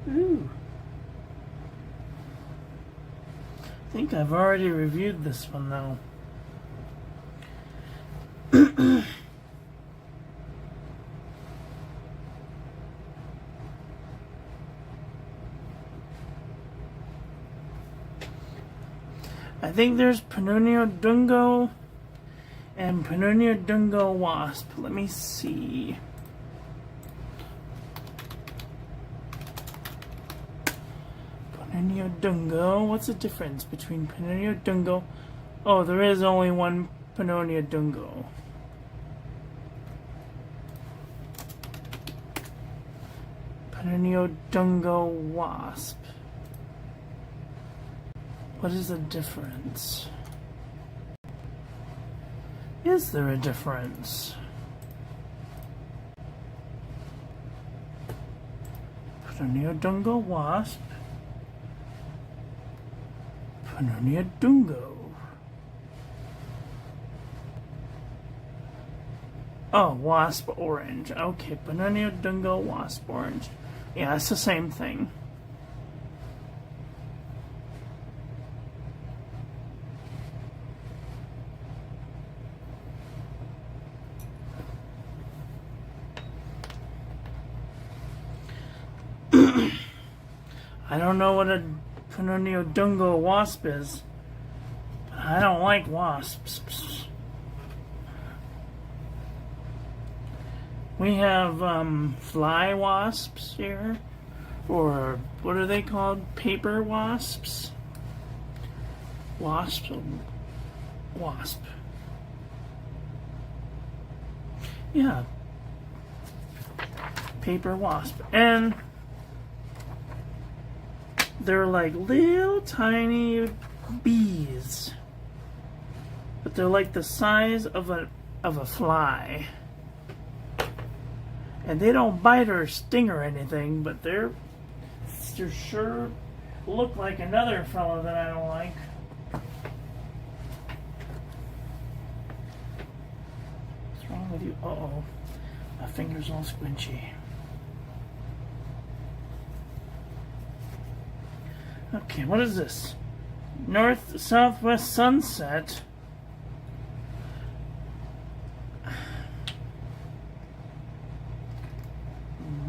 Ooh. I think I've already reviewed this one though. I think there's Pannonia Dungo and Pannonia Dungo Wasp. Let me see. Pannonia Dungo. What's the difference between Pannonia Dungo? Oh, there is only one Pannonia Dungo. Pannonia Dungo Wasp. What is the difference? Is there a difference? Pannonia Dungo Wasp. Pannonia Dungo. Oh, Wasp Orange. Okay, Pannonia Dungo Wasp Orange. Yeah, it's the same thing. I don't know what a Pannonia Dungo Wasp is. I don't like wasps. We have fly wasps here, or what are they called? Paper wasps? Wasp. Yeah. Paper wasp. And they're like little tiny bees, but they're like the size of a fly, and they don't bite or sting or anything, but they're sure look like another fellow that I don't like. What's wrong with you? Uh-oh, my finger's all squinchy. Okay, what is this? North-southwest sunset.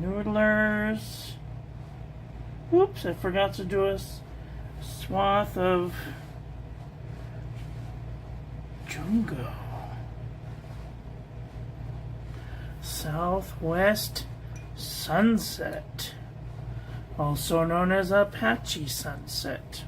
Noodlers. Whoops, I forgot to do a swath of Jungo. Southwest sunset. Also known as Apache sunset.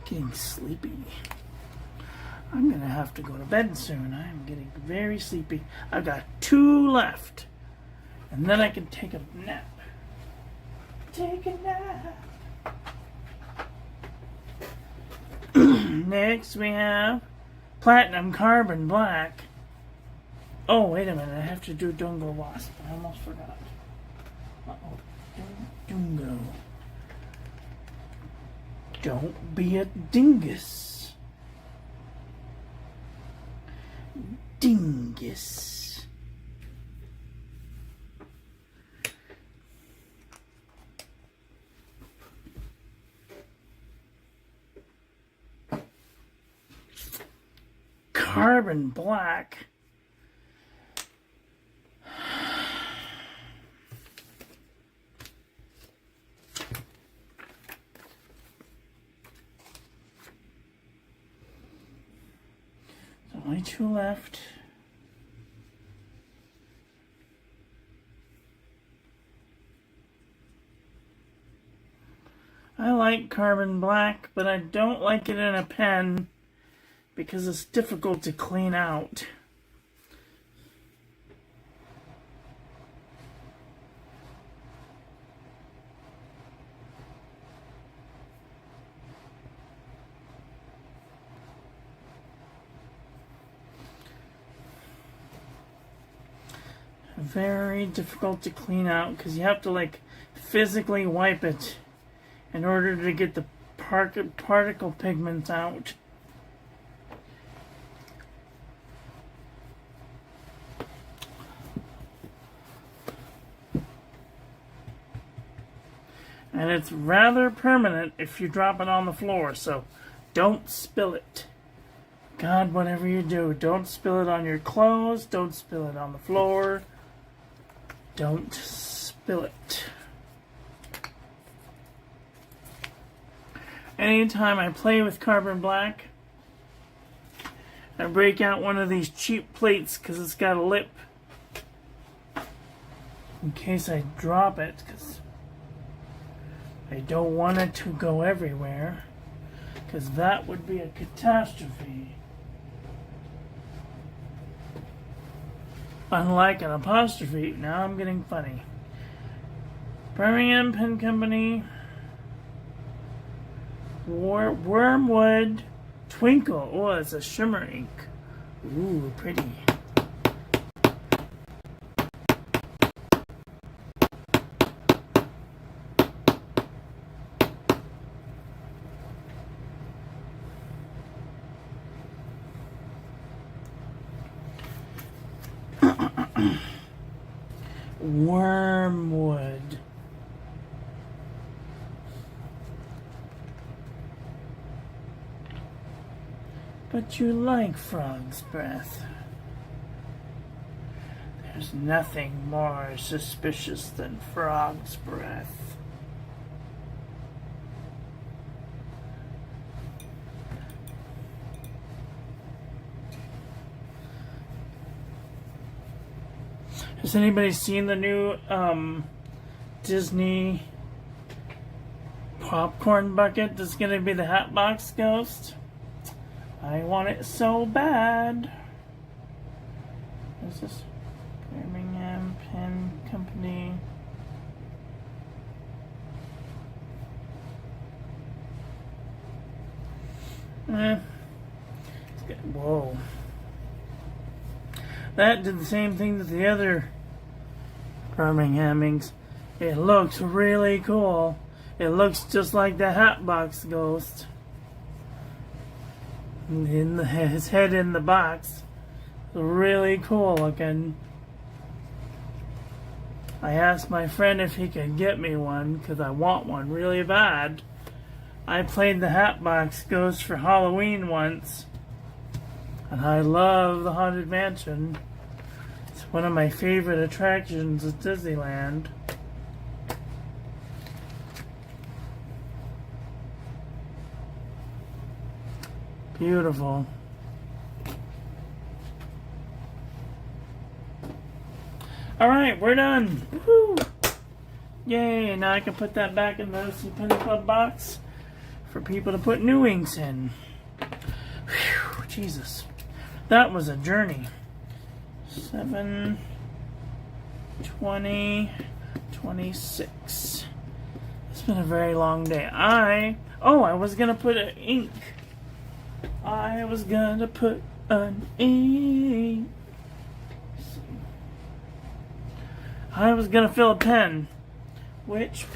Getting sleepy. I'm gonna have to go to bed soon. I'm getting very sleepy. I've got 2 left. And then I can take a nap. Take a nap. Next we have Platinum Carbon Black. Oh, wait a minute. I have to do Dungo Wasp. I almost forgot. Uh-oh. Dungo. Don't be a dingus. Dingus. Carbon Black. Only 2 left. I like Carbon Black, but I don't like it in a pen because it's difficult to clean out. Very difficult to clean out because you have to like physically wipe it in order to get the particle pigments out. And it's rather permanent if you drop it on the floor, so don't spill it. God, whatever you do, don't spill it on your clothes, don't spill it on the floor. Don't spill it. Anytime I play with Carbon Black, I break out one of these cheap plates because it's got a lip. In case I drop it, because I don't want it to go everywhere, because that would be a catastrophe. Unlike an apostrophe, now I'm getting funny. Birmingham Pen Company, Wormwood Twinkle. Oh, it's a shimmer ink. Ooh, pretty. Wormwood. But you like frog's breath. There's nothing more suspicious than frog's breath. Has anybody seen the new Disney popcorn bucket that's going to be the Hatbox Ghost? I want it so bad. What's this? Birmingham Pen Company. Whoa. That did the same thing that the other Birmingham inks. It looks really cool. It looks just like the Hatbox Ghost. His head in the box. Really cool looking. I asked my friend if he could get me one because I want one really bad. I played the Hatbox Ghost for Halloween once. And I love the Haunted Mansion. It's one of my favorite attractions at Disneyland. Beautiful. Alright, we're done. Woohoo! Yay, now I can put that back in the Penny Club box for people to put new inks in. Whew, Jesus. That was a journey. 7, 20, 26. It's been a very long day. I was gonna put an ink. I was gonna put an ink. I was gonna fill a pen. Which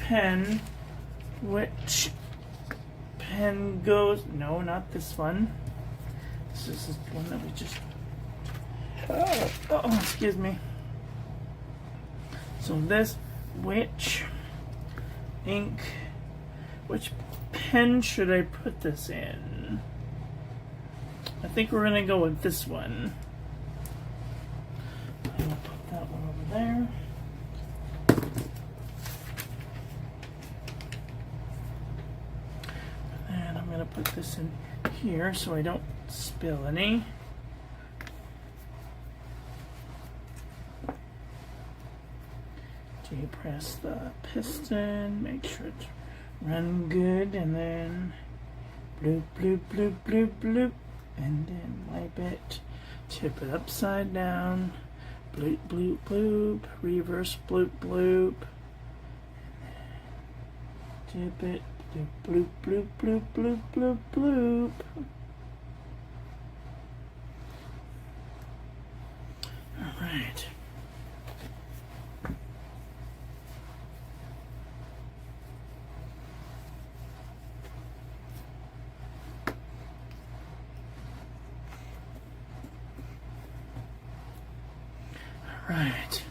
pen goes? No, not this one. This is the one that we just. Oh, excuse me. So this, which pen should I put this in? I think we're gonna go with this one. I'm gonna put that one over there. And I'm gonna put this in here so I don't spill any. Depress the piston, make sure it's run good, and then bloop, bloop, bloop, bloop, bloop, and then wipe it, tip it upside down, bloop, bloop, bloop, reverse bloop, bloop, tip it, bloop, bloop, bloop, bloop, bloop, bloop. All right. Right.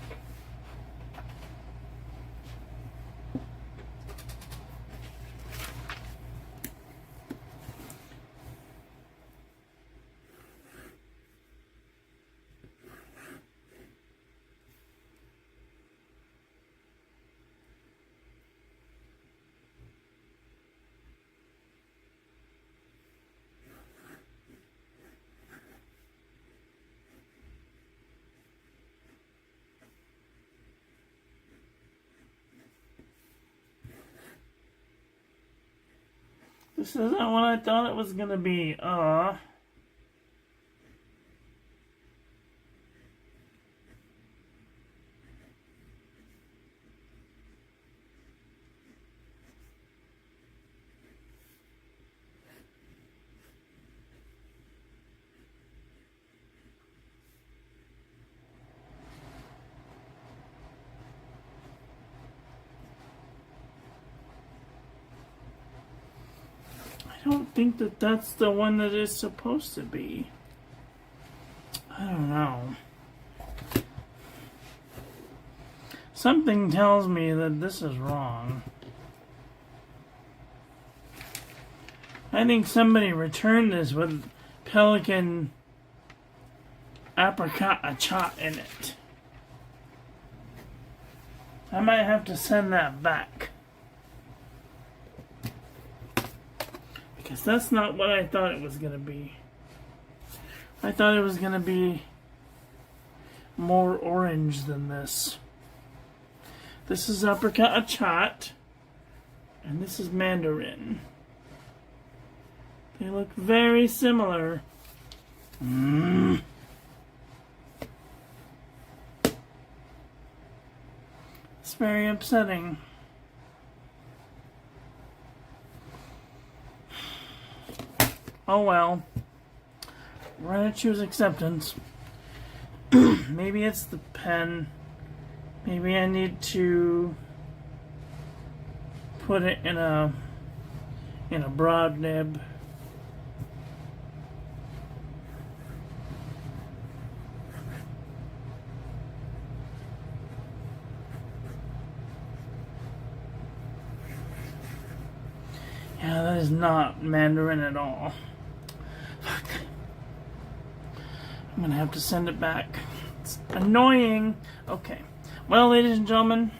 This isn't what I thought it was gonna be. I don't think that that's the one that it's supposed to be. I don't know. Something tells me that this is wrong. I think somebody returned this with pelican apricot achot in it. I might have to send that back. Because that's not what I thought it was going to be. I thought it was going to be more orange than this. This is apricot achot, and this is mandarin. They look very similar. It's very upsetting. Oh well. We're gonna choose acceptance. Maybe it's the pen. Maybe I need to put it in a broad nib. Yeah, that is not mandarin at all. Fuck. I'm gonna have to send it back. It's annoying. Okay. Well, ladies and gentlemen,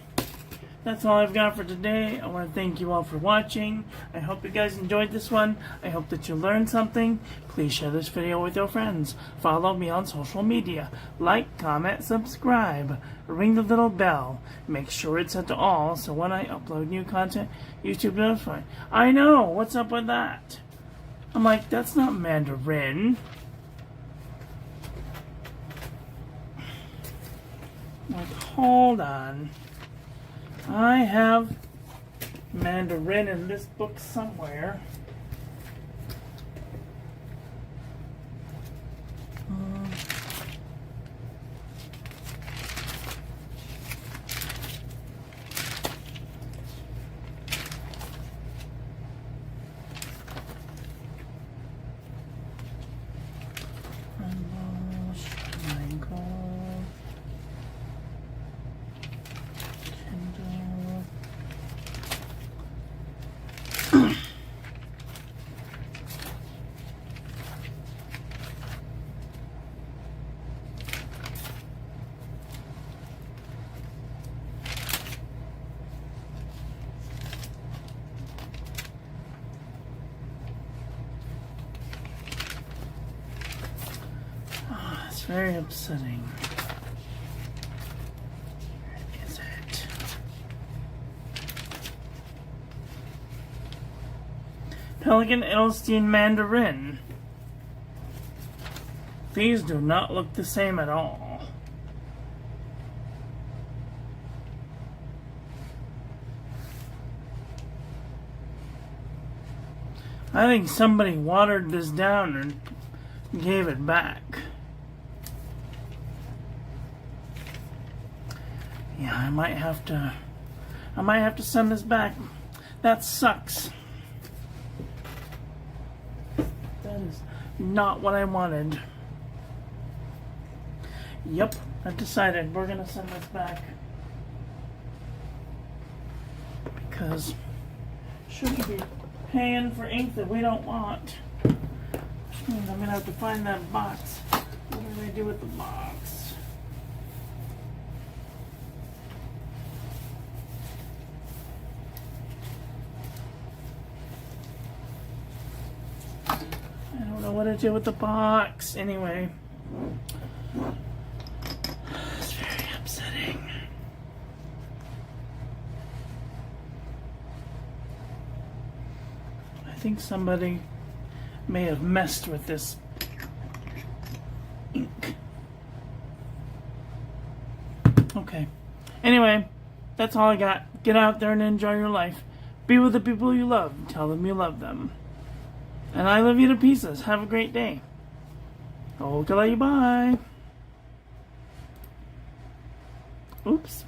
that's all I've got for today. I want to thank you all for watching. I hope you guys enjoyed this one. I hope that you learned something. Please share this video with your friends. Follow me on social media. Like, comment, subscribe. Ring the little bell. Make sure it's set to all so when I upload new content, YouTube notifies. I know! What's up with that? I'm like, that's not Mandarin. Like, hold on. I have Mandarin in this book somewhere. Very upsetting. Where is it? Pelican Edelstein Mandarin. These do not look the same at all. I think somebody watered this down and gave it back. Yeah, I might have to send this back. That sucks. That is not what I wanted. Yep, I've decided we're gonna send this back. Because shouldn't be paying for ink that we don't want. Which means I'm gonna have to find that box. What do I do with the box? I don't know what to do with the box. Anyway. It's very upsetting. I think somebody may have messed with this ink. Okay. Anyway, that's all I got. Get out there and enjoy your life. Be with the people you love. Tell them you love them. And I love you to pieces. Have a great day. Okay, bye. Oops.